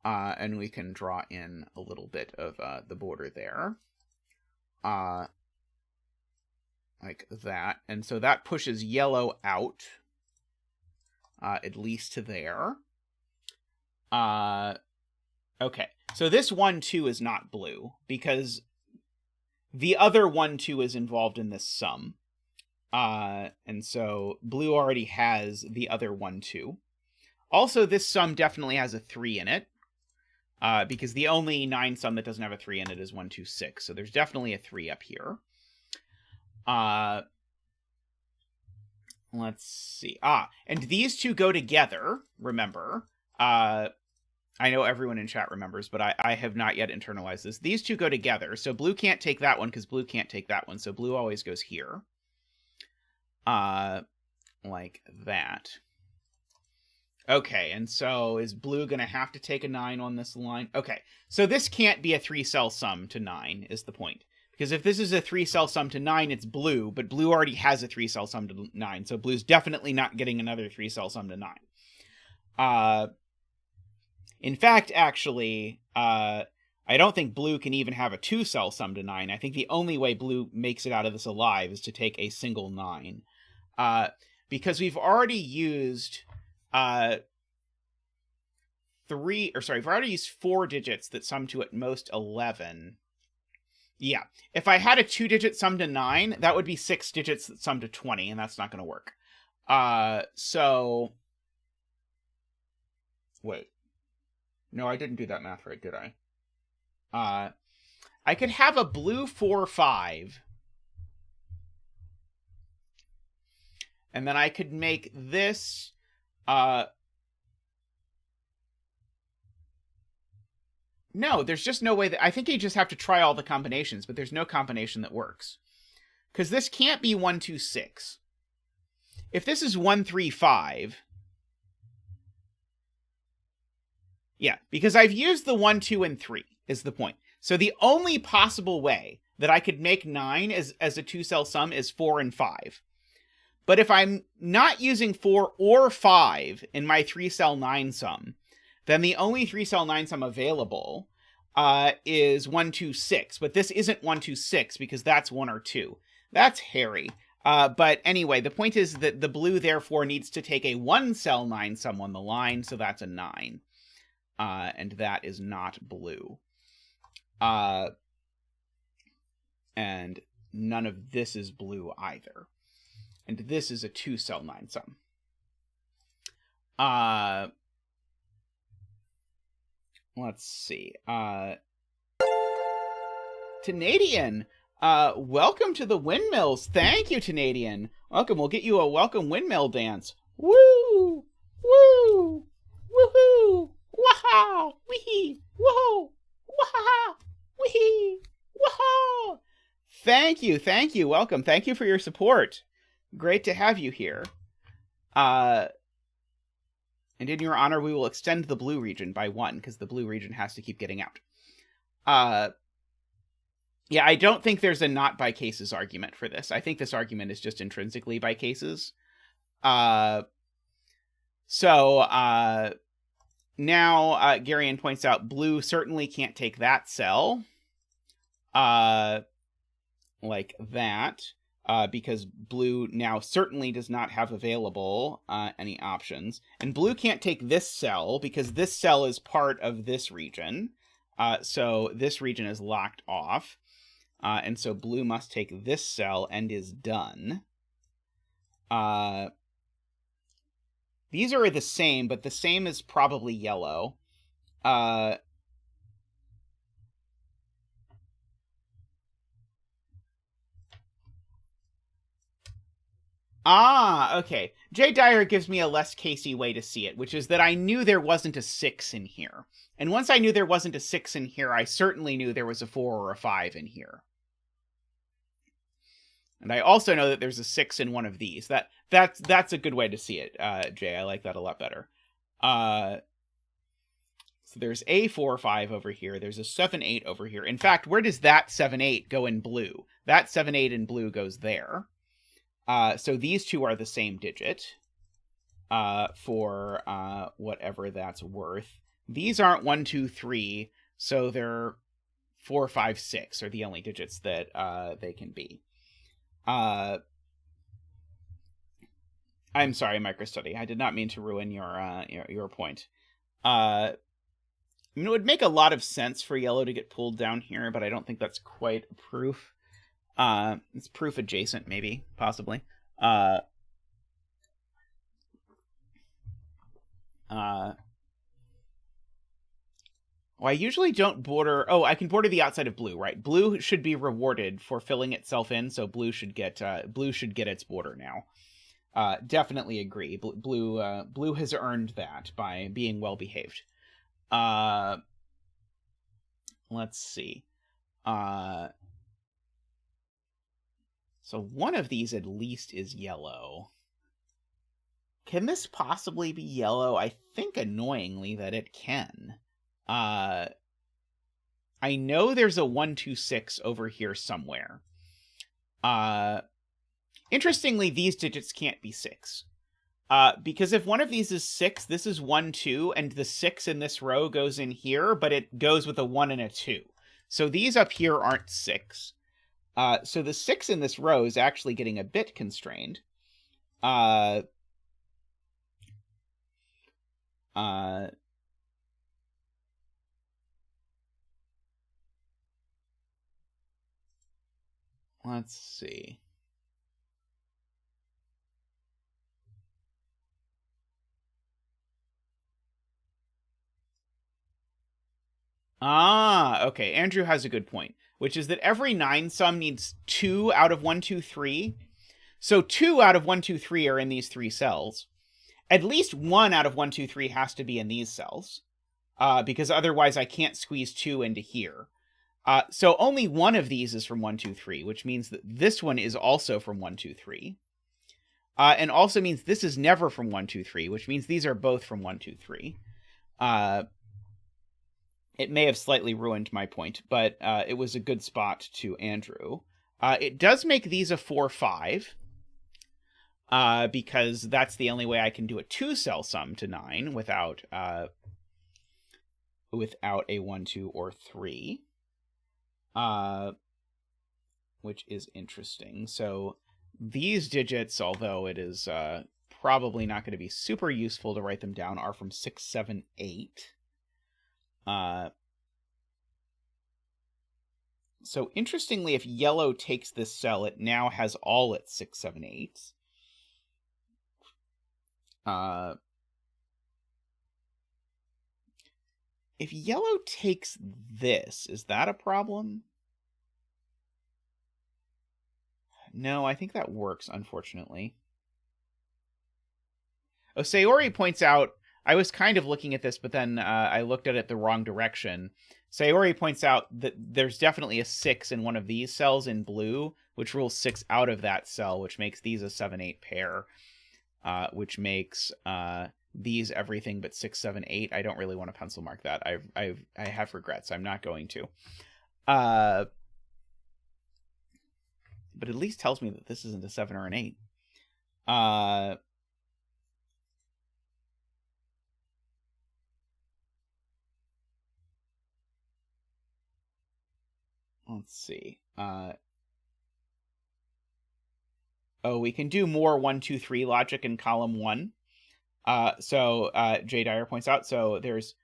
And we can draw in a little bit of the border there. Like that. And so that pushes yellow out, at least to there. Okay, so this 1-2 is not blue, because the other 1-2 is involved in this sum. And so blue already has the other 1-2. Also, this sum definitely has a 3 in it, because the only 9 sum that doesn't have a 3 in it is 1, 2, 6. So there's definitely a 3 up here. Let's see. And these two go together, remember. I know everyone in chat remembers, but I have not yet internalized this. These two go together, so blue can't take that one because blue can't take that one, so blue always goes here. Like that. Okay, and so is blue going to have to take a 9 on this line? Okay, so this can't be a 3-cell sum to 9, is the point. Because if this is a 3-cell sum to 9, it's blue, but blue already has a 3-cell sum to 9, so blue's definitely not getting another 3-cell sum to 9. In fact, actually, I don't think blue can even have a 2-cell sum to 9. I think the only way blue makes it out of this alive is to take a single 9. Because we've already used we've already used 4 digits that sum to at most 11. Yeah, if I had a 2-digit sum to 9, that would be 6 digits that sum to 20, and that's not going to work. So... Wait. No, I didn't do that math right, did I? I could have a blue 4-5. And then I could make this... No, there's just no way that... I think you just have to try all the combinations, but there's no combination that works. Because this can't be 1, 2, 6. If this is 1, 3, 5... Yeah, because I've used the 1, 2, and 3, is the point. So the only possible way that I could make 9 as a 2-cell sum is 4 and 5. But if I'm not using 4 or 5 in my 3-cell 9 sum, then the only 3-cell 9 sum available is 1, 2, 6. But this isn't 1, 2, 6 because that's 1 or 2. That's hairy. But anyway, the point is that the blue therefore needs to take a 1-cell 9 sum on the line, so that's a 9. And that is not blue. And none of this is blue either. And this is a 2-cell 9 sum. Let's see. Tenadian, welcome to the windmills. Thank you, Tenadian. Welcome. We'll get you a welcome windmill dance. Woo! Woo! Woohoo! Waha! Wee! Whoa! Waha! Wee! Waha! Thank you. Welcome. Thank you for your support. Great to have you here. And in your honor, we will extend the blue region by 1, because the blue region has to keep getting out. Yeah, I don't think there's a not by cases argument for this. I think this argument is just intrinsically by cases. Now, Garian points out blue certainly can't take that cell. Like that. Because blue now certainly does not have available any options. And blue can't take this cell because this cell is part of this region. So this region is locked off. And so blue must take this cell and is done. These are the same, but the same is probably yellow. Ah, okay. Jay Dyer gives me a less Casey way to see it, which is that I knew there wasn't a 6 in here. And once I knew there wasn't a 6 in here, I certainly knew there was a 4 or a 5 in here. And I also know that there's a 6 in one of these. That's a good way to see it, Jay. I like that a lot better. So there's a 4-5 over here. There's a 7-8 over here. In fact, where does that 7-8 go in blue? That 7-8 in blue goes there. So these two are the same digit for whatever that's worth. These aren't 1, 2, 3, so they're 4, 5, 6 are the only digits that they can be. I'm sorry, MicroStudy. I did not mean to ruin your point. I mean, it would make a lot of sense for yellow to get pulled down here, but I don't think that's quite a proof. It's proof adjacent, maybe, possibly. Well, I usually don't border... Oh, I can border the outside of blue, right? Blue should be rewarded for filling itself in, so blue should get its border now. Definitely agree. Blue has earned that by being well behaved. Let's see. So one of these at least is yellow. Can this possibly be yellow? I think annoyingly that it can. I know there's a 1, 2, 6 over here somewhere. Interestingly, these digits can't be 6. Because if one of these is 6, this is 1, 2, and the 6 in this row goes in here, but it goes with a 1 and a 2. So these up here aren't 6. So the 6 in this row is actually getting a bit constrained. Let's see. Ah, okay. Andrew has a good point, which is that every 9 sum needs 2 out of 1, 2, 3. So 2 out of 1, 2, 3 are in these 3 cells. At least 1 out of 1, 2, 3 has to be in these cells, because otherwise I can't squeeze 2 into here. So only one of these is from 1, 2, 3, which means that this one is also from 1, 2, 3. And also means this is never from 1, 2, 3, which means these are both from 1, 2, 3. It may have slightly ruined my point, but it was a good spot to Andrew. It does make these a 4, 5. Because that's the only way I can do a 2-cell sum to 9 without a 1, 2, or 3. Which is interesting. So these digits, although it is probably not going to be super useful to write them down, are from 6, 7, 8. So interestingly, if yellow takes this cell, it now has all its 6, 7, 8s. If yellow takes this, is that a problem? No, I think that works, unfortunately. Oh, Sayori points out, I was kind of looking at this, but then I looked at it the wrong direction. Sayori points out that there's definitely a 6 in one of these cells in blue, which rules 6 out of that cell, which makes these a 7, 8 pair. Which makes these everything but 6, 7, 8. I don't really want to pencil mark that. I have regrets. I'm not going to. But at least tells me that this isn't a 7 or an 8. Let's see. Oh, we can do more 1, 2, 3 logic in column 1. So Jay Dyer points out, so there's...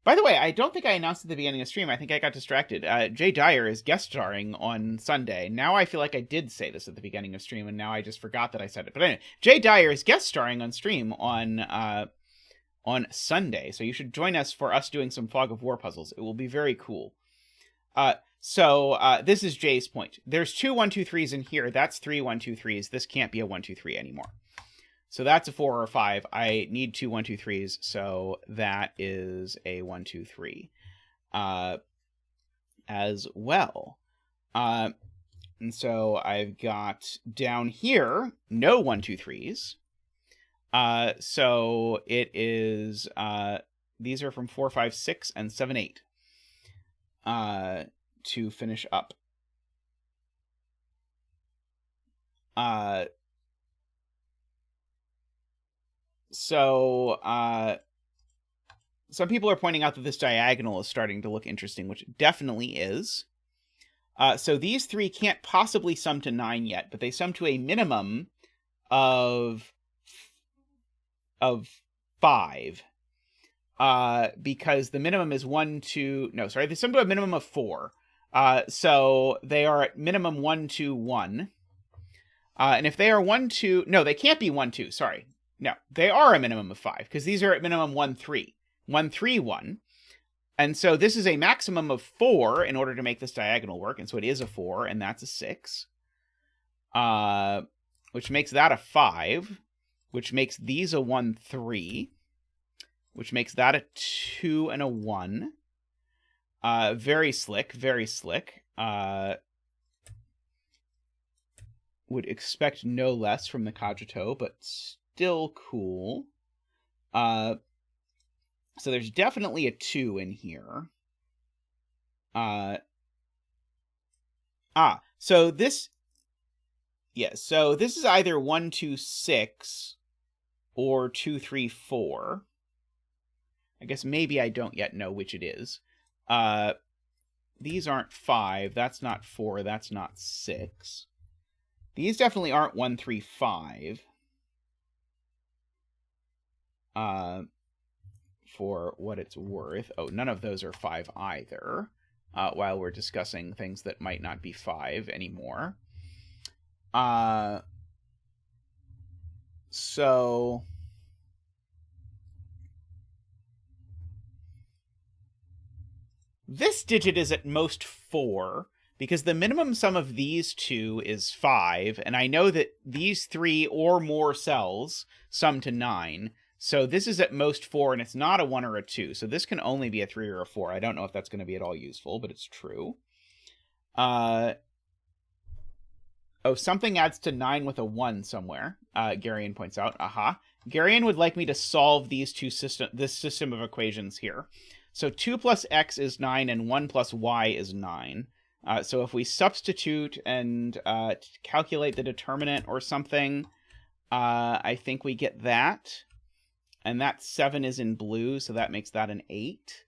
By the way, I don't think I announced at the beginning of the stream. I think I got distracted. Jay Dyer is guest starring on Sunday. Now I feel like I did say this at the beginning of stream, and now I just forgot that I said it. But anyway, Jay Dyer is guest starring on stream on Sunday. So you should join us for us doing some Fog of War puzzles. It will be very cool. So this is Jay's point. There's 2 1 2 3s in here. That's 3 1 2 3s. This can't be a 1 2 3 anymore. So that's a 4 or a 5. I need 2 1 2 3s. So that is a 1 2 3 as well. And so I've got down here no 1 2 3s. So it is these are from 4 5 6 and 7 8. To finish up. So some people are pointing out that this diagonal is starting to look interesting, which it definitely is. So these 3 can't possibly sum to 9 yet, but they sum to a minimum of 5. Because the minimum is 1, 2... No, sorry, they sum to a minimum of 4. So they are at minimum 1, 2, 1. And if they are 1, 2... No, they can't be 1, 2, sorry. No, they are a minimum of 5, because these are at minimum 1, 3. 1, 3, 1. And so this is a maximum of 4 in order to make this diagonal work, and so it is a 4, and that's a 6. Which makes that a 5, which makes these a 1, 3, which makes that a 2 and a 1. Very slick, very slick. Would expect no less from the Cogito, but still cool. So there's definitely a 2 in here. So this... Yeah, so this is either 1, 2, 6 or 2, 3, 4. I guess maybe I don't yet know which it is. These aren't 5. That's not 4. That's not 6. These definitely aren't 1, 3, 5. For what it's worth. Oh, none of those are 5 either. While we're discussing things that might not be 5 anymore. So... This digit is at most 4, because the minimum sum of these 2 is 5, and I know that these 3 or more cells sum to 9, so this is at most 4, and it's not a 1 or a 2, so this can only be a 3 or a 4. I don't know if that's going to be at all useful, but it's true. Oh, something adds to 9 with a 1 somewhere, Garion points out. Aha. Garion would like me to solve this system of equations here. So 2 plus x is 9, and 1 plus y is 9. So if we substitute and calculate the determinant or something, I think we get that. And that 7 is in blue, so that makes that an 8.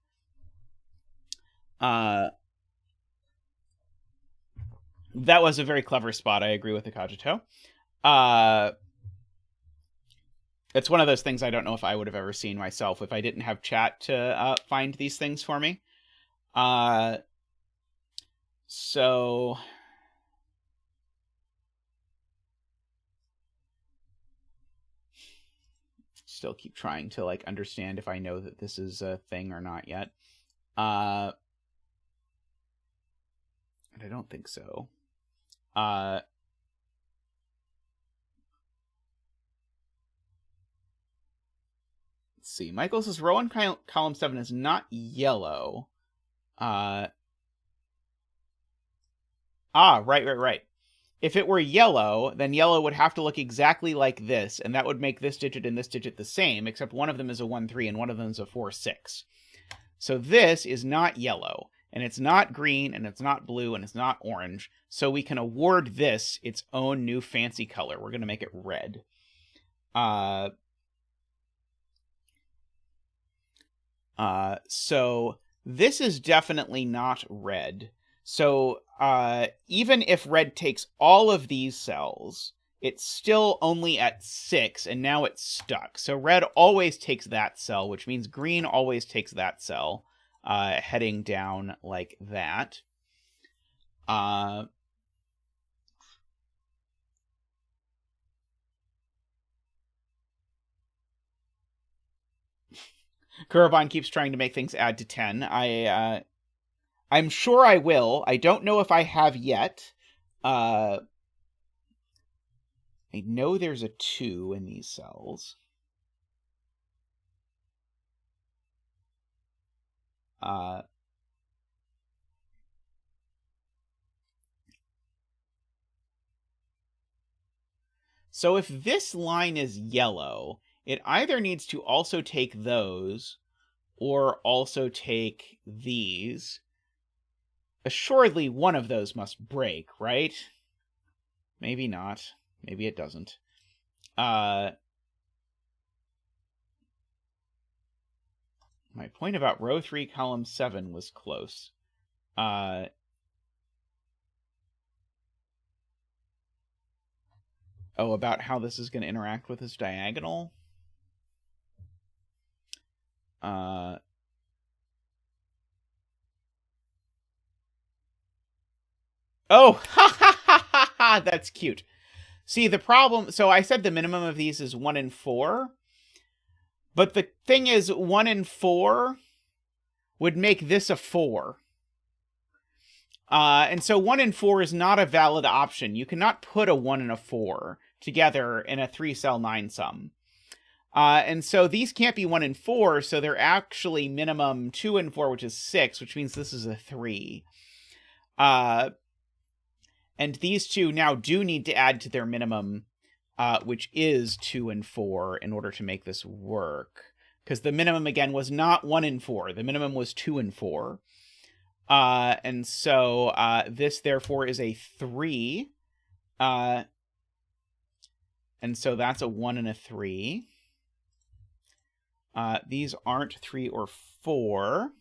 That was a very clever spot. I agree with the Cogito. It's one of those things I don't know if I would have ever seen myself if I didn't have chat to find these things for me. So... Still keep trying to, like, understand if I know that this is a thing or not yet. And I don't think so. Let's see. Michael says row in column 7 is not yellow. Right. If it were yellow, then yellow would have to look exactly like this, and that would make this digit and this digit the same, except one of them is a 1, 3, and one of them is a 4, 6. So this is not yellow, and it's not green, and it's not blue, and it's not orange, so we can award this its own new fancy color. We're going to make it red. So this is definitely not red. So even if red takes all of these cells, it's still only at 6, and now it's stuck. So red always takes that cell, which means green always takes that cell, heading down like that. Kurobon keeps trying to make things add to 10. I I'm sure I will. I don't know if I have yet. I know there's a 2 in these cells. So if this line is yellow, it either needs to also take those or also take these. Assuredly, one of those must break, right? Maybe not. Maybe it doesn't. My point about row 3, column 7 was close. Oh, about how this is going to interact with this diagonal? Oh, ha ha ha ha ha! That's cute. See, the problem... So I said the minimum of these is 1 and 4. But the thing is, 1 and 4 would make this a 4. And so 1 and 4 is not a valid option. You cannot put a 1 and a 4 together in a 3-cell 9-sum. And so these can't be 1 and 4, so they're actually minimum 2 and 4, which is 6, which means this is a 3. And these two now do need to add to their minimum, which is 2 and 4, in order to make this work. Because the minimum, again, was not 1 and 4. The minimum was 2 and 4. And so this, therefore, is a 3. And so that's a 1 and a 3. These aren't 3 or 4.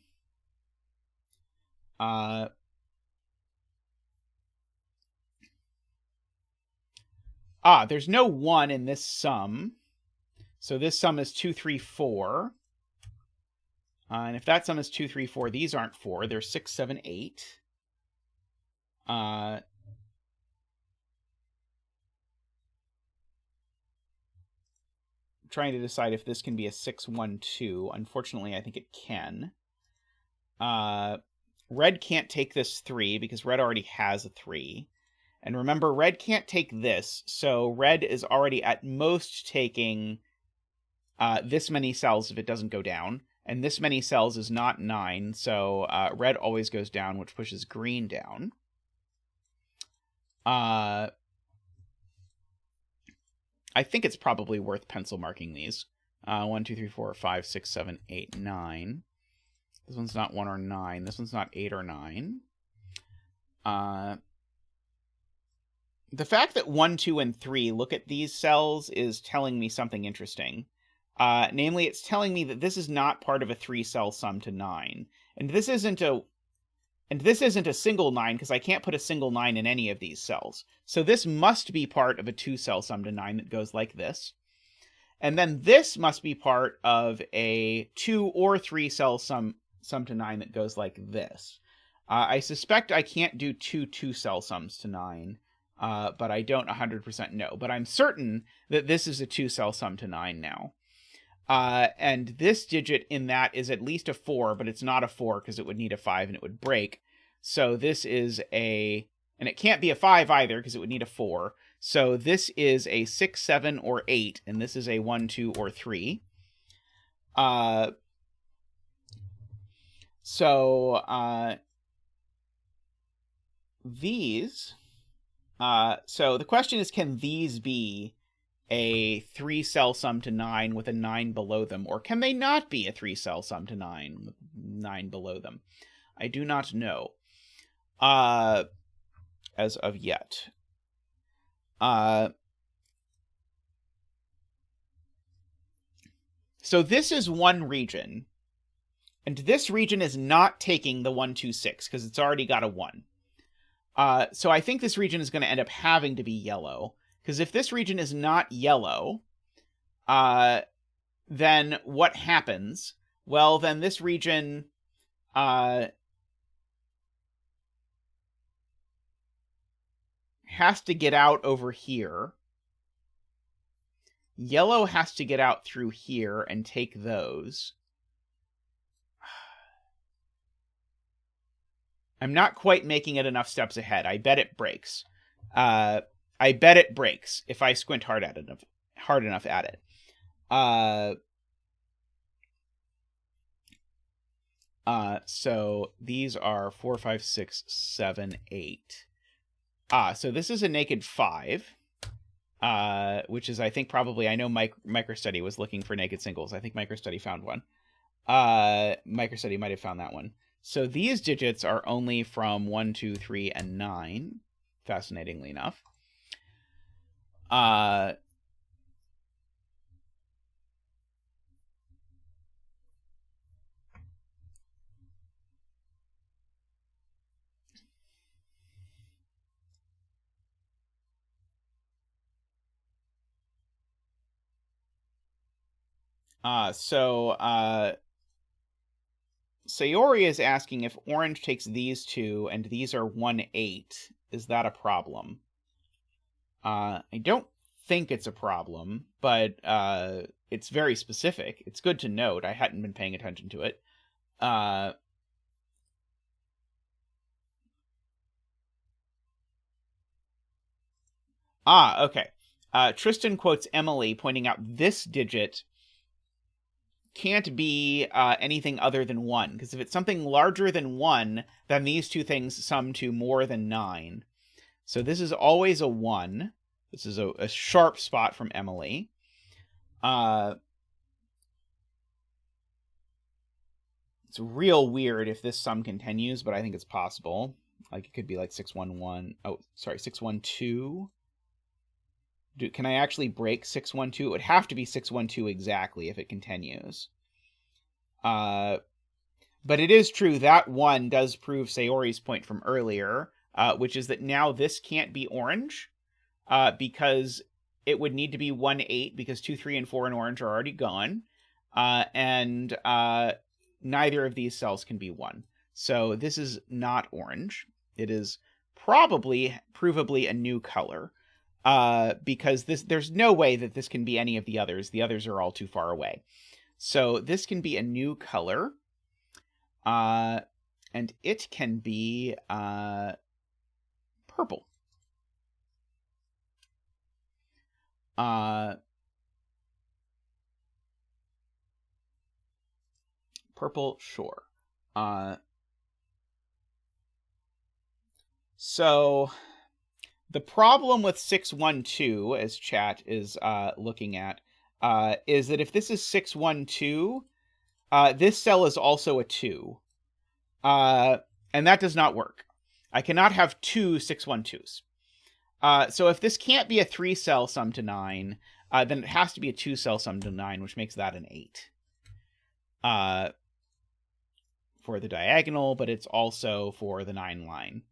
There's no 1 in this sum. So this sum is 2, 3, 4. And if that sum is 2, 3, 4, these aren't 4. They're 6, 7, 8. Trying to decide if this can be a 6, 1, 2. Unfortunately, I think it can. Red can't take this 3 because red already has a 3. And remember, red can't take this, so red is already at most taking this many cells if it doesn't go down. And this many cells is not 9, so red always goes down, which pushes green down. I think it's probably worth pencil marking these. 1, 2, 3, 4, 5, 6, 7, 8, 9. This one's not 1 or 9. This one's not 8 or 9. The fact that 1, 2, and 3 look at these cells is telling me something interesting. Namely, it's telling me that this is not part of a 3-cell sum to 9. And this isn't a single 9, because I can't put a single 9 in any of these cells. So this must be part of a 2-cell sum to 9 that goes like this. And then this must be part of a 2 or 3-cell sum to 9 that goes like this. I suspect I can't do 2 2-cell sums to 9. But I don't 100% know. But I'm certain that this is a 2-cell sum to 9 now. And this digit in that is at least a 4, but it's not a 4 because it would need a 5 and it would break. So this is a... And it can't be a 5 either because it would need a 4. So this is a 6, 7, or 8, and this is a 1, 2, or 3. These... so the question is, can these be a 3-cell sum to 9 with a 9 below them? Or can they not be a 3-cell sum to 9 with 9 below them? I do not know. As of yet. So this is one region. And this region is not taking the 1, 2, 6, because it's already got a 1. So I think this region is going to end up having to be yellow. Because if this region is not yellow, then what happens? Well, then this region... has to get out over here. Yellow has to get out through here and take those. I'm not quite making it enough steps ahead. I bet it breaks. I bet it breaks if I squint hard enough at it. So these are 4, 5, 6, 7, 8. So this is a naked 5, which is, I think, probably, I know MicroStudy was looking for naked singles. I think MicroStudy found one. MicroStudy might have found that one. So these digits are only from 1, 2, 3, and 9, fascinatingly enough. Sayori is asking if orange takes these two and these are 1, 8. Is that a problem? I don't think it's a problem, but it's very specific. It's good to note. I hadn't been paying attention to it. Okay. Tristan quotes Emily, pointing out this digit can't be anything other than 1, because if it's something larger than 1, then these two things sum to more than 9. So this is always a 1. This is a sharp spot from Emily. It's real weird if this sum continues, but I think it's possible. Like, it could be like 611. Oh, sorry, 612. Can I actually break 612? It would have to be 612 exactly if it continues. But it is true that 1 does prove Sayori's point from earlier, which is that now this can't be orange, because it would need to be 1, 8, because 2, 3, and 4 in orange are already gone, and neither of these cells can be 1. So this is not orange. It is provably a new color. Because there's no way that this can be any of the others. The others are all too far away. So this can be a new color. And it can be purple. Purple, sure. So the problem with 612, as chat is looking at, is that if this is 612, this cell is also a 2. And that does not work. I cannot have 2 612s. So if this can't be a 3-cell sum to 9, then it has to be a 2-cell sum to 9, which makes that an 8. For the diagonal, but it's also for the 9 line.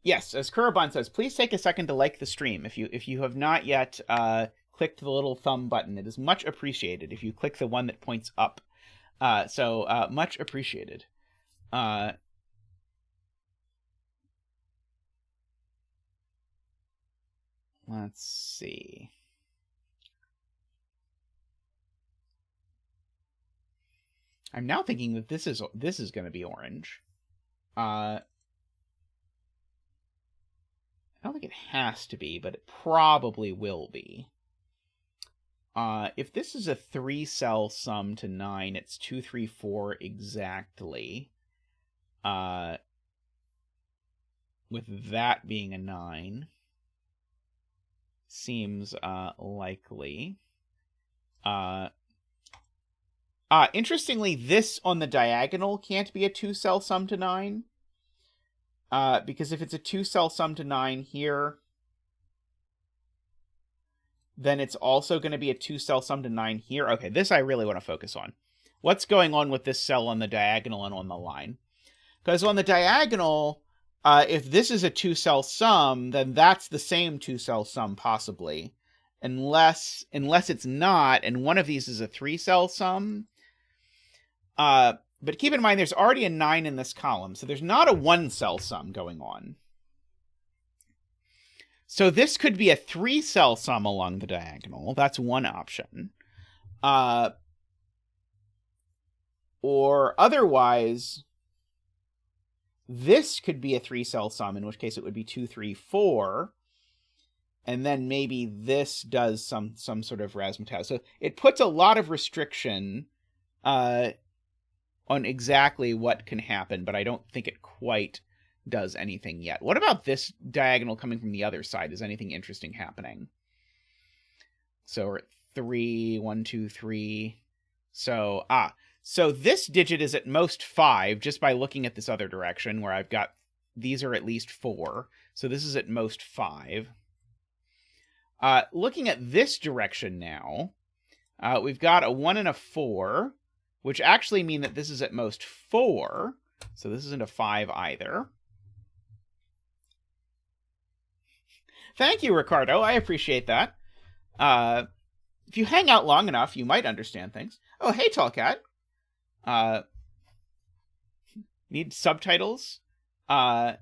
Yes, as Kuraban says, please take a second to like the stream. If you have not yet clicked the little thumb button, it is much appreciated if you click the one that points up. So much appreciated. Let's see. I'm now thinking that this is going to be orange. I don't think it has to be, but it probably will be. If this is a 3-cell sum to 9, it's 2, 3, 4 exactly. With that being a 9. Seems likely. Interestingly, this on the diagonal can't be a 2-cell sum to 9. Because if it's a 2-cell sum to 9 here, then it's also going to be a 2-cell sum to 9 here. Okay, this I really want to focus on. What's going on with this cell on the diagonal and on the line? Because on the diagonal, if this is a 2-cell sum, then that's the same 2-cell sum, possibly. Unless it's not, and one of these is a 3-cell sum. But keep in mind, there's already a 9 in this column, so there's not a 1-cell sum going on. So this could be a 3-cell sum along the diagonal. That's one option. Or otherwise, this could be a 3-cell sum, in which case it would be 2, 3, 4. And then maybe this does some sort of razzmatazz. So it puts a lot of restriction on exactly what can happen, but I don't think it quite does anything yet. What about this diagonal coming from the other side? Is anything interesting happening? So we're at 3, 1, 2, 3. So, so this digit is at most 5, just by looking at this other direction, where I've got, these are at least 4. So this is at most 5. Looking at this direction now, we've got a 1 and a 4, which actually mean that this is at most 4. So this isn't a 5 either. Thank you, Ricardo. I appreciate that. If you hang out long enough, you might understand things. Oh, hey, Tall Cat. Need subtitles? Oh,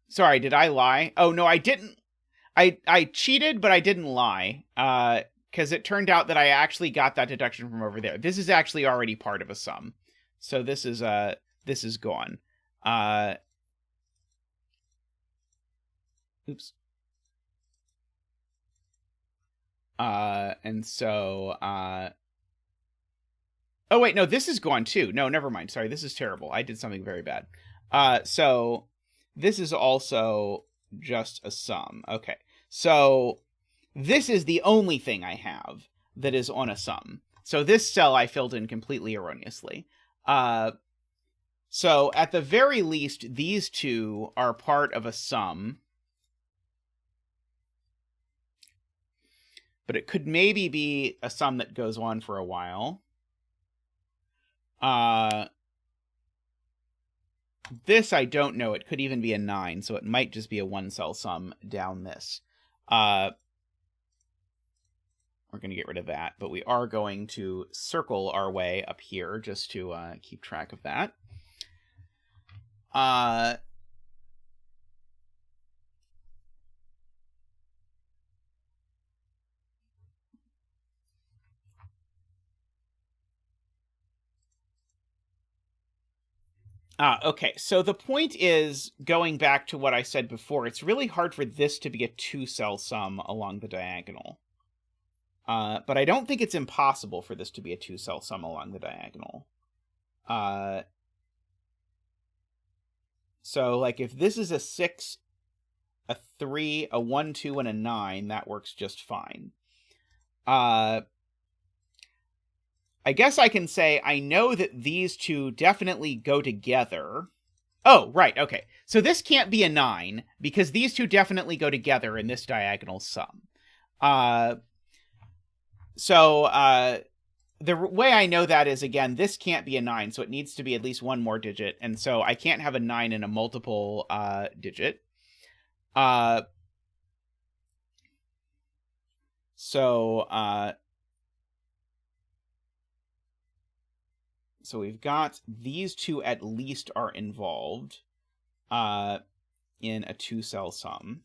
sorry, did I lie? Oh, no, I didn't. I cheated, but I didn't lie. Because it turned out that I actually got that deduction from over there. This is actually already part of a sum. So this is gone. Oops. And so, oh wait, no, this is gone too. No, never mind. Sorry, this is terrible. I did something very bad. So this is also just a sum. Okay. So this is the only thing I have that is on a sum. So this cell I filled in completely erroneously. So at the very least, these two are part of a sum. But it could maybe be a sum that goes on for a while. This I don't know. It could even be a 9, so it might just be a 1-cell sum down this. We're going to get rid of that, but we are going to circle our way up here just to keep track of that. Okay, so the point is, going back to what I said before, it's really hard for this to be a 2-cell sum along the diagonal. But I don't think it's impossible for this to be a 2-cell sum along the diagonal. So, like, if this is a 6, a 3, a 1, 2, and a 9, that works just fine. I guess I can say I know that these two definitely go together. Oh, right, okay. So this can't be a 9, because these two definitely go together in this diagonal sum. The way I know that is, again, this can't be a 9, so it needs to be at least one more digit, and so I can't have a 9 in a multiple digit. So we've got these two at least are involved in a 2-cell sum.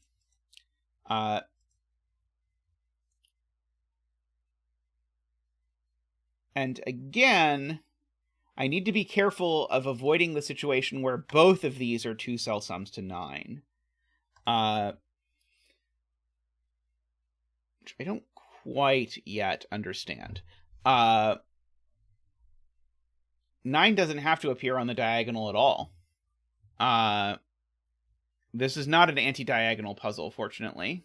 And again, I need to be careful of avoiding the situation where both of these are 2-cell sums to 9. Which I don't quite yet understand. 9 doesn't have to appear on the diagonal at all. This is not an anti-diagonal puzzle, fortunately.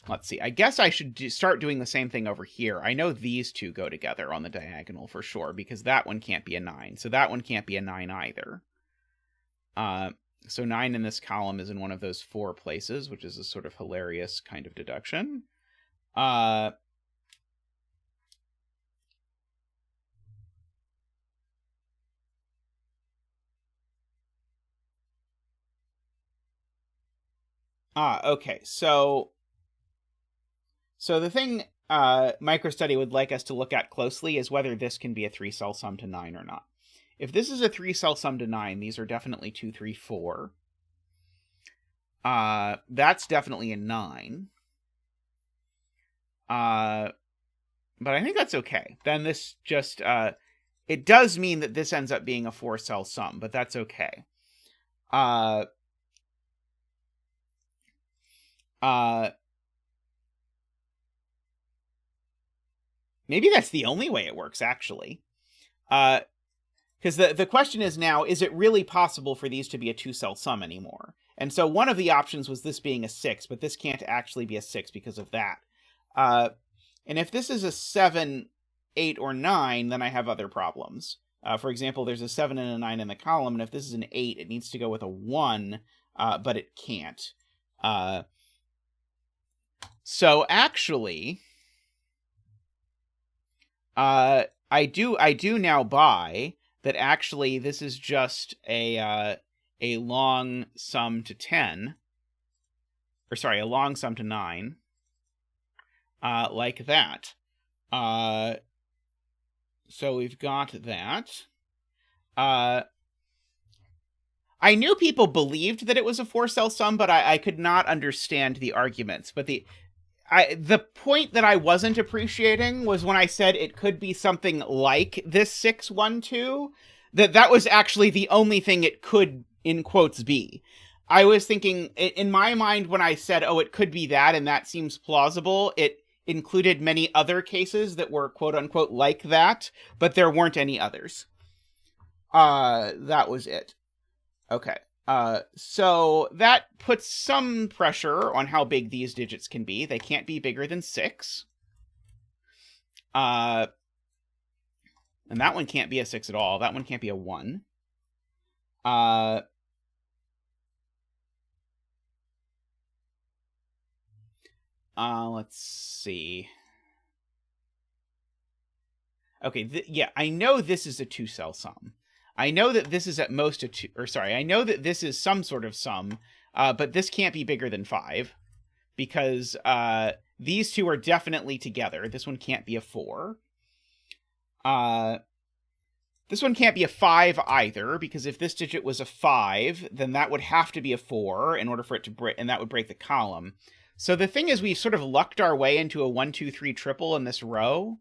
Let's see. I guess I should start doing the same thing over here. I know these two go together on the diagonal for sure, because that one can't be a 9. So that one can't be a 9 either. So 9 in this column is in one of those 4 places, which is a sort of hilarious kind of deduction. Okay. So the thing Microstudy would like us to look at closely is whether this can be a 3-cell sum to 9 or not. If this is a 3-cell sum to 9, these are definitely 2, 3, 4. That's definitely a 9. But I think that's okay. Then this just, it does mean that this ends up being a 4-cell sum, but that's okay. Maybe that's the only way it works, actually. Because the question is now, is it really possible for these to be a 2-cell sum anymore? And so one of the options was this being a 6, but this can't actually be a 6 because of that. And if this is a 7, 8, or 9, then I have other problems. For example, there's a 7 and a 9 in the column, and if this is an 8, it needs to go with a 1, but it can't. So actually, I do now buy that actually this is just a long sum to 10, or sorry, a long sum to 9, like that. So we've got that. I knew people believed that it was a 4-cell sum, but I could not understand the arguments. But the point that I wasn't appreciating was when I said it could be something like this 6, 1, 2, that was actually the only thing it could, in quotes, be. I was thinking, in my mind, when I said, oh, it could be that, and that seems plausible, it included many other cases that were quote-unquote like that, but there weren't any others. That was it. Okay. So that puts some pressure on how big these digits can be. They can't be bigger than 6. And that one can't be a 6 at all. That one can't be a 1. Let's see. Okay, yeah, I know this is a 2-cell sum. I know that this is at most a 2, or sorry, I know that this is some sort of sum, but this can't be bigger than 5, because these two are definitely together. This one can't be a 4. This one can't be a 5 either, because if this digit was a 5, then that would have to be a 4 in order for it to break, and that would break the column. So the thing is, we've sort of lucked our way into a 1, 2, 3 triple in this row.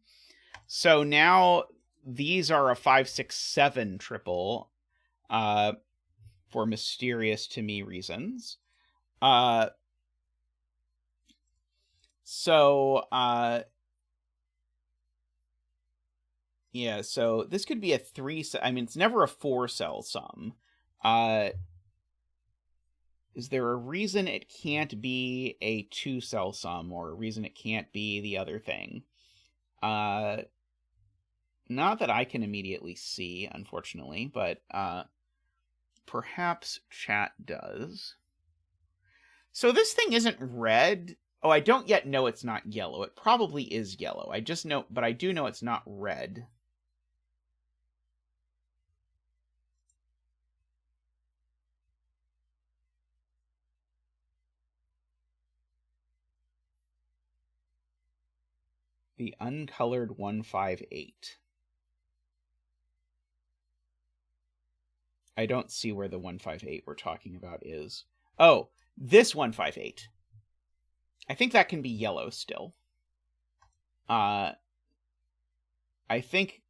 So now these are a 5, 6, 7 triple, for mysterious to me reasons. Yeah, so this could be a 3, I mean, it's never a 4-cell sum. Is there a reason it can't be a 2-cell sum, or a reason it can't be the other thing? Not that I can immediately see, unfortunately, but perhaps chat does. So this thing isn't red. Oh, I don't yet know it's not yellow. It probably is yellow. I just know, but I do know it's not red. The uncolored 158. I don't see where the 158 we're talking about is. Oh, this 158. I think that can be yellow still. I think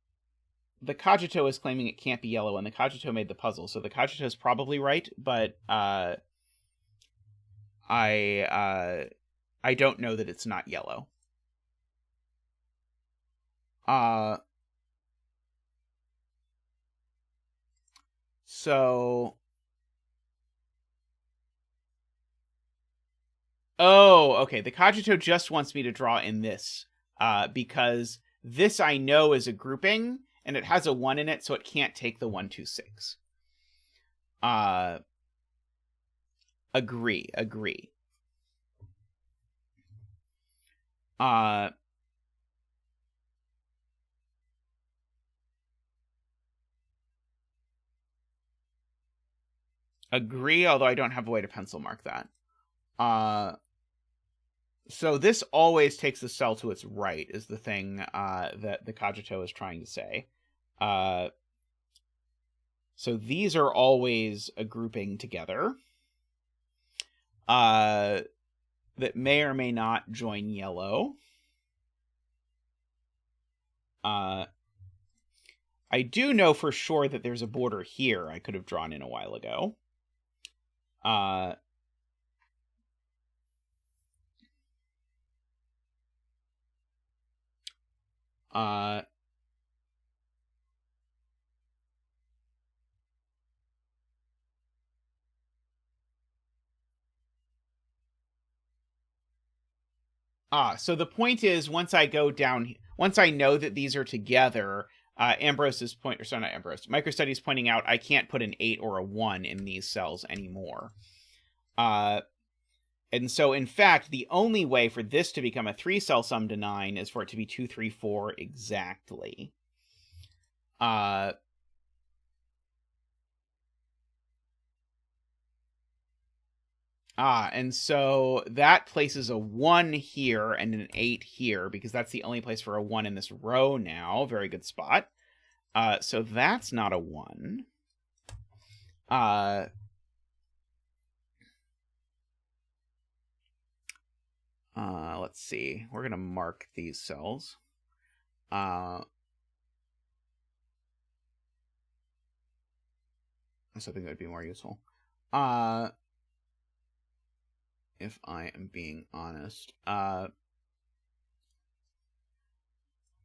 the Cogito is claiming it can't be yellow, and the Cogito made the puzzle, so the Cogito is probably right, but I don't know that it's not yellow. So... Oh, okay. The Cogito just wants me to draw in this, because this I know is a grouping, and it has a 1 in it, so it can't take the 1, 2, 6. Agree. Agree, although I don't have a way to pencil mark that. So this always takes the cell to its right, is the thing that the Cogito is trying to say. So these are always a grouping together that may or may not join yellow. I do know for sure that there's a border here I could have drawn in a while ago. So the point is, once I go down, once I know that these are together, Ambrose's point, or sorry, not Ambrose, MicroStudy's pointing out I can't put an 8 or a 1 in these cells anymore. And so, in fact, the only way for this to become a 3-cell sum to 9 is for it to be 2, 3, 4 exactly. And so that places a 1 here and an 8 here, because that's the only place for a 1 in this row now. Very good spot. So that's not a 1. Let's see. We're going to mark these cells. Something that would be more useful. If I am being honest.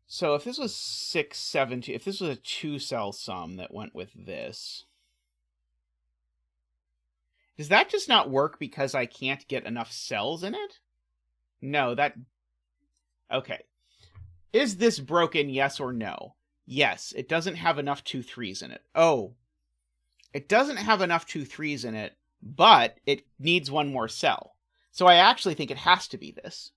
So if this was 6, 7, 2, if this was a 2-cell sum that went with this, does that just not work because I can't get enough cells in it? No, that... Okay. Is this broken, yes or no? Yes, it doesn't have enough 2 3s in it. Oh. It doesn't have enough 2 3s in it, but it needs one more cell. So I actually think it has to be this.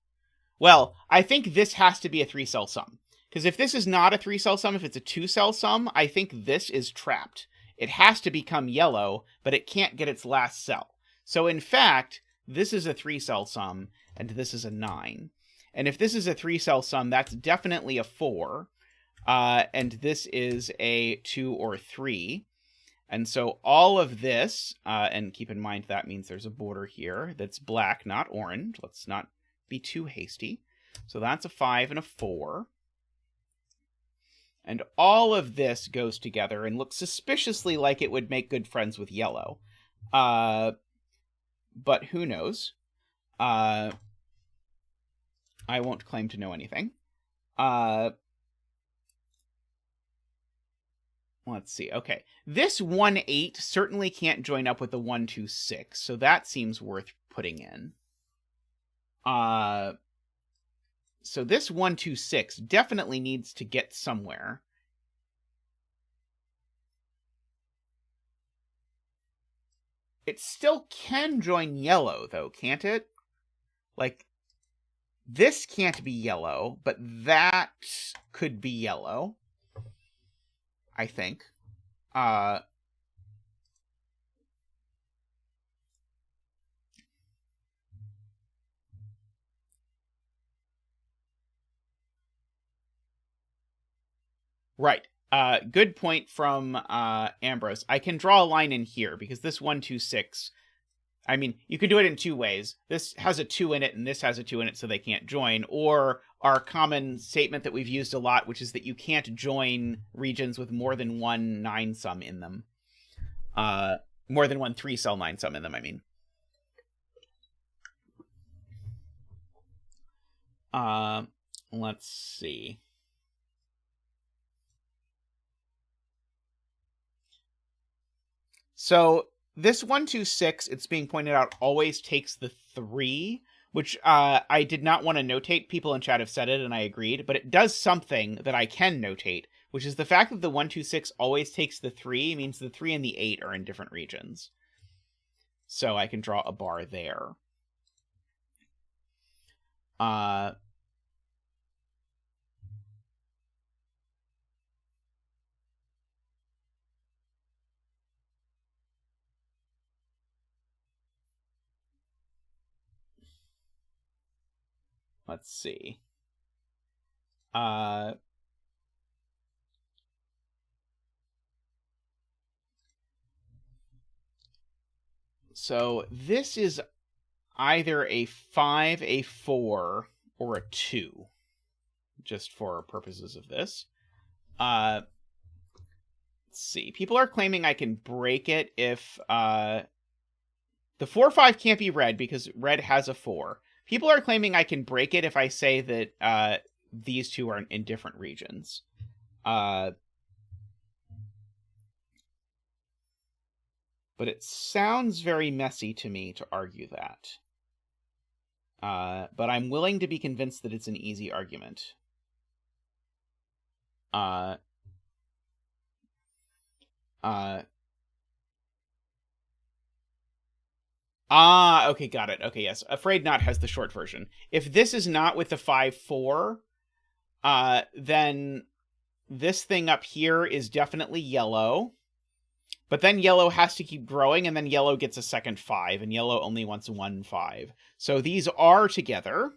Well, I think this has to be a 3-cell sum. Because if this is not a 3-cell sum, if it's a 2-cell sum, I think this is trapped. It has to become yellow, but it can't get its last cell. So in fact, this is a 3-cell sum, and this is a 9. And if this is a 3-cell sum, that's definitely a 4. And this is a 2 or 3. And so all of this, and keep in mind that means there's a border here that's black, not orange. Let's not be too hasty. So that's a 5 and a 4. And all of this goes together and looks suspiciously like it would make good friends with yellow. But who knows? I won't claim to know anything. Let's see. Okay. This 1, 8 certainly can't join up with the 1, 2, 6. So that seems worth putting in. So this 1, 2, 6 definitely needs to get somewhere. It still can join yellow, though, can't it? Like, this can't be yellow, but that could be yellow, I think. Right. Good point from Ambrose. I can draw a line in here because this 1, 2, 6. I mean, you could do it in 2 ways. This has a 2 in it, and this has a 2 in it, so they can't join. Or our common statement that we've used a lot, which is that you can't join regions with more than 1 9 sum in them. More than 1 3-cell 9 sum in them, I mean. Let's see. So this 1, 2, 6, it's being pointed out, always takes the 3, which I did not want to notate. People in chat have said it, and I agreed. But it does something that I can notate, which is the fact that the 1, 2, 6 always takes the 3 means the 3 and the 8 are in different regions. So I can draw a bar there. Let's see. So this is either a 5, a 4, or a 2, just for purposes of this. Let's see. People are claiming I can break it if the 4-5 can't be red because red has a 4. People are claiming I can break it if I say that these two are in different regions. But it sounds very messy to me to argue that. But I'm willing to be convinced that it's an easy argument. Okay, got it. Okay, yes. Afraid Not has the short version. If this is not with the 5-4, then this thing up here is definitely yellow. But then yellow has to keep growing, and then yellow gets a second 5, and yellow only wants 1 5. So these are together.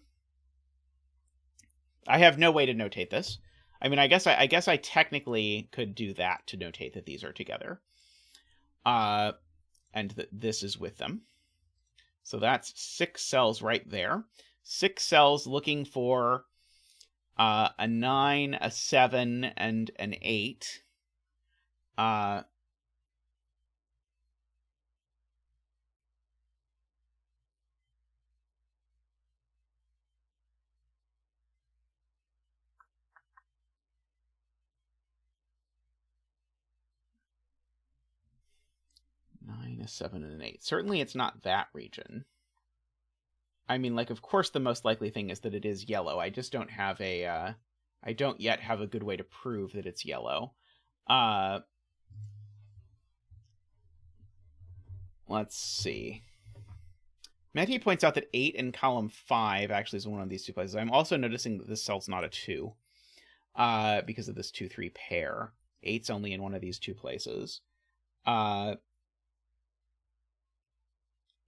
I have no way to notate this. I mean, I guess I technically could do that to notate that these are together. And that this is with them. So that's 6 cells right there. 6 cells looking for a 9, a 7, and an 8. 9, a 7, and an 8. Certainly it's not that region. I mean, like, of course the most likely thing is that it is yellow. I just don't have a, I don't yet have a good way to prove that it's yellow. Let's see. Matty points out that 8 in column 5 actually is one of these two places. I'm also noticing that this cell's not a 2 because of this 2-3 pair. 8's only in one of these two places.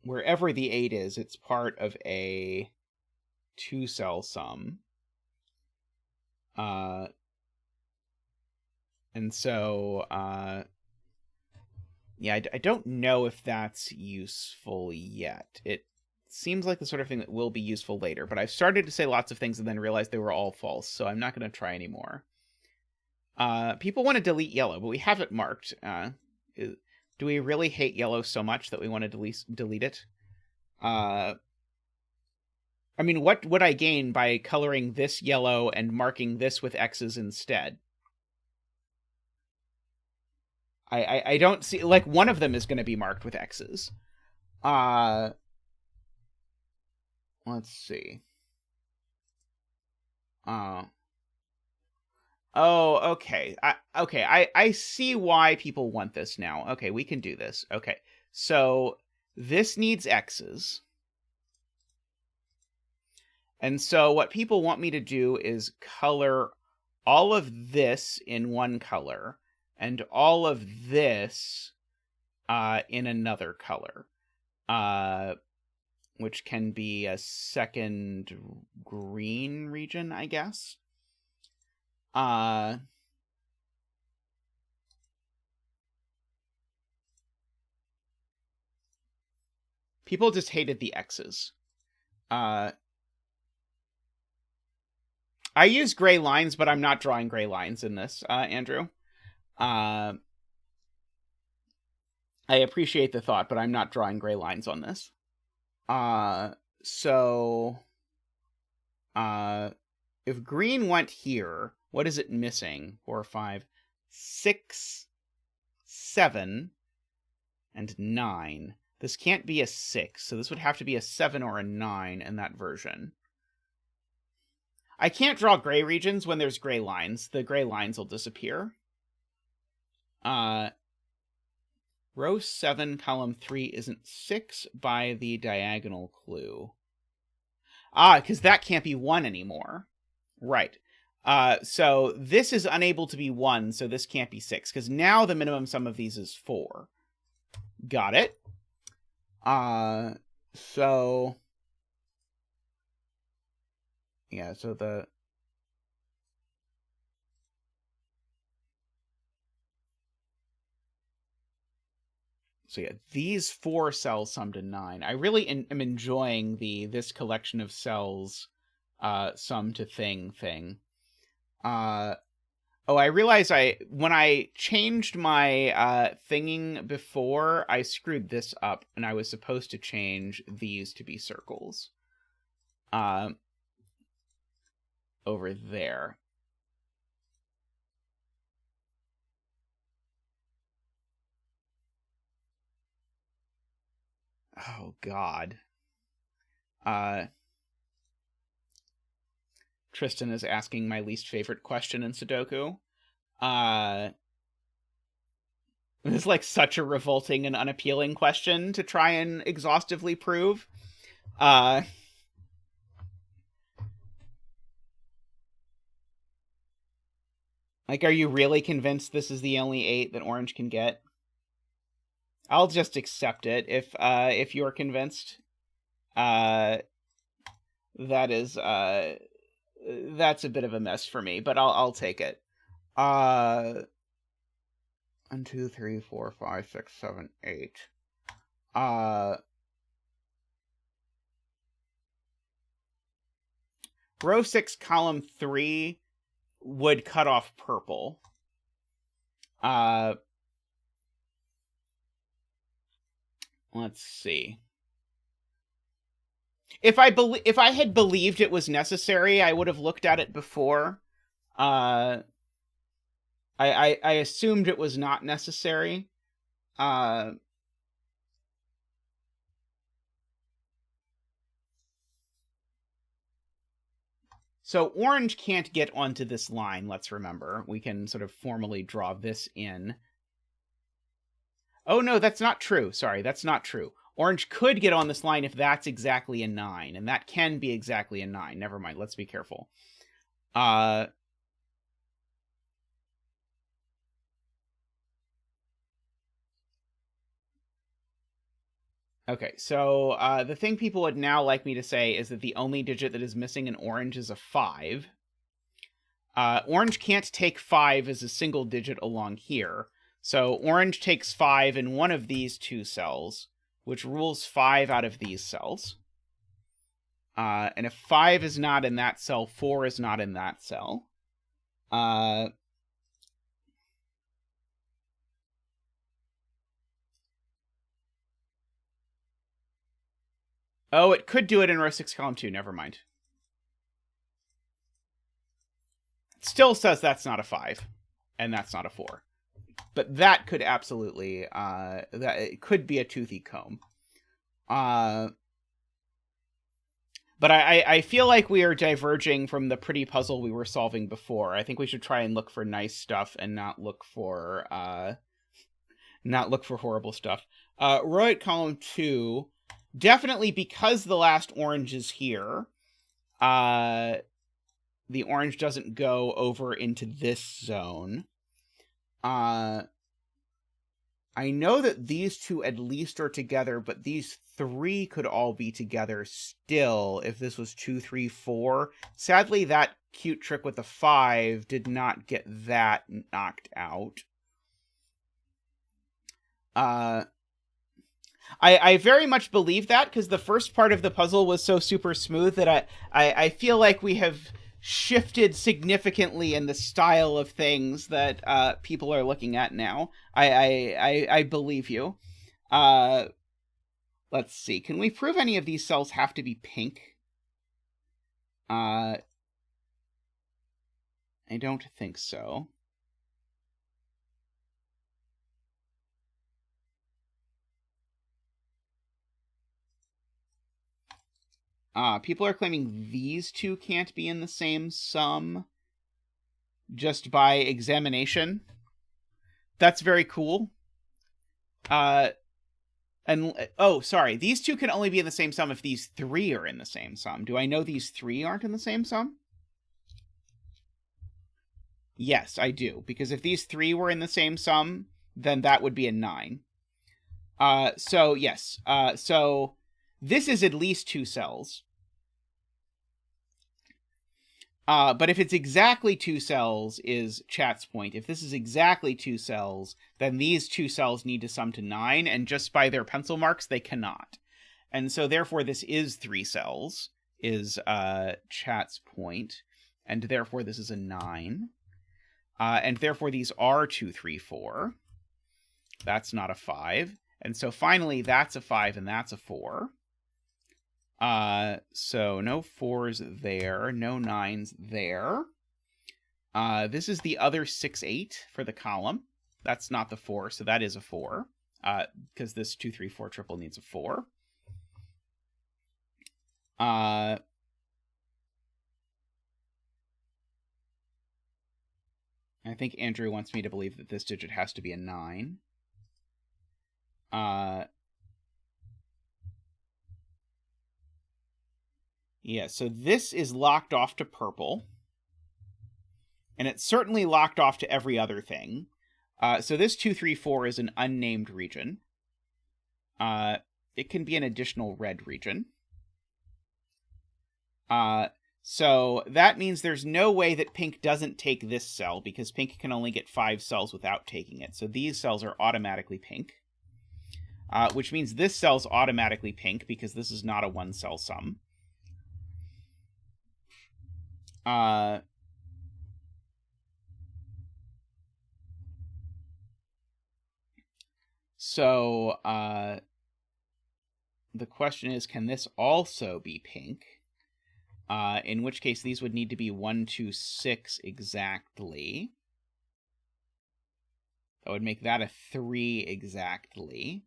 Wherever the 8 is, it's part of a 2-cell sum. And so, yeah, I don't know if that's useful yet. It seems like the sort of thing that will be useful later, but I've started to say lots of things and then realized they were all false, so I'm not going to try anymore. People want to delete yellow, but we have it marked. Do we really hate yellow so much that we want to delete it? I mean, what would I gain by coloring this yellow and marking this with X's instead? I don't see, like, one of them is going to be marked with X's. Let's see. Oh, okay. I see why people want this now. Okay, we can do this. Okay, so this needs X's. And so what people want me to do is color all of this in one color and all of this in another color, which can be a second green region, I guess. People just hated the X's. I use gray lines, but I'm not drawing gray lines in this, Andrew. I appreciate the thought, but I'm not drawing gray lines on this. So if green went here, what is it missing? 4, 5, 6, 7, and 9. This can't be a 6, so this would have to be a 7 or a 9 in that version. I can't draw gray regions when there's gray lines. The gray lines will disappear. Row 7, column 3 isn't 6 by the diagonal clue. Because that can't be 1 anymore. Right. So this is unable to be 1, so this can't be 6, because now the minimum sum of these is 4. Got it. So... yeah, so the... So yeah, these 4 cells sum to 9. I really am enjoying this collection of cells sum to thing. Oh, I realized when I changed my thinging before, I screwed this up, and I was supposed to change these to be circles. Over there. Oh, God. Tristan is asking my least favorite question in Sudoku. This is like such a revolting and unappealing question to try and exhaustively prove. Like, are you really convinced this is the only 8 that Orange can get? I'll just accept it if you're convinced. That is that's a bit of a mess for me, but I'll take it. 1, 2, 3, 4, 5, 6, 7, 8. Row 6, column 3 would cut off purple. Let's see. If I had believed it was necessary, I would have looked at it before. I assumed it was not necessary. So Orange can't get onto this line, let's remember. We can sort of formally draw this in. Oh, no, that's not true. Sorry, that's not true. Orange could get on this line if that's exactly a 9, and that can be exactly a 9. Never mind, let's be careful. Okay, so the thing people would now like me to say is that the only digit that is missing in Orange is a 5. Orange can't take 5 as a single digit along here. So Orange takes 5 in one of these 2 cells, which rules 5 out of these cells. And if 5 is not in that cell, 4 is not in that cell. Oh, it could do it in row 6, column 2. Never mind. It still says that's not a 5, and that's not a 4. But that could absolutely, that it could be a toothy comb. But I feel like we are diverging from the pretty puzzle we were solving before. I think we should try and look for nice stuff and not look for horrible stuff. Row 8, column 2, definitely because the last orange is here, the orange doesn't go over into this zone. I know that these 2 at least are together, but these 3 could all be together still if this was 2, 3, 4. Sadly, that cute trick with the 5 did not get that knocked out. I very much believe that, because the first part of the puzzle was so super smooth that I feel like we have shifted significantly in the style of things that people are looking at now. I believe you. Let's see. Can we prove any of these cells have to be pink? I don't think so. People are claiming these 2 can't be in the same sum just by examination. That's very cool. Oh, sorry. These 2 can only be in the same sum if these 3 are in the same sum. Do I know these 3 aren't in the same sum? Yes, I do. Because if these 3 were in the same sum, then that would be a 9. So, yes. So, this is at least 2 cells. But if it's exactly 2 cells is chat's point. If this is exactly 2 cells, then these 2 cells need to sum to 9, and just by their pencil marks, they cannot. And so therefore this is 3 cells, is chat's point, and therefore this is a 9. And therefore these are 2, 3, 4. That's not a 5. And so finally that's a 5 and that's a 4. So no 4s there, no 9s there. This is the other 6, 8 for the column. That's not the 4, so that is a 4. Because this 2, 3, 4 triple needs a 4. I think Andrew wants me to believe that this digit has to be a 9. Yeah, so this is locked off to purple. And it's certainly locked off to every other thing. So this 2, 3, 4 is an unnamed region. It can be an additional red region. So that means there's no way that pink doesn't take this cell, because pink can only get 5 cells without taking it. So these cells are automatically pink. Which means this cell's automatically pink, because this is not a 1-cell sum. So the question is, can this also be pink? In which case these would need to be 1, 2, 6 exactly. That would make that a 3 exactly.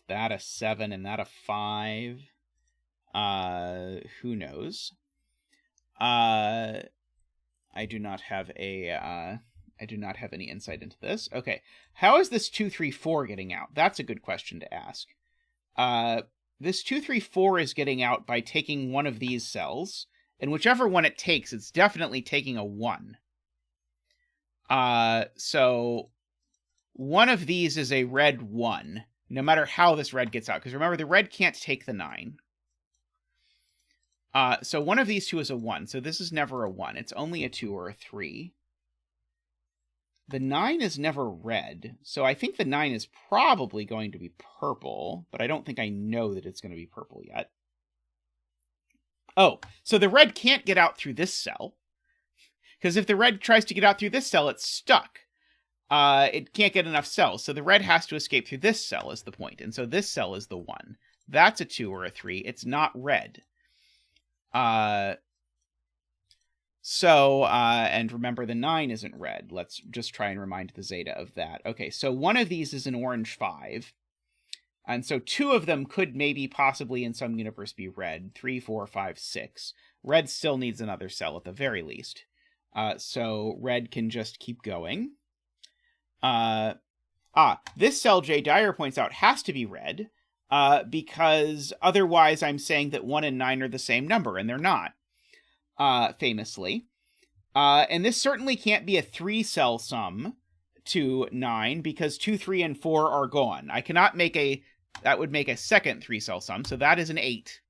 That a 7 and that a 5. Who knows? I do not have a I do not have any insight into this. Okay. How is this 2, 3, 4 getting out? That's a good question to ask. This 2, 3, 4 is getting out by taking one of these cells, and whichever one it takes, it's definitely taking a 1. So one of these is a red 1, no matter how this red gets out. Because remember, the red can't take the 9. So one of these two is a 1, so this is never a 1. It's only a 2 or a 3. The 9 is never red, so I think the 9 is probably going to be purple, but I don't think I know that it's going to be purple yet. Oh, so the red can't get out through this cell, because if the red tries to get out through this cell, it's stuck. It can't get enough cells, so the red has to escape through this cell is the point, and so this cell is the 1. That's a 2 or a 3. It's not red. And remember, the 9 isn't red. Let's just try and remind the zeta of that. Okay, so one of these is an orange 5. And so 2 of them could maybe possibly in some universe be red. 3, 4, 5, 6. Red still needs another cell at the very least. So red can just keep going. This cell, J. Dyer points out, has to be red. Because otherwise I'm saying that 1 and 9 are the same number, and they're not. Famously. And this certainly can't be a 3-cell sum to 9, because 2, 3, and 4 are gone. I cannot make that would make a second 3-cell sum, so that is an 8.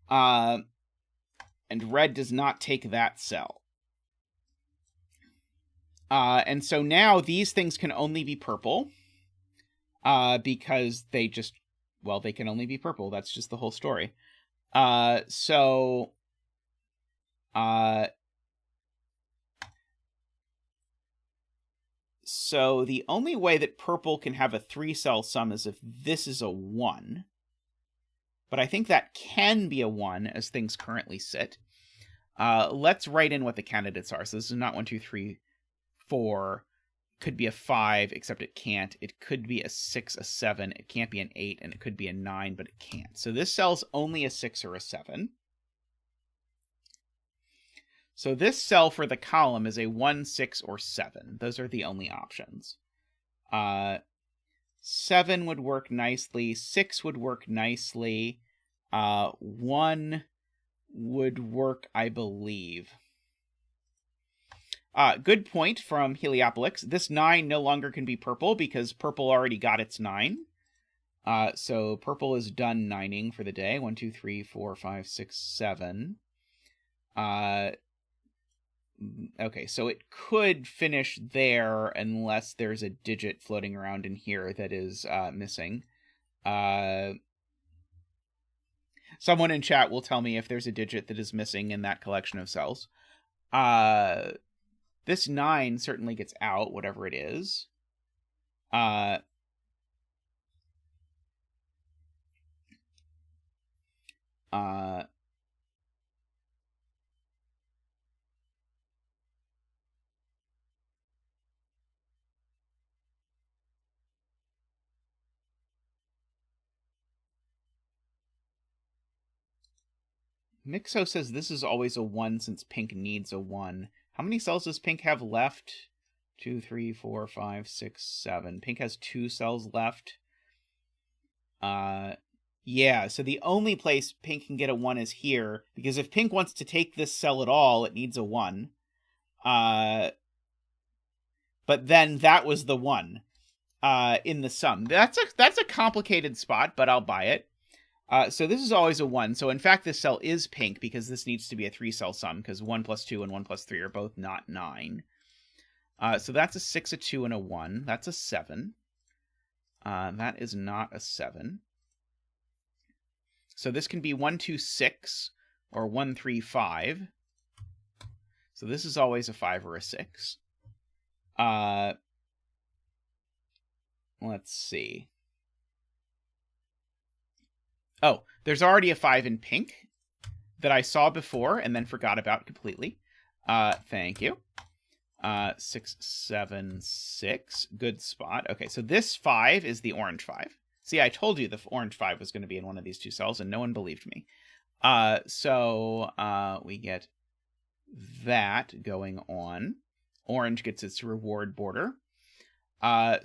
And red does not take that cell. And so now these things can only be purple, because they can only be purple. That's just the whole story. So the only way that purple can have a 3-cell sum is if this is a 1. But I think that can be a 1 as things currently sit. Let's write in what the candidates are. So this is not 1, 2, 3, 4. Could be a 5, except it can't. It could be a 6, a 7. It can't be an 8, and it could be a 9, but it can't. So this cell's only a 6 or a 7. So this cell for the column is a 1, 6, or 7. Those are the only options. 7 would work nicely. 6 would work nicely. 1 would work, I believe. Good point from Heliopolis. This 9 no longer can be purple because purple already got its 9. So purple is done 9ing for the day. 1, 2, 3, 4, 5, 6, 7. Okay, so it could finish there unless there's a digit floating around in here that is missing. Someone in chat will tell me if there's a digit that is missing in that collection of cells. This 9 certainly gets out, whatever it is. Mixo says this is always a 1 since pink needs a 1. How many cells does pink have left? 2, 3, 4, 5, 6, 7. Pink has 2 cells left. Yeah, so the only place pink can get a 1 is here, because if pink wants to take this cell at all, it needs a 1. But then that was the 1 in the sum. That's a complicated spot, but I'll buy it. So this is always a 1. So in fact, this cell is pink because this needs to be a 3-cell sum, because 1 plus 2 and 1 plus 3 are both not 9. So that's a 6, a 2, and a 1. That's a 7. That is not a 7. So this can be 1, 2, 6, or 1, 3, 5. So this is always a 5 or a 6. Let's see. Oh, there's already a 5 in pink that I saw before and then forgot about completely. Thank you. 6, 7, 6. Good spot. Okay, so this 5 is the orange 5. See, I told you the orange 5 was going to be in one of these 2 cells, and no one believed me. So we get that going on. Orange gets its reward border.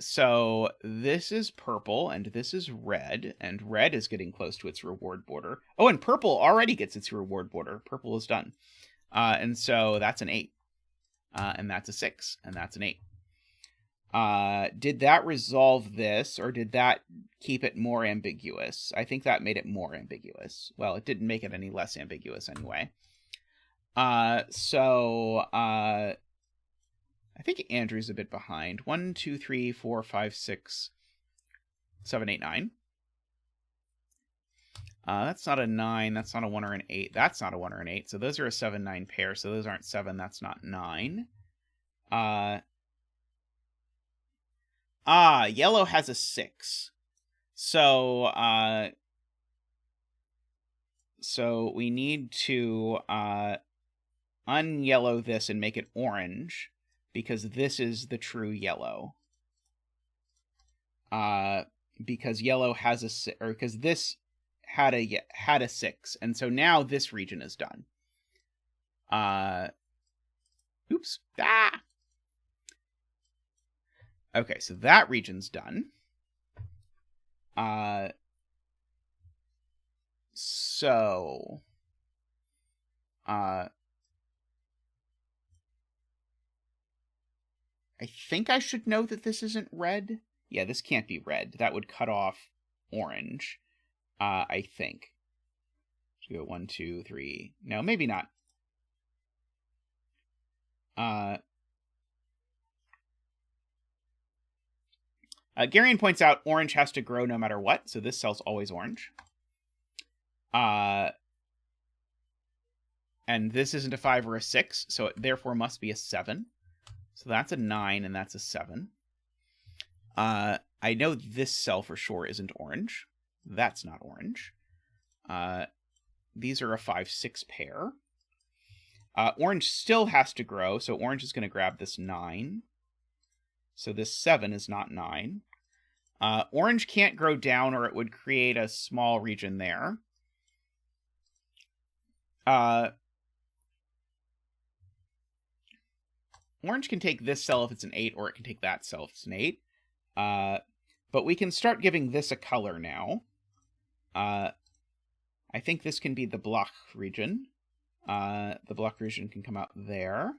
So this is purple, and this is red, and red is getting close to its reward border. Oh, and purple already gets its reward border. Purple is done. And so that's an 8. And that's a 6, and that's an 8. Did that resolve this, or did that keep it more ambiguous? I think that made it more ambiguous. Well, it didn't make it any less ambiguous anyway. I think Andrew's a bit behind. 1, 2, 3, 4, 5, 6, 7, 8, 9. That's not a 9. That's not a 1 or an 8. That's not a 1 or an 8. So those are a 7, 9 pair. So those aren't 7. That's not 9. Yellow has a 6. So we need to unyellow this and make it orange, because this is the true yellow. Because yellow has a 6, or because this had a 6, and so now this region is done. Oops. Okay, so that region's done. I think I should know that this isn't red. Yeah, this can't be red. That would cut off orange, I think. Let's go 1, 2, 3. No, maybe not. Garion points out orange has to grow no matter what, so this cell's always orange. And this isn't a 5 or a 6, so it therefore must be a 7. So that's a 9, and that's a 7. I know this cell for sure isn't orange. That's not orange. These are a 5, 6 pair. Orange still has to grow, so orange is going to grab this 9. So this 7 is not 9. Orange can't grow down, or it would create a small region there. Orange can take this cell if it's an 8, or it can take that cell if it's an 8. But we can start giving this a color now. I think this can be the block region. The block region can come out there.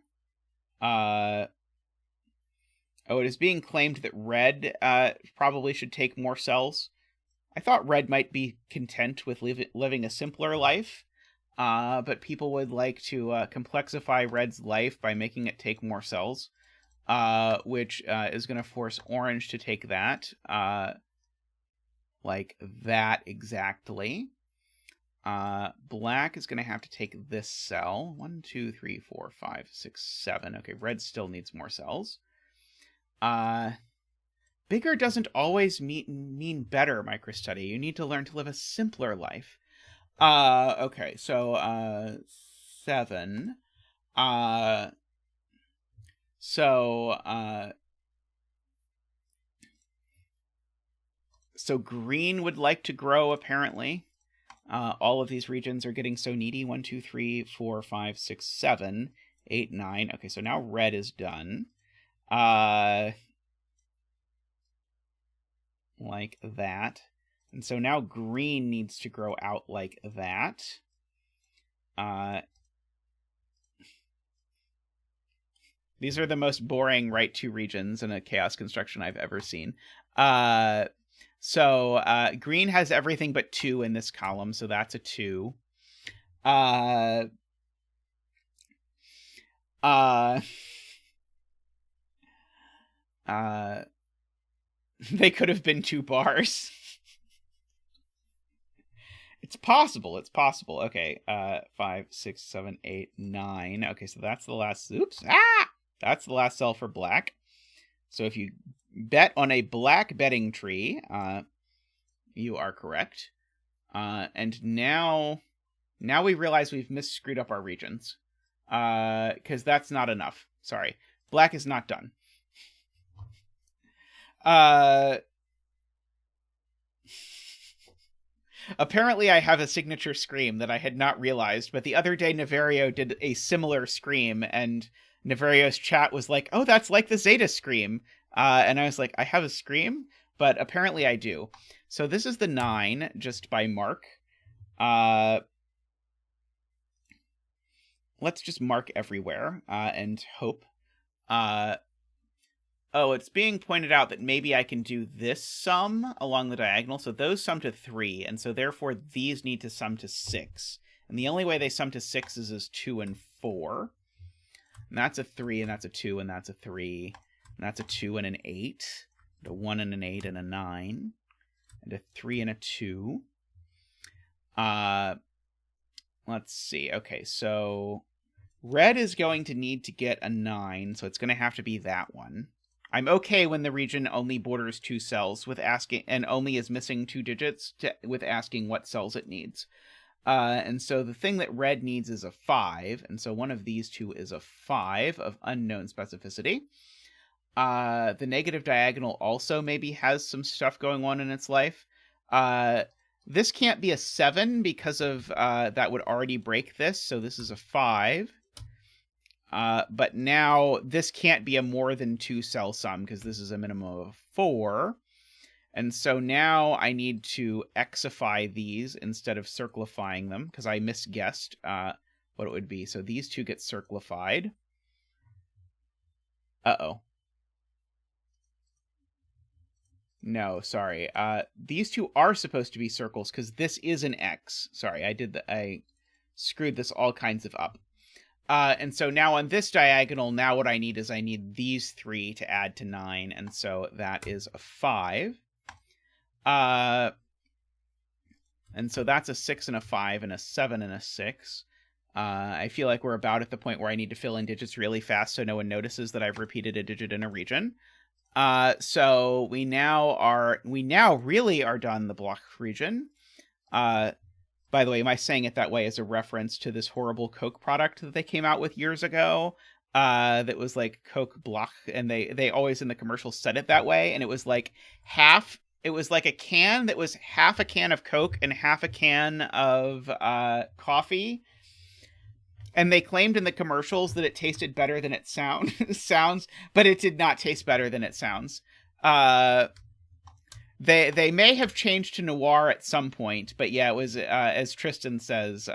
Oh, it is being claimed that red probably should take more cells. I thought red might be content with living a simpler life, but people would like to complexify red's life by making it take more cells, which is going to force orange to take that, like that exactly. Black is going to have to take this cell. 1, 2, 3, 4, 5, 6, 7. Okay, red still needs more cells. Bigger doesn't always mean better, microstudy. You need to learn to live a simpler life. Okay, so 7. So green would like to grow, apparently. All of these regions are getting so needy. 1, 2, 3, 4, 5, 6, 7, 8, 9. Okay, so now red is done. Like that. And so now green needs to grow out like that. These are the most boring right 2 regions in a chaos construction I've ever seen. So green has everything but 2 in this column, so that's a 2. They could have been 2 bars. It's possible. It's possible. Okay. 5, 6, 7, 8, 9. Okay, so that's the last. Oops. That's the last cell for black. So if you bet on a black betting tree, you are correct. And now we realize we've screwed up our regions. Because that's not enough. Sorry. Black is not done. Apparently I have a signature scream that I had not realized, but the other day Niverio did a similar scream, and Niverio's chat was like, oh, that's like the Zeta scream. And I was like, I have a scream? But apparently I do. So this is the 9, just by mark. Let's just mark everywhere, and hope. Oh, it's being pointed out that maybe I can do this sum along the diagonal. So those sum to 3, and so therefore these need to sum to 6. And the only way they sum to 6 is 2 and 4. And that's a 3, and that's a 2, and that's a 3. And that's a 2 and an 8. And a 1 and an 8 and a 9. And a 3 and a 2. Let's see. Okay, so red is going to need to get a 9, so it's going to have to be that one. I'm okay when the region only borders 2 cells with asking, and only is missing 2 digits with asking what cells it needs. And so the thing that red needs is a 5, and so one of these 2 is a 5 of unknown specificity. The negative diagonal also maybe has some stuff going on in its life. This can't be a 7 because of that would already break this, so this is a 5. But now this can't be a more than 2 cell sum because this is a minimum of 4. And so now I need to xify these instead of circlifying them because I misguessed what it would be. So these 2 get circlified. Uh-oh. No, sorry. These 2 are supposed to be circles because this is an X. Sorry, I screwed this all kinds of up. And so now on this diagonal, now what I need is I need these 3 to add to 9, and so that is a 5. And so that's a 6 and a 5 and a 7 and a 6. I feel like we're about at the point where I need to fill in digits really fast so no one notices that I've repeated a digit in a region. So we now really are done the block region. By the way, my saying it that way is a reference to this horrible Coke product that they came out with years ago. That was like Coke Block, and they always in the commercials said it that way, and it was like half. It was like a can that was half a can of Coke and half a can of coffee. And they claimed in the commercials that it tasted better than it sounds, but it did not taste better than it sounds. They may have changed to noir at some point, but yeah, it was as Tristan says,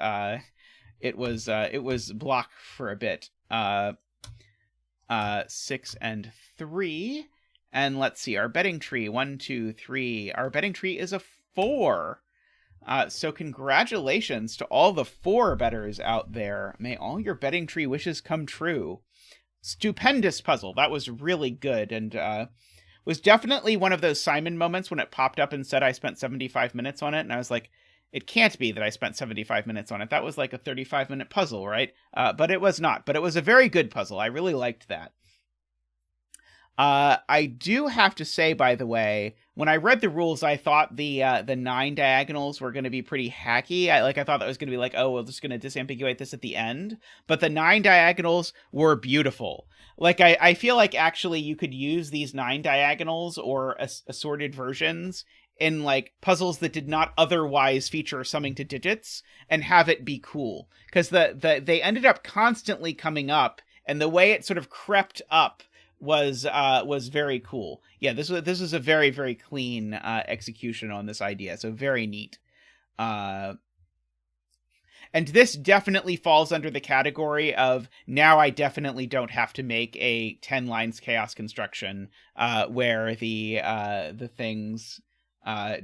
it was block for a bit. 6 and 3, and let's see, our betting tree 1, 2, 3. Our betting tree is a 4. So congratulations to all the 4 bettors out there. May all your betting tree wishes come true. Stupendous puzzle. That was really good, and was definitely one of those Simon moments when it popped up and said I spent 75 minutes on it, and I was like, it can't be that I spent 75 minutes on it. That was like a 35-minute puzzle, right? But it was not. But it was a very good puzzle. I really liked that. I do have to say, by the way, when I read the rules, I thought the 9 diagonals were going to be pretty hacky. I thought that was going to be like, oh, we're just going to disambiguate this at the end. But the 9 diagonals were beautiful. Like, I feel like actually you could use these 9 diagonals or assorted versions in like puzzles that did not otherwise feature summing to digits and have it be cool. Because they ended up constantly coming up, and the way it sort of crept up was very cool. Yeah, this was a very, very clean execution on this idea, so very neat. And this definitely falls under the category of now I definitely don't have to make a 10 lines chaos construction where the things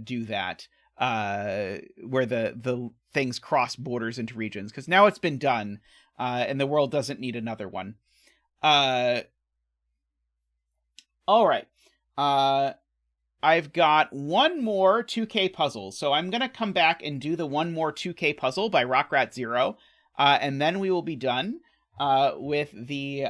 do that, where the things cross borders into regions, because now it's been done, and the world doesn't need another one. All right. I've got one more 2K puzzle, so I'm going to come back and do the one more 2K puzzle by rockratzero, and then we will be done with the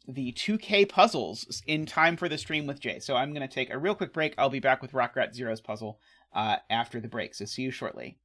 2K puzzles in time for the stream with Jay. So I'm going to take a real quick break. I'll be back with rockratzero's puzzle after the break, so see you shortly.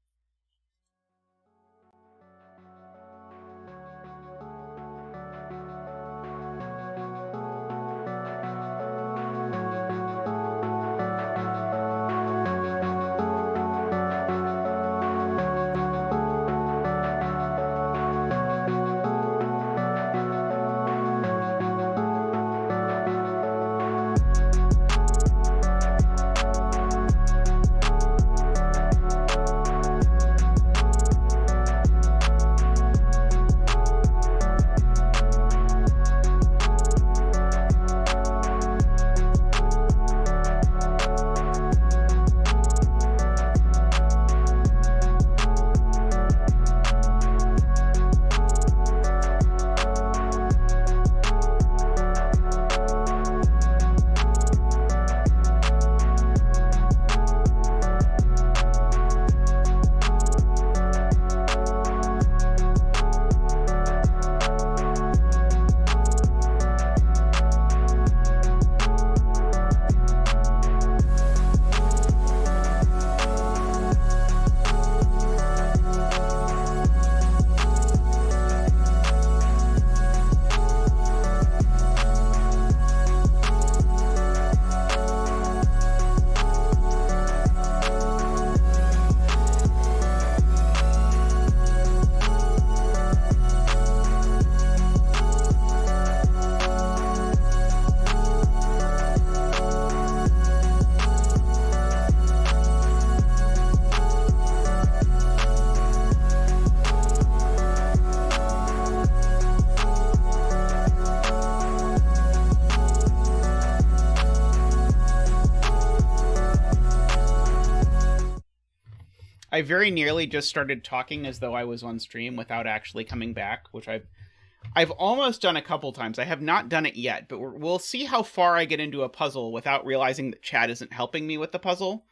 I very nearly just started talking as though I was on stream without actually coming back, which I've almost done a couple times. I have not done it yet, but we'll see how far I get into a puzzle without realizing that chat isn't helping me with the puzzle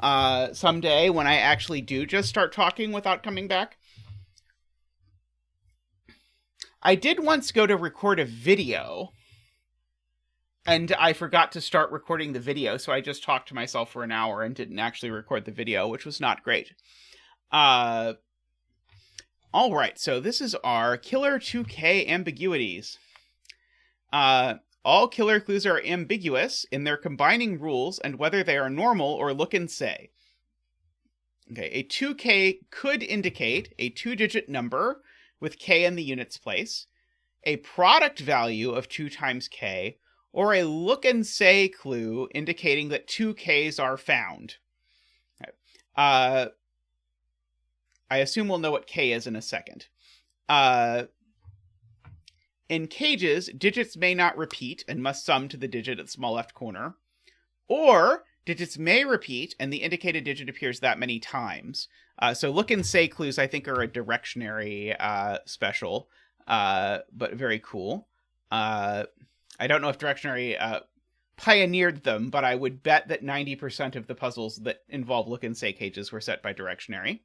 someday when I actually do just start talking without coming back. I did once go to record a video, and I forgot to start recording the video, so I just talked to myself for an hour and didn't actually record the video, which was not great. All right, so this is our Killer 2K ambiguities. All killer clues are ambiguous in their combining rules and whether they are normal or look and say. Okay, a 2K could indicate a 2-digit number with K in the units place, a product value of 2 times K, or a look and say clue indicating that 2 Ks are found. Okay. I assume we'll know what K is in a second. In cages, digits may not repeat and must sum to the digit at the small left corner. Or digits may repeat, and the indicated digit appears that many times. So look and say clues, I think, are a directionary special, but very cool. I don't know if directionary pioneered them, but I would bet that 90% of the puzzles that involve look and say cages were set by directionary.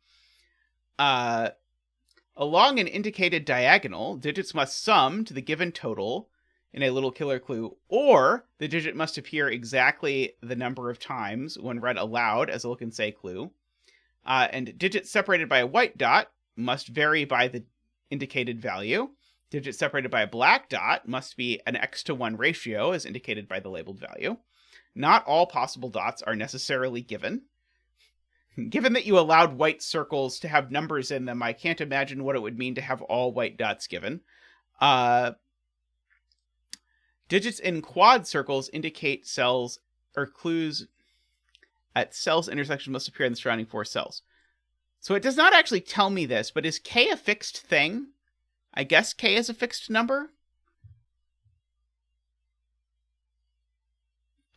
Along an indicated diagonal, digits must sum to the given total in a little killer clue, or the digit must appear exactly the number of times when read aloud as a look and say clue. And digits separated by a white dot must vary by the indicated value. Digits separated by a black dot must be an x-to-1 ratio as indicated by the labeled value. Not all possible dots are necessarily given. Given that you allowed white circles to have numbers in them, I can't imagine what it would mean to have all white dots given. Digits in quad circles indicate cells or clues at cells intersection must appear in the surrounding 4 cells. So it does not actually tell me this, but is k a fixed thing? I guess k is a fixed number.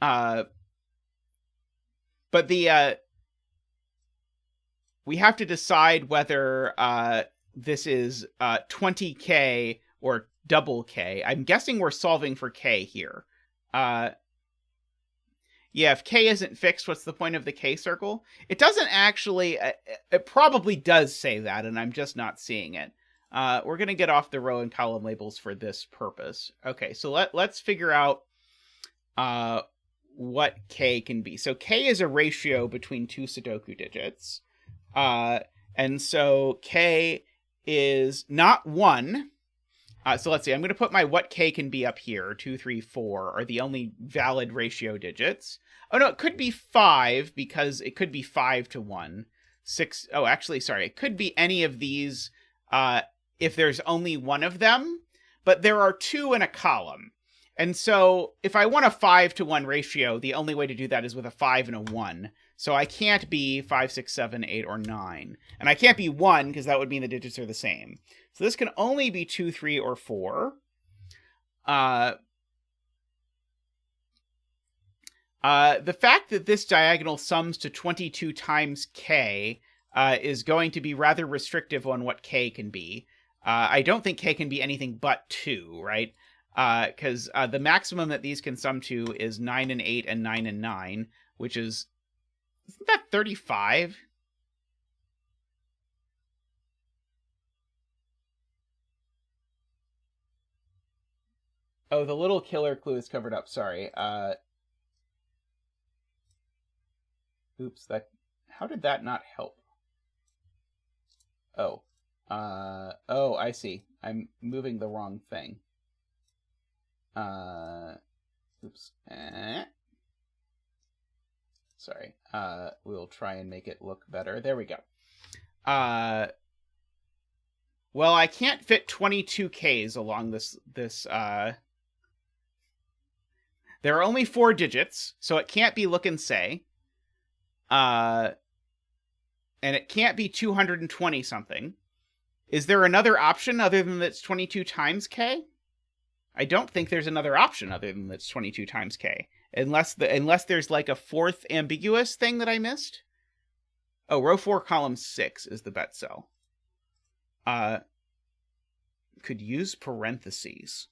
But we have to decide whether this is 20k or double k. I'm guessing we're solving for k here. Yeah, if k isn't fixed, what's the point of the k circle? It doesn't actually... it probably does say that, and I'm just not seeing it. We're going to get off the row and column labels for this purpose. Okay, so let's figure out what k can be. So k is a ratio between 2 Sudoku digits. And so k is not 1. So let's see, I'm going to put my what k can be up here. 2, 3, 4 are the only valid ratio digits. Oh no, it could be 5 because it could be 5 to 1. 6, oh actually, sorry, it could be any of these if there's only one of them, but there are 2 in a column. And so if I want a 5 to 1 ratio, the only way to do that is with a 5 and a 1. So I can't be 5, 6, 7, 8, or 9. And I can't be 1 because that would mean the digits are the same. So this can only be 2, 3, or 4. The fact that this diagonal sums to 22 times k is going to be rather restrictive on what k can be. I don't think k can be anything but 2, right? Because the maximum that these can sum to is 9 and 8 and 9 and 9, which is... Isn't that 35? Oh, the little killer clue is covered up. Sorry. Oops, that... How did that not help? Oh. Oh, I see. I'm moving the wrong thing. Oops. Sorry. We'll try and make it look better. There we go. Well, I can't fit 22 Ks along this, there are only 4 digits, so it can't be look and say. And it can't be 220 something. Is there another option other than that's 22 times K? I don't think there's another option other than that's 22 times K. Unless there's like a 4th ambiguous thing that I missed. Oh, row 4, column 6 is the bet cell. Could use parentheses.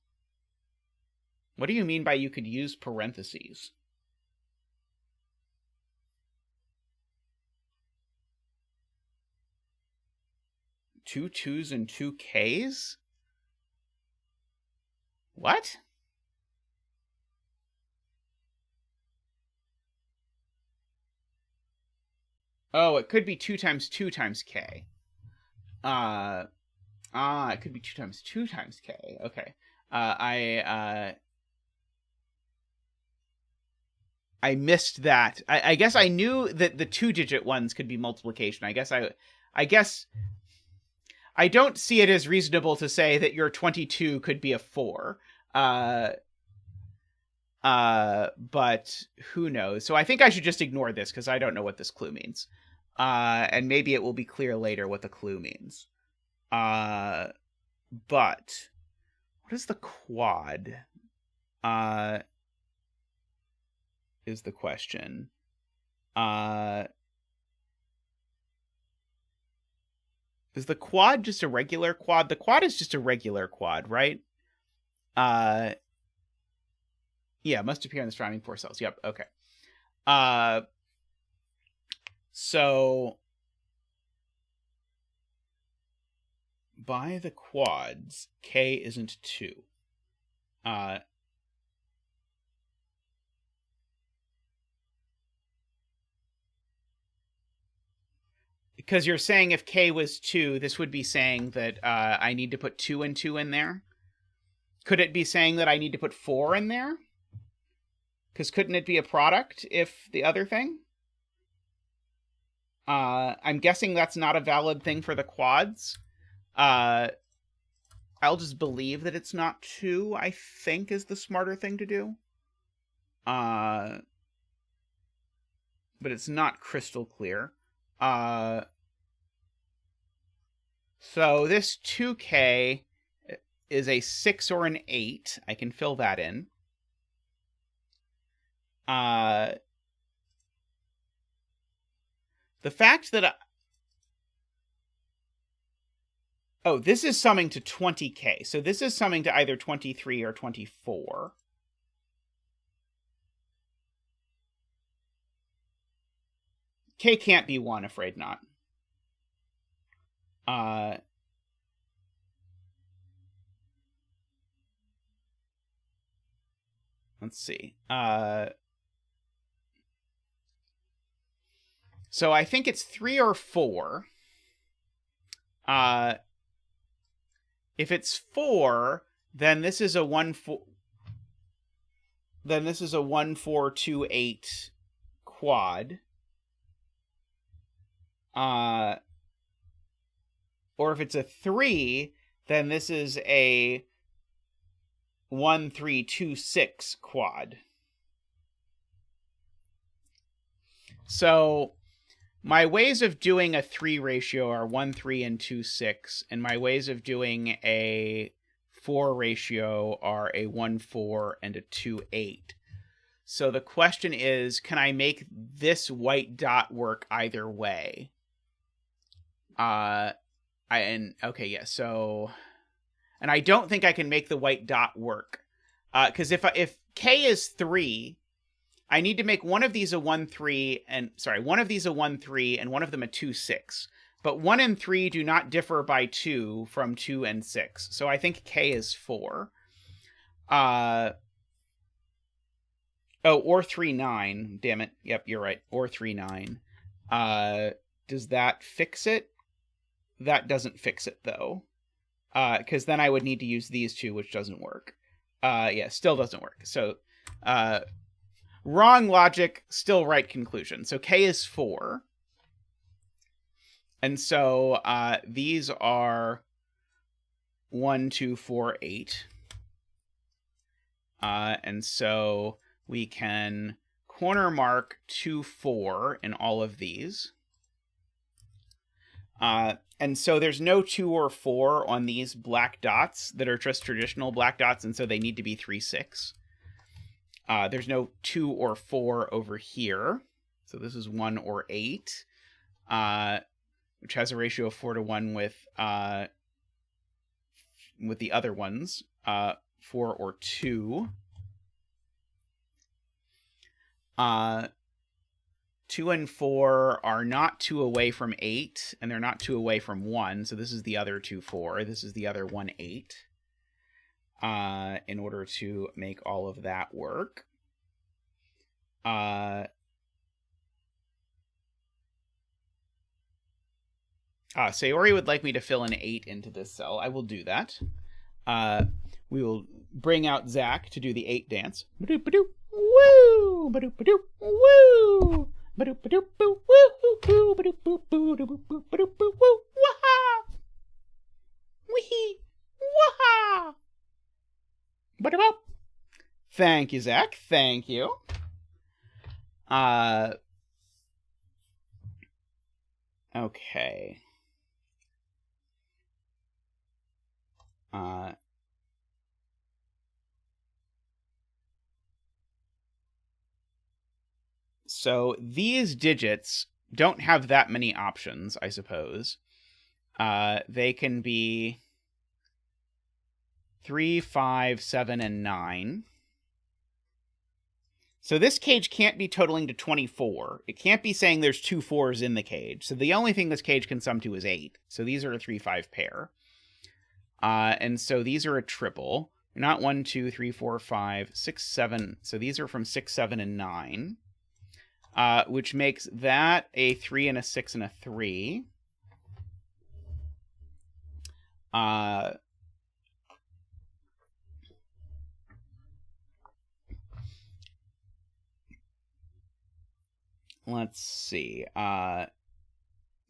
What do you mean by you could use parentheses? Two 2s and 2 Ks? What? Oh, it could be 2 times 2 times K. It could be 2 times 2 times K. Okay. I missed that. I guess I knew that the 2-digit ones could be multiplication. I guess I don't see it as reasonable to say that your 22 could be a 4. But who knows? So I think I should just ignore this because I don't know what this clue means. And maybe it will be clear later what the clue means. But what is the quad? Is the question. Is the quad just a regular quad? The quad is just a regular quad, right? Yeah, must appear in the surrounding 4 cells. Yep, okay. So by the quads, K isn't 2. Because you're saying if K was 2, this would be saying that I need to put 2 and 2 in there? Could it be saying that I need to put 4 in there? Because couldn't it be a product if the other thing? I'm guessing that's not a valid thing for the quads. I'll just believe that it's not 2, I think, is the smarter thing to do. But it's not crystal clear. So this 2K is a 6 or an 8. I can fill that in. The fact that... Oh, this is summing to 20K. So this is summing to either 23 or 24. K can't be 1, afraid not. Let's see. So I think it's 3 or 4. If it's 4, then this is a 1-4. Then this is a 1-4-2-8 quad. Or if it's a 3, then this is a 1-3-2-6 quad. So my ways of doing a 3 ratio are 1-3 and 2-6, and my ways of doing a 4 ratio are a 1-4 and a 2-8. So the question is, can I make this white dot work either way? Okay, yeah, so... And I don't think I can make the white dot work. Because if K is 3... I need to make one of these a 1-3 and one of these a 1-3 and one of them a 2-6. But 1 and 3 do not differ by 2 from 2 and 6. So I think K is 4. Or 3-9. Damn it. Yep, you're right. Or 3-9. Does that fix it? That doesn't fix it though. Because then I would need to use these two, which doesn't work. Yeah, still doesn't work. So wrong logic, still right conclusion. So K is 4. And so these are 1, 2, 4, 8. And so we can corner mark 2, 4 in all of these. And so there's no 2 or 4 on these black dots that are just traditional black dots, and so they need to be 3, 6. There's no 2 or 4 over here. So this is 1 or 8, which has a ratio of 4 to 1 with the other ones, 4 or 2. 2 and 4 are not 2 away from 8, and they're not 2 away from 1, so this is the other 2, 4. This is the other 1, 8. In order to make all of that work. Sayori would like me to fill an 8 into this cell. I will do that. We will bring out Zach to do the 8 dance. Ba-doop-ba-doop. Woo! Ba-doop-ba-doop. Woo! Ba-doop-ba-doop. Woo-hoo-hoo. Ba-doop-boop-boo. Ba-doop-boop. Woo! Wah-ha! Wee-hee! Wah-ha! Ba-da-bop. Thank you, Zach. Thank you. Okay. So these digits don't have that many options, I suppose. They can be 3, 5, 7, and 9. So this cage can't be totaling to 24. It can't be saying there's 2 4s in the cage. So the only thing this cage can sum to is 8. So these are a 3, 5 pair. And so these are a triple. Not 1, 2, 3, 4, 5, 6, 7. So these are from 6, 7, and 9. Which makes that a 3 and a 6 and a 3. Let's see.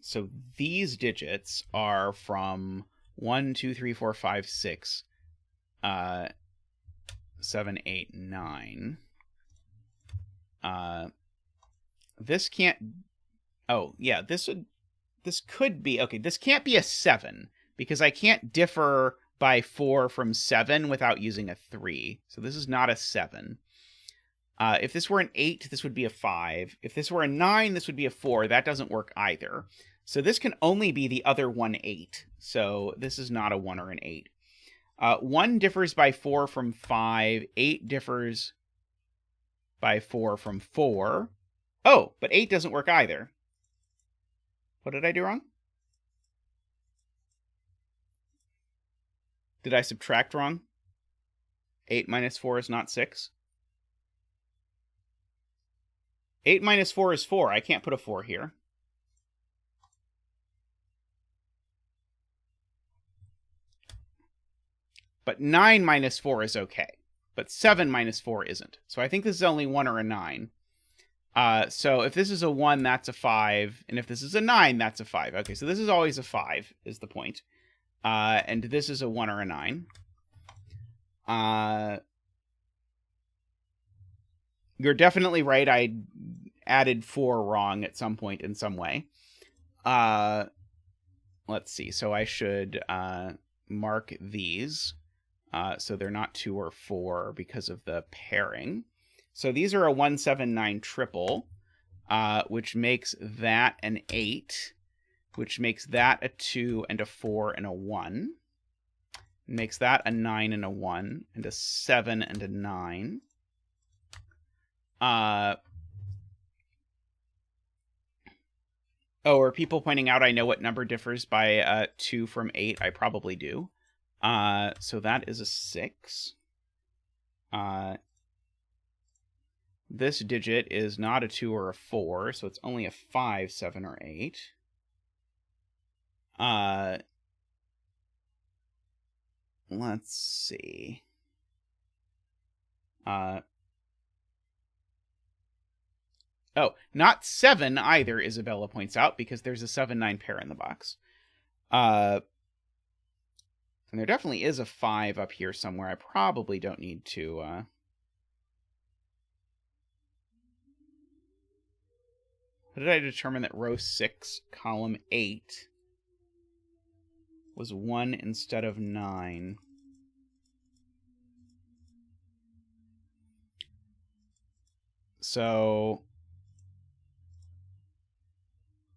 So these digits are from 1, 2, 3, 4, 5, 6, 7, 8, 9. This can't... Oh, yeah, this could be... Okay, this can't be a 7, because I can't differ by 4 from 7 without using a 3. So this is not a 7. If this were an 8, this would be a 5. If this were a 9, this would be a 4. That doesn't work either. So this can only be the other 1, 8. So this is not a 1 or an 8. 1 differs by 4 from 5. 8 differs by 4 from 4. Oh, but 8 doesn't work either. What did I do wrong? Did I subtract wrong? 8 minus 4 is not 6. 8 minus 4 is 4. I can't put a 4 here. But 9 minus 4 is okay. But 7 minus 4 isn't. So I think this is only 1 or a 9. So if this is a 1, that's a 5. And if this is a 9, that's a 5. Okay, so this is always a 5, is the point. And this is a 1 or a 9. You're definitely right. I added 4 wrong at some point in some way. Let's see. So I should mark these so they're not 2 or 4 because of the pairing. So these are a 1, 7, 9 triple, which makes that an 8, which makes that a 2 and a 4 and a 1. Makes that a 9 and a 1 and a 7 and a 9. Oh, are people pointing out I know what number differs by 2 from 8? I probably do. So that is a 6. This digit is not a 2 or a 4, so it's only a 5, 7, or 8. Let's see. Oh, not 7 either, Isabella points out, because there's a 7-9 pair in the box. And there definitely is a 5 up here somewhere. I probably don't need to... How did I determine that row 6, column 8 was 1 instead of 9? So...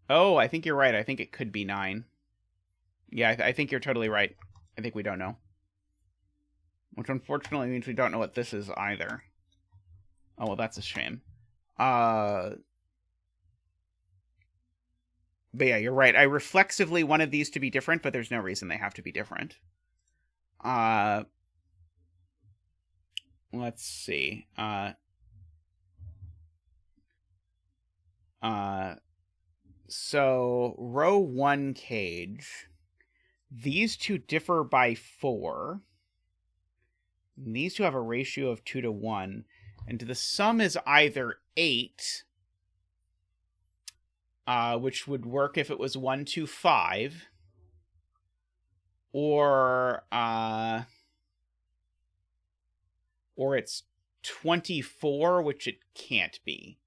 Oh, I think you're right. I think it could be 9. Yeah, I think you're totally right. I think we don't know. Which unfortunately means we don't know what this is either. Oh, well, that's a shame. But yeah, you're right. I reflexively wanted these to be different, but there's no reason they have to be different. Let's see. So, row 1 cage. These two differ by 4. And these two have a ratio of 2 to 1. And the sum is either 8, which would work if it was 1, 2, 5, or it's 24, which it can't be.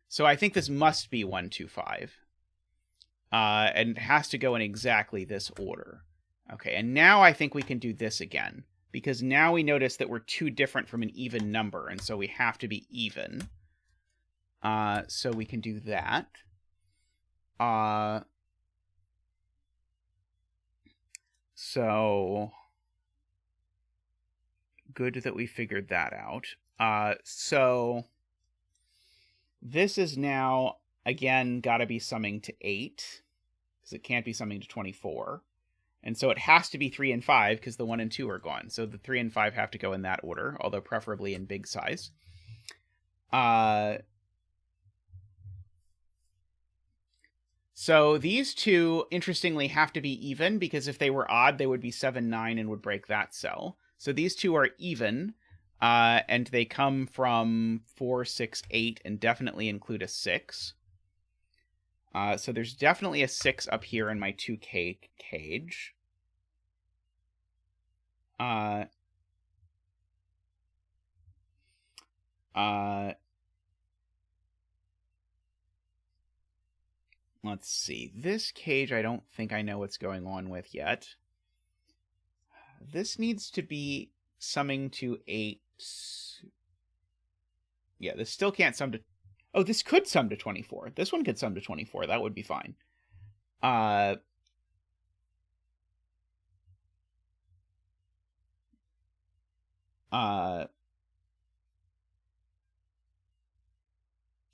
So I think this must be 1, 2, 5. And it has to go in exactly this order. Okay, and now I think we can do this again. Because now we notice that we're 2 different from an even number, and so we have to be even. So we can do that. So good that we figured that out. So this is now, again, got to be summing to 8, because it can't be summing to 24. And so it has to be 3 and 5, because the 1 and 2 are gone. So the 3 and 5 have to go in that order, although preferably in big size. So these two, interestingly, have to be even, because if they were odd, they would be 7, 9, and would break that cell. So these two are even, and they come from 4, 6, 8, and definitely include a 6. So there's definitely a 6 up here in my 2K cage. Let's see. This cage, I don't think I know what's going on with yet. This needs to be summing to 8. Yeah, this still can't sum to... Oh, this could sum to 24. This one could sum to 24. That would be fine.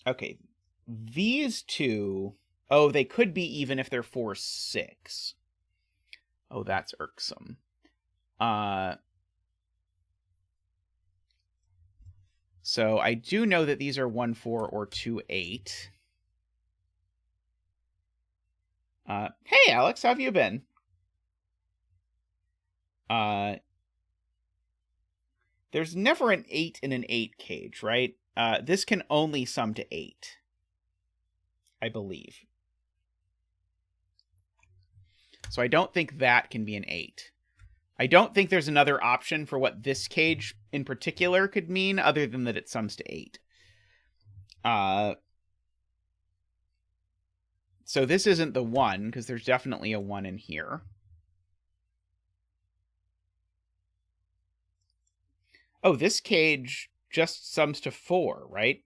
Okay. These two... Oh, they could be even if they're 4, 6. Oh, that's irksome. So I do know that these are 1, 4, or 2, 8. Hey, Alex, how have you been? There's never an 8 in an 8 cage, right? This can only sum to 8, I believe. So I don't think that can be an 8. I don't think there's another option for what this cage in particular could mean other than that it sums to 8. So this isn't the 1, because there's definitely a 1 in here. Oh, this cage just sums to 4, right?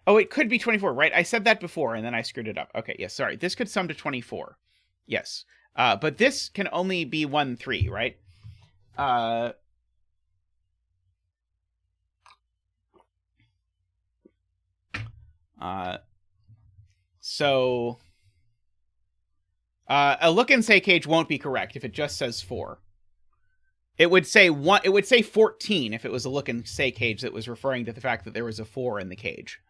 Oh, it could be 24, right? I said that before, and then I screwed it up. Okay, yes, sorry. This could sum to 24. Yes. But this can only be 1, 3, right? So... a look and say cage won't be correct if it just says 4. It would say 1. It would say 14 if it was a look and say cage that was referring to the fact that there was a 4 in the cage.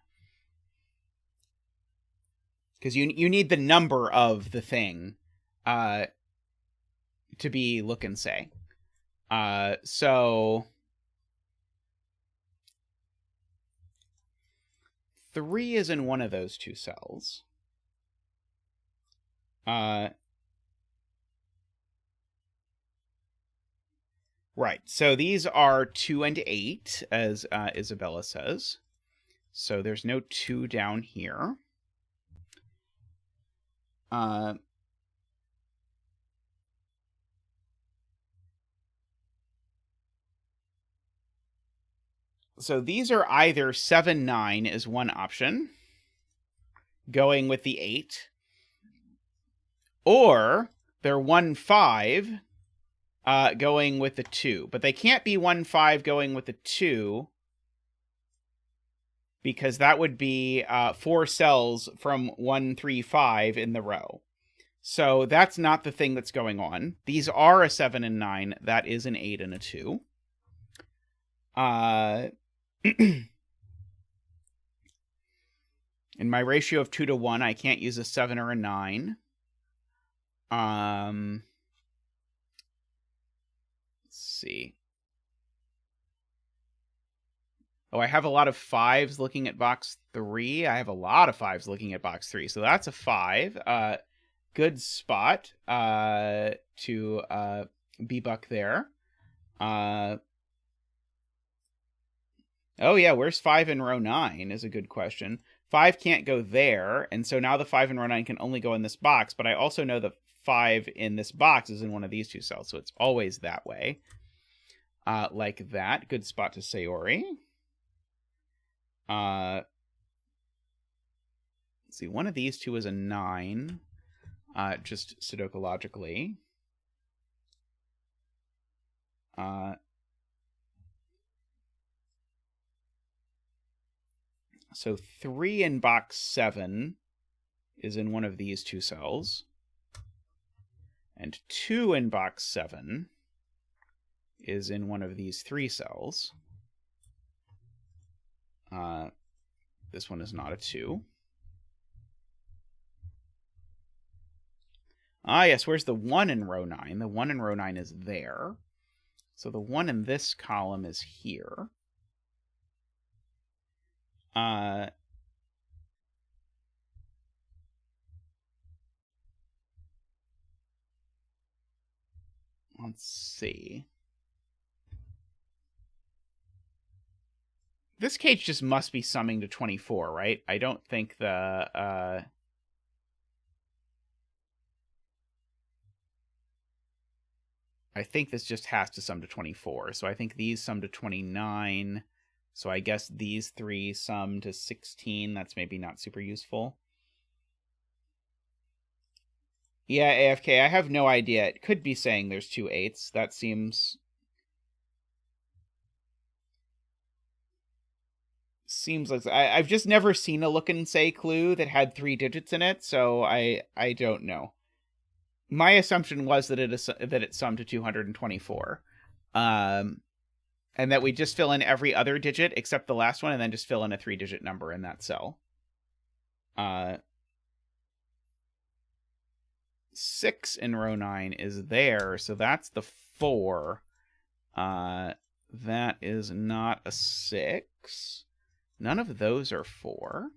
Because you need the number of the thing to be look and say. So 3 is in one of those two cells. Right, so these are 2 and 8, as Isabella says. So there's no 2 down here. So these are either 7, 9 is one option, going with the 8, or they're 1, 5, going with the 2. But they can't be 1, 5 going with the 2, because that would be 4 cells from 1, 3, 5 in the row. So that's not the thing that's going on. These are a 7 and 9. That is an 8 and a 2. In my ratio of 2 to 1, I can't use a 7 or a 9. Let's see. Oh, I have a lot of 5s looking at box 3. I have a lot of 5s looking at box 3. So that's a 5. Good spot to B-buck there. Oh, yeah, where's 5 in row 9 is a good question. 5 can't go there, and so now the 5 in row 9 can only go in this box, but I also know that 5 in this box is in one of these two cells. So it's always that way. Like that. Good spot to Sayori. Let's see, one of these two is a 9. Just Sudoku logically. So 3 in box 7 is in one of these two cells. And 2 in box 7 is in one of these 3 cells. This one is not a 2. Yes, where's the 1 in row 9? The 1 in row 9 is there. So the 1 in this column is here. Let's see. This cage just must be summing to 24, right? I don't think the... I think this just has to sum to 24. So I think these sum to 29. So I guess these 3 sum to 16. That's maybe not super useful. Yeah, AFK, I have no idea. It could be saying there's 2 8s. That seems like... I've just never seen a look and say clue that had 3 digits in it, so I don't know. My assumption was that it summed to 224. And that we just fill in every other digit except the last one and then just fill in a 3-digit number in that cell. 6 in row 9 is there, so that's the 4. That is not a 6. None of those are 4.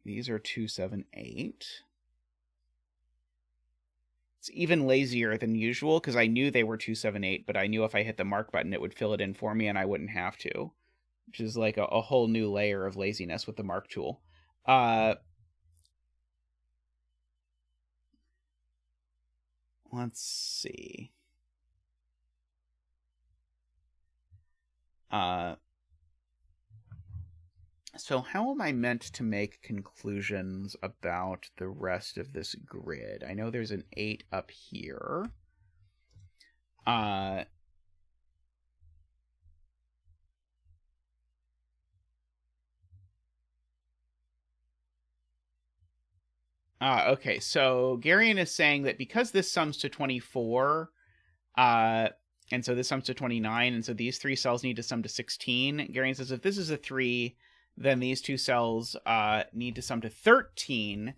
These are 2, 7, 8. It's even lazier than usual because I knew they were 2, 7, 8, but I knew if I hit the mark button, it would fill it in for me and I wouldn't have to, which is like a whole new layer of laziness with the mark tool. Let's see. So how am I meant to make conclusions about the rest of this grid? I know there's an 8 up here. Okay, so Garion is saying that because this sums to 24, and so this sums to 29, and so these 3 cells need to sum to 16, Garion says if this is a 3, then these 2 cells need to sum to 13,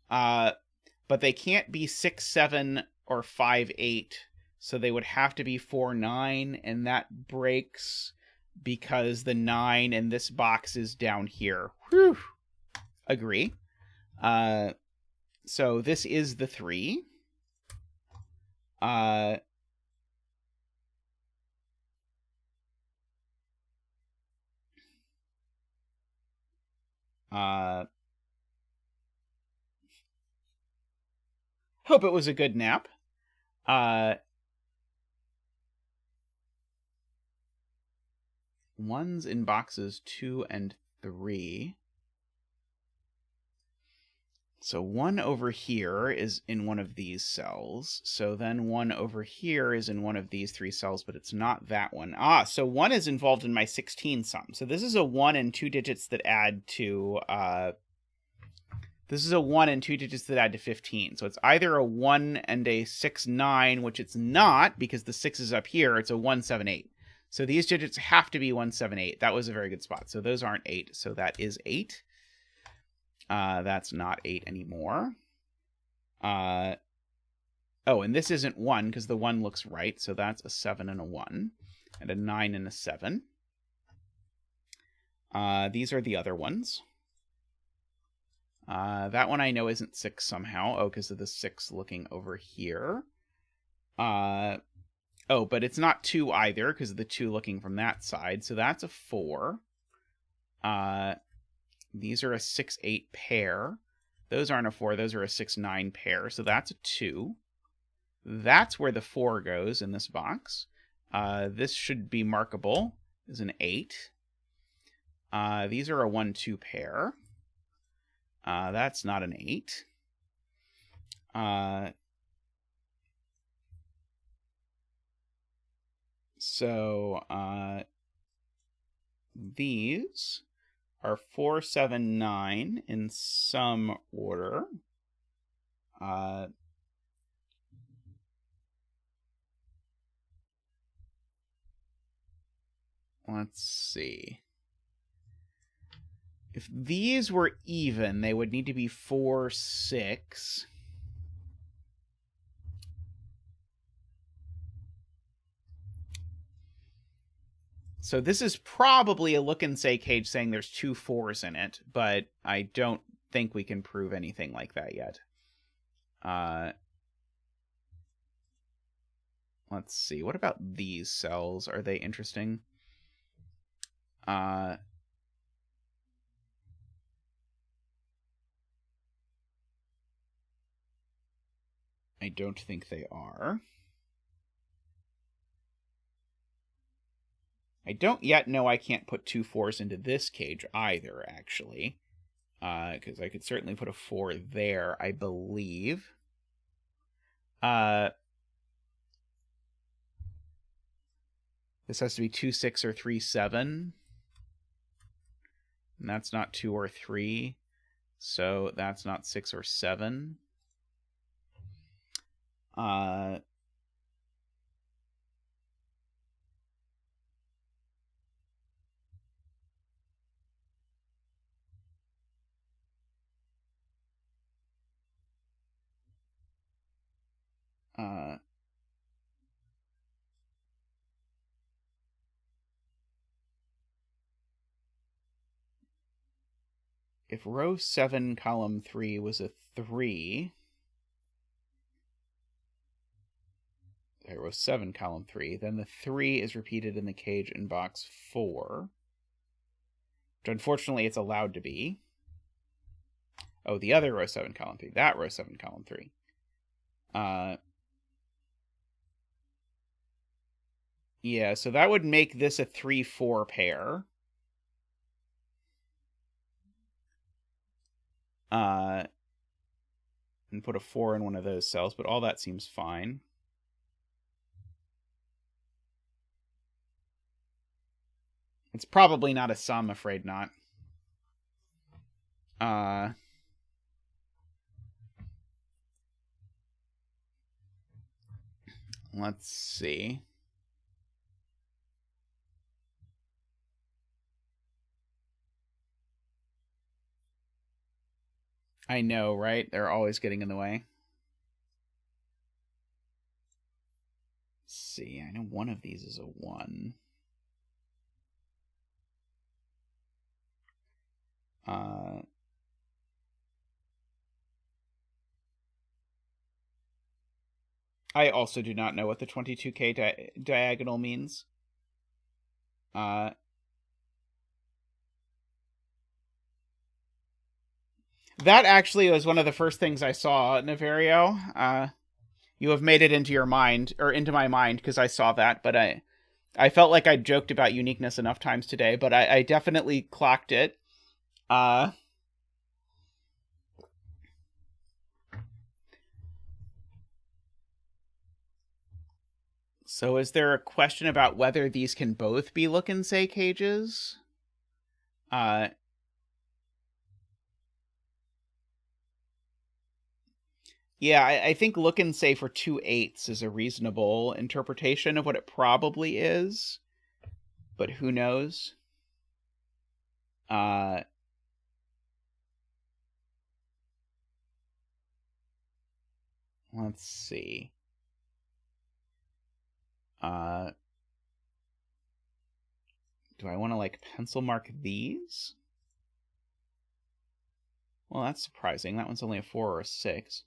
but they can't be 6, 7, or 5, 8, so they would have to be 4, 9, and that breaks because the 9 in this box is down here. Whew. Agree. So this is the 3. Hope it was a good nap. One's in boxes 2 and 3. So 1 over here is in one of these cells. So then 1 over here is in one of these 3 cells, but it's not that one. So 1 is involved in my 16 sum. So this is a 1 and 2 digits that add to... this is a 1 and 2 digits that add to 15. So it's either a 1 and a 6, 9, which it's not because the 6 is up here. It's a 1, 7, 8. So these digits have to be 1, 7, 8. That was a very good spot. So those aren't 8. So that is 8. That's not 8 anymore. Oh, and this isn't 1 because the 1 looks right. So that's a 7 and a 1. And a 9 and a 7. These are the other ones. That one I know isn't 6 somehow. Oh, because of the 6 looking over here. Oh, but it's not 2 either because of the 2 looking from that side. So that's a 4. These are a 6-8 pair. Those aren't a 4. Those are a 6-9 pair. So that's a 2. That's where the 4 goes in this box. This should be markable as an 8. These are a 1-2 pair. That's not an 8. So these are 4, 7, 9 in some order. Let's see. If these were even, they would need to be 4, 6. So this is probably a look and say cage saying there's 2 4s in it, but I don't think we can prove anything like that yet. Let's see. What about these cells? Are they interesting? I don't think they are. I don't yet know I can't put 2 4s into this cage either, actually. Because I could certainly put a 4 there, I believe. This has to be 2, 6, or 3, 7. And that's not 2 or 3. So that's not 6 or 7. If row 7, column 3 was a 3... row 7, column 3, then the 3 is repeated in the cage in box 4. Which unfortunately it's allowed to be. Oh, the other row 7, column 3. That row 7, column 3. Yeah, so that would make this a 3-4 pair. And put a 4 in one of those cells, but all that seems fine. It's probably not a sum, afraid not. Let's see. I know, right? They're always getting in the way. Let's see, I know one of these is a 1. I also do not know what the 22K diagonal means. That actually was one of the first things I saw, Niverio. You have made it into your mind, or into my mind, because I saw that, but I felt like I joked about uniqueness enough times today, but I definitely clocked it. So is there a question about whether these can both be look and say cages? Yeah, I think look and say for 2 8s is a reasonable interpretation of what it probably is. But who knows? Let's see. Do I want to, like, pencil mark these? Well, that's surprising. That one's only a 4 or a 6.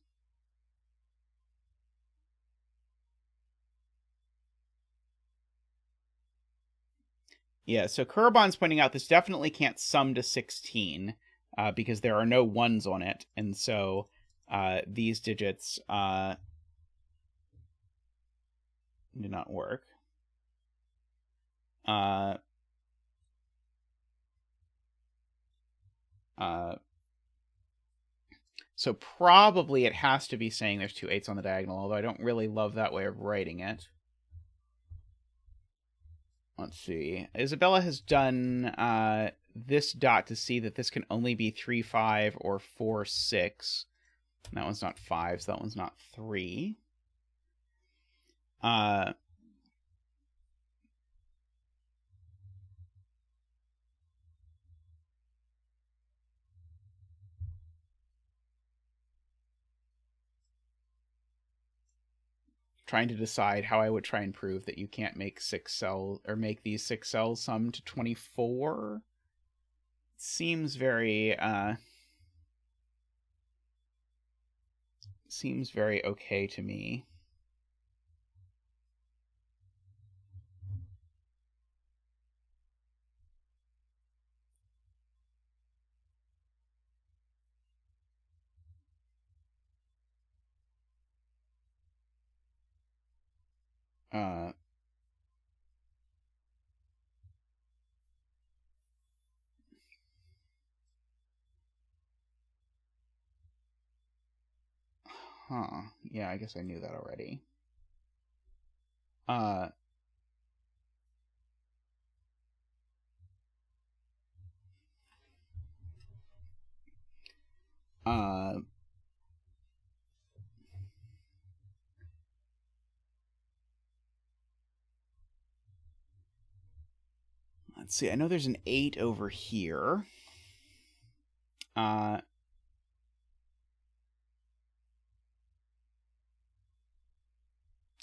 Yeah, so Kurban's pointing out this definitely can't sum to 16. because there are no 1s on it, and so these digits do not work. So probably it has to be saying there's 2 8s on the diagonal, although I don't really love that way of writing it. Let's see. Isabella has done this dot to see that this can only be 3 5 or 4 6. That one's not 5, so that one's not 3. Trying to decide how I would try and prove that you can't make 6 cells, or make these 6 cells sum to 24. Seems very okay to me. Yeah, I guess I knew that already. Let's see, I know there's an 8 over here.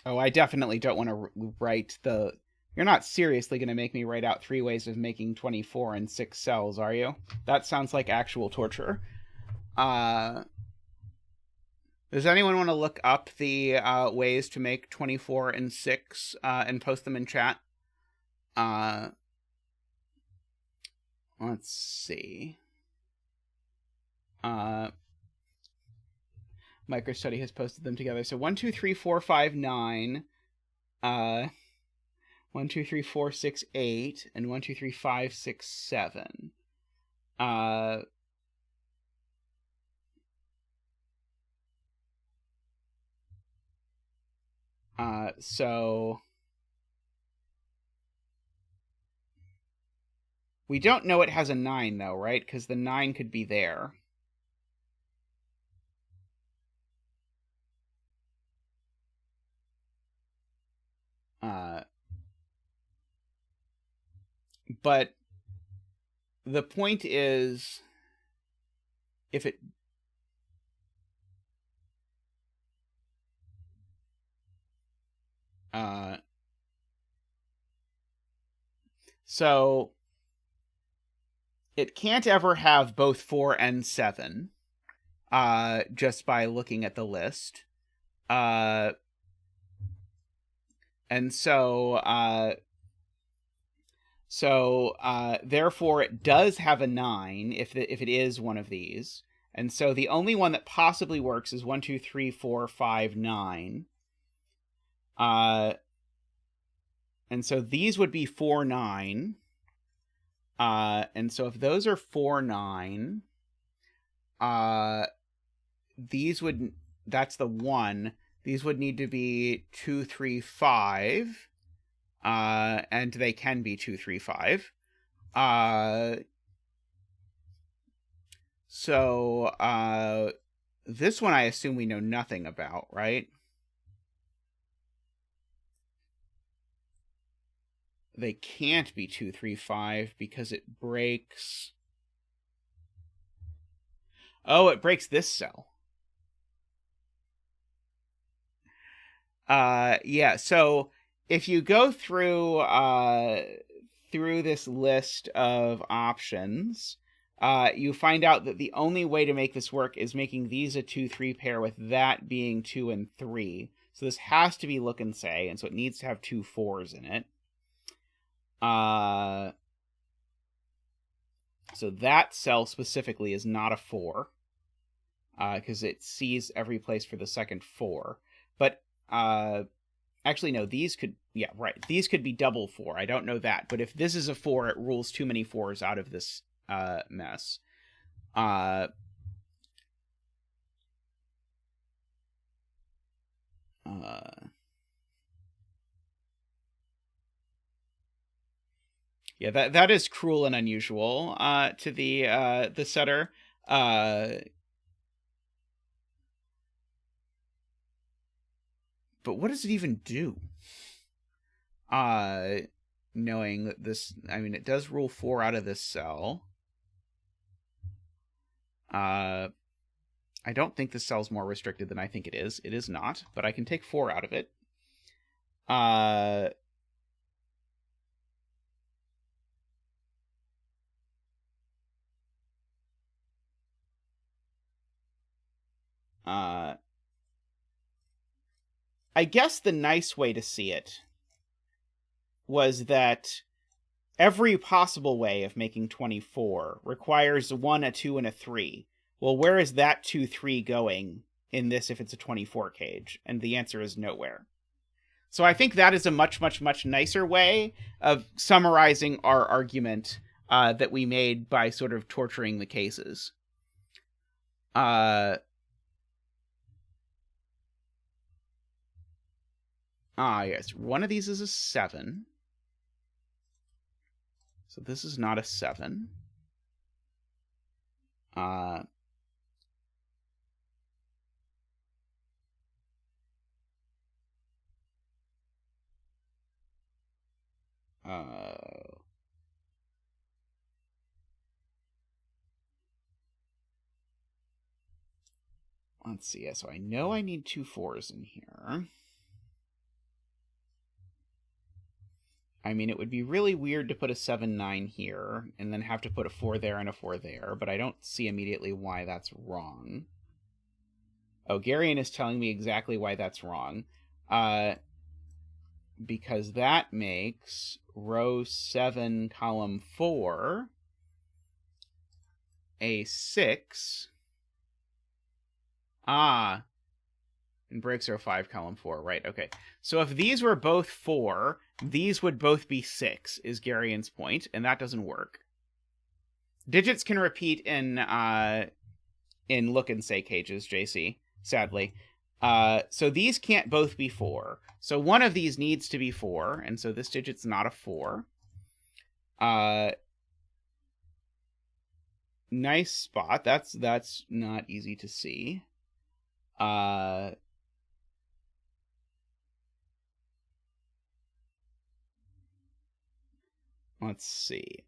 Oh, I definitely don't want to write the... You're not seriously going to make me write out 3 ways of making 24 in 6 cells, are you? That sounds like actual torture. Does anyone want to look up the ways to make 24 in 6 and post them in chat? Let's see. MicroStudy has posted them together. So 1, 2, 3, 4, 5, 9. 1, 2, 3, 4, 6, 8, and 1, 2, 3, 5, 6, 7. So we don't know it has a 9 though, right? Because the 9 could be there. But the point is, if it... So it can't ever have both 4 and 7, just by looking at the list. And so, therefore it does have a 9 if it is one of these. And so the only one that possibly works is 1, 2, 3, 4, 5, 9. And so these would be 4, 9. And so if those are 4, 9, these would... That's the 1. These would need to be 2, 3, 5. And they can be 2, 3, 5. So this one I assume we know nothing about, right? They can't be 2, 3, 5 because it breaks... Oh, it breaks this cell. Yeah, so if you go through this list of options, you find out that the only way to make this work is making these a 2, 3 pair with that being 2 and 3. So this has to be look and say, and so it needs to have 2 4s in it. So that cell specifically is not a 4, because it sees every place for the second 4. But actually, no, these could... Yeah, right. These could be double 4. I don't know that. But if this is a 4, it rules too many 4s out of this mess. Yeah, that is cruel and unusual to the setter. But what does it even do? Knowing that this, I mean, it does rule 4 out of this cell. I don't think this cell's more restricted than I think it is. It is not, but I can take 4 out of it. I guess the nice way to see it was that every possible way of making 24 requires a 1, a 2, and a 3. Well, where is that 2, 3 going in this if it's a 24 cage? And the answer is nowhere. So I think that is a much, much, much nicer way of summarizing our argument that we made by sort of torturing the cases. Yes. One of these is a 7. So this is not a 7. Let's see. So I know I need 2 4s in here. I mean, it would be really weird to put a 7, 9 here, and then have to put a 4 there and a 4 there, but I don't see immediately why that's wrong. Oh, Garion is telling me exactly why that's wrong. Because that makes row 7, column 4, a 6. And breaks row 5, column 4. Right, okay. So if these were both 4, these would both be 6, is Garion's point, and that doesn't work. Digits can repeat in look and say cages, JC, sadly. So these can't both be 4. So one of these needs to be 4, and so this digit's not a 4. Nice spot. That's not easy to see. Let's see.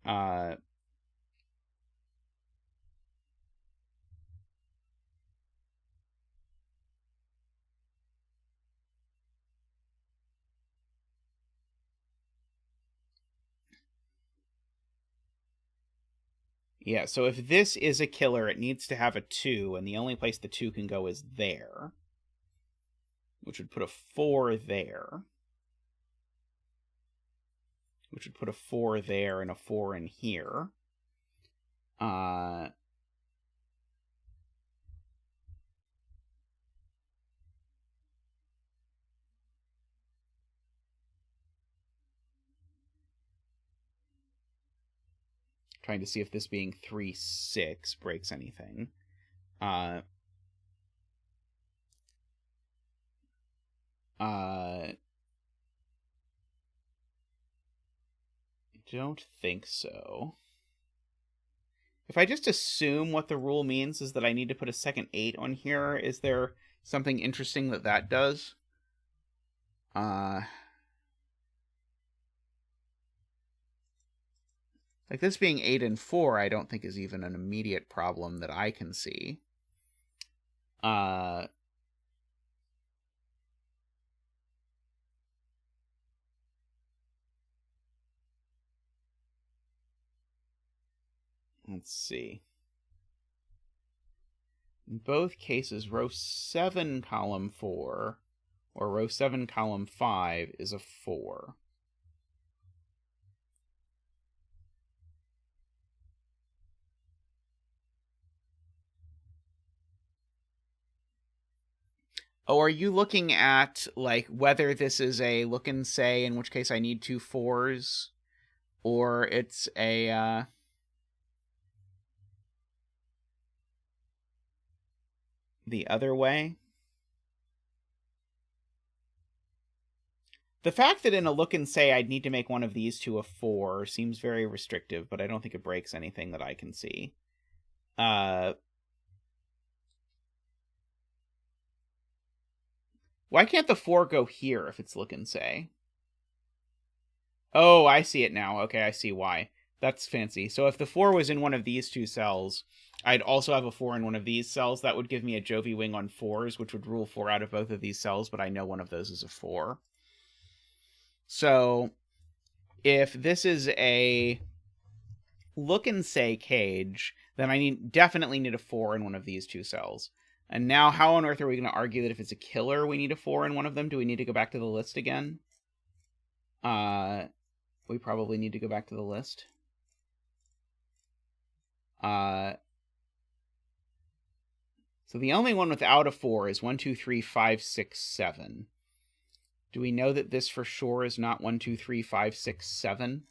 Yeah, so if this is a killer, it needs to have a 2, and the only place the 2 can go is there, which would put a 4 there, which would put a 4 there and a 4 in here. Trying to see if this being 3, 6 breaks anything. Don't think so. If I just assume what the rule means is that I need to put a second 8 on here, is there something interesting that does? Like this being 8 and 4, I don't think is even an immediate problem that I can see. Let's see. In both cases, row 7, column 4, or row 7, column 5 is a 4. Oh, are you looking at, like, whether this is a look and say, in which case I need 2 4s, or it's a, the other way? The fact that in a look and say I'd need to make one of these to a 4 seems very restrictive, but I don't think it breaks anything that I can see. Why can't the 4 go here if it's look and say? Oh, I see it now. Okay, I see why. That's fancy. So if the 4 was in one of these 2 cells, I'd also have a 4 in one of these cells. That would give me a Jovi wing on 4s, which would rule 4 out of both of these cells, but I know one of those is a 4. So if this is a look and say cage, then I definitely need a 4 in one of these 2 cells. And now, how on earth are we going to argue that if it's a killer, we need a 4 in one of them? Do we need to go back to the list again? We probably need to go back to the list. So the only one without a 4 is 1, 2, 3, 5, 6, 7. Do we know that this for sure is not 1, 2, 3, 5, 6, 7?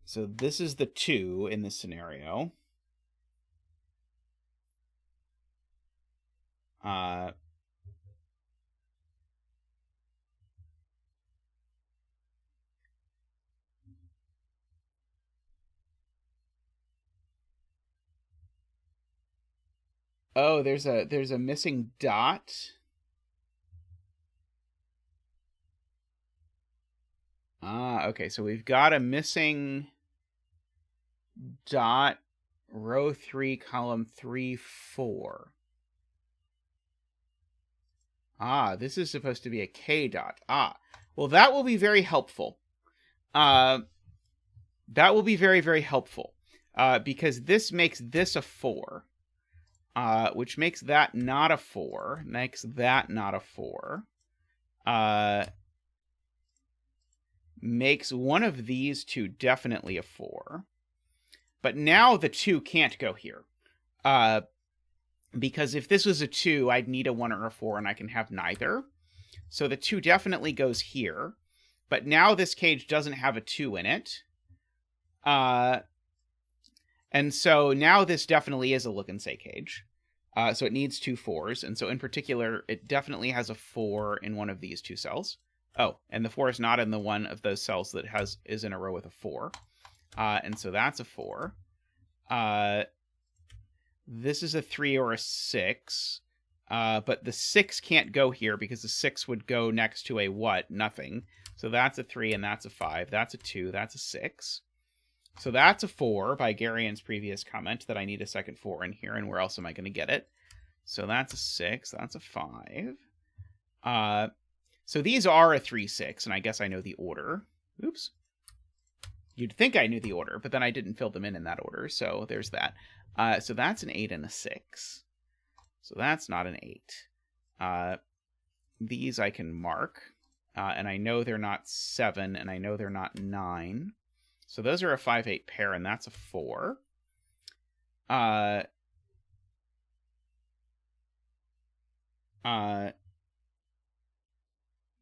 So this is the 2 in this scenario. Oh, there's a missing dot. Okay, so we've got a missing dot, row 3, column 3, 4. This is supposed to be a K dot. Well, that will be very helpful. That will be very, very helpful. Because this makes this a 4. Which makes that not a 4. Makes that not a 4. Makes one of these 2 definitely a 4. But now the 2 can't go here. Because if this was a 2, I'd need a 1 or a 4, and I can have neither. So the 2 definitely goes here. But now this cage doesn't have a 2 in it. And so now this definitely is a look and say cage. So it needs 2 4s. And so in particular, it definitely has a 4 in one of these 2 cells. Oh, and the 4 is not in the one of those cells that is in a row with a 4. And so that's a 4. This is a 3 or a 6. But the 6 can't go here because the 6 would go next to a what? Nothing. So that's a 3 and that's a 5. That's a 2. That's a 6. So that's a 4 by Garian's previous comment that I need a second 4 in here, and where else am I going to get it? So that's a 6. That's a 5. So these are a 3, 6, and I guess I know the order. Oops. You'd think I knew the order, but then I didn't fill them in that order, so there's that. So that's an 8 and a 6. So that's not an 8. These I can mark, and I know they're not 7, and I know they're not 9. So those are a 5, 8 pair, and that's a 4.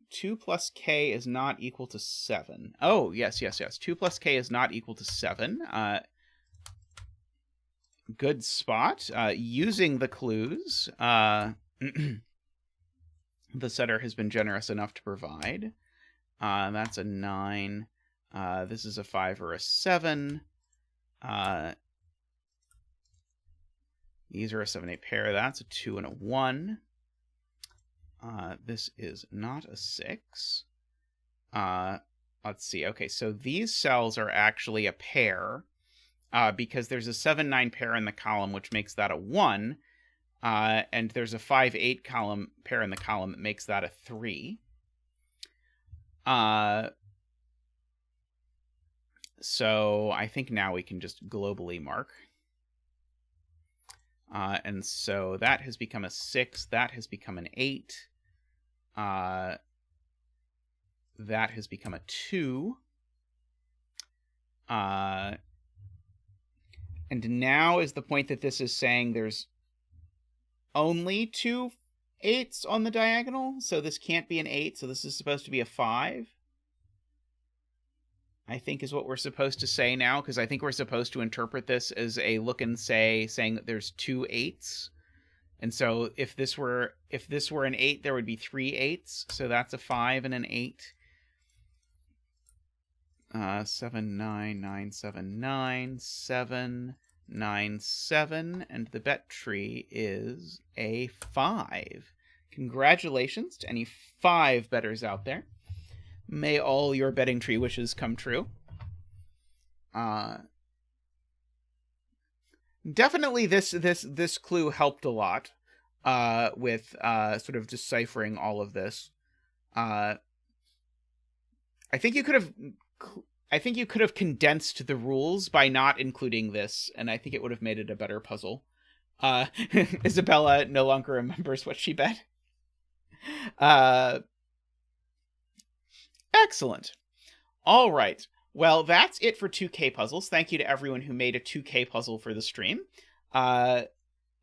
2 plus k is not equal to 7. Oh, yes. 2 plus k is not equal to 7. Good spot. Using the clues, the setter has been generous enough to provide. That's a 9. This is a 5 or a 7. These are a 7, 8 pair. That's a 2 and a 1. This is not a 6. Let's see. Okay, so these cells are actually a pair because there's a 7, 9 pair in the column, which makes that a 1. And there's a 5, 8 column pair in the column that makes that a 3. So I think now we can just globally mark. And so that has become a 6. That has become an 8. that has become a 2. And now is the point that this is saying there's only 2 8s on the diagonal, so this can't be an 8, so this is supposed to be a 5. I think is what we're supposed to say now, because I think we're supposed to interpret this as a look and say, saying that there's 2 8s. And so if this were an 8, there would be 3 8s, so that's a 5 and an 8. 7 9 9 7 9 7 9 7, and the bet tree is a 5. Congratulations to any 5 bettors out there. May all your betting tree wishes come true. Definitely this clue helped a lot with sort of deciphering all of this. I think you could have condensed the rules by not including this, and I think it would have made it a better puzzle. Isabella no longer remembers what she bet. Excellent. All right. Well, that's it for 2K puzzles. Thank you to everyone who made a 2K puzzle for the stream. There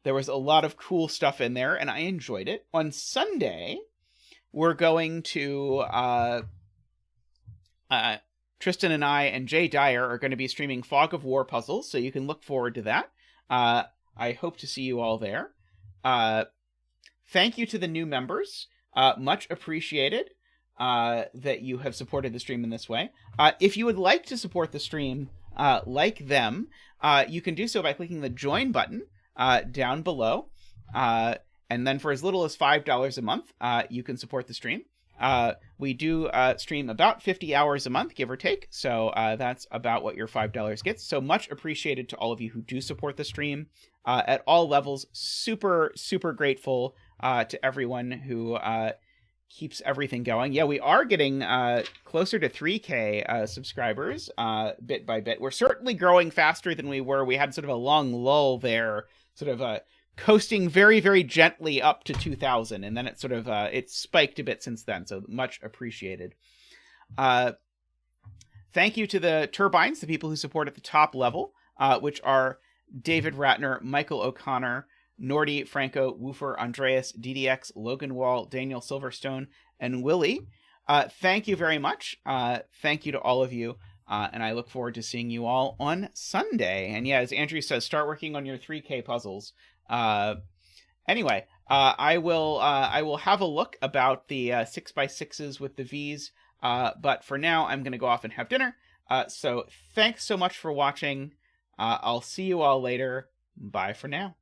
was a lot of cool stuff in there, and I enjoyed it. On Sunday, we're going to... Tristan and I and Jay Dyer are going to be streaming Fog of War puzzles, so you can look forward to that. I hope to see you all there. Thank you to the new members. Much appreciated that you have supported the stream in this way. If you would like to support the stream like them, you can do so by clicking the join button down below. And then for as little as $5 a month, you can support the stream. We do stream about 50 hours a month, give or take. So that's about what your $5 gets. So much appreciated to all of you who do support the stream at all levels. Super, super grateful to everyone who keeps everything going. Yeah, we are getting closer to 3K subscribers bit by bit. We're certainly growing faster than we were. We had sort of a long lull there, sort of coasting very, very gently up to 2,000, and then it sort of it spiked a bit since then, so much appreciated. Thank you to the Turbines, the people who support at the top level, which are David Ratner, Michael O'Connor, Nordy, Franco, Woofer, Andreas, DDX, Logan Wall, Daniel Silverstone, and Willie. Thank you very much. Thank you to all of you. And I look forward to seeing you all on Sunday. And yeah, as Andrew says, start working on your 3K puzzles. Anyway, I will have a look about the 6x6s with the V's. But for now, I'm going to go off and have dinner. So thanks so much for watching. I'll see you all later. Bye for now.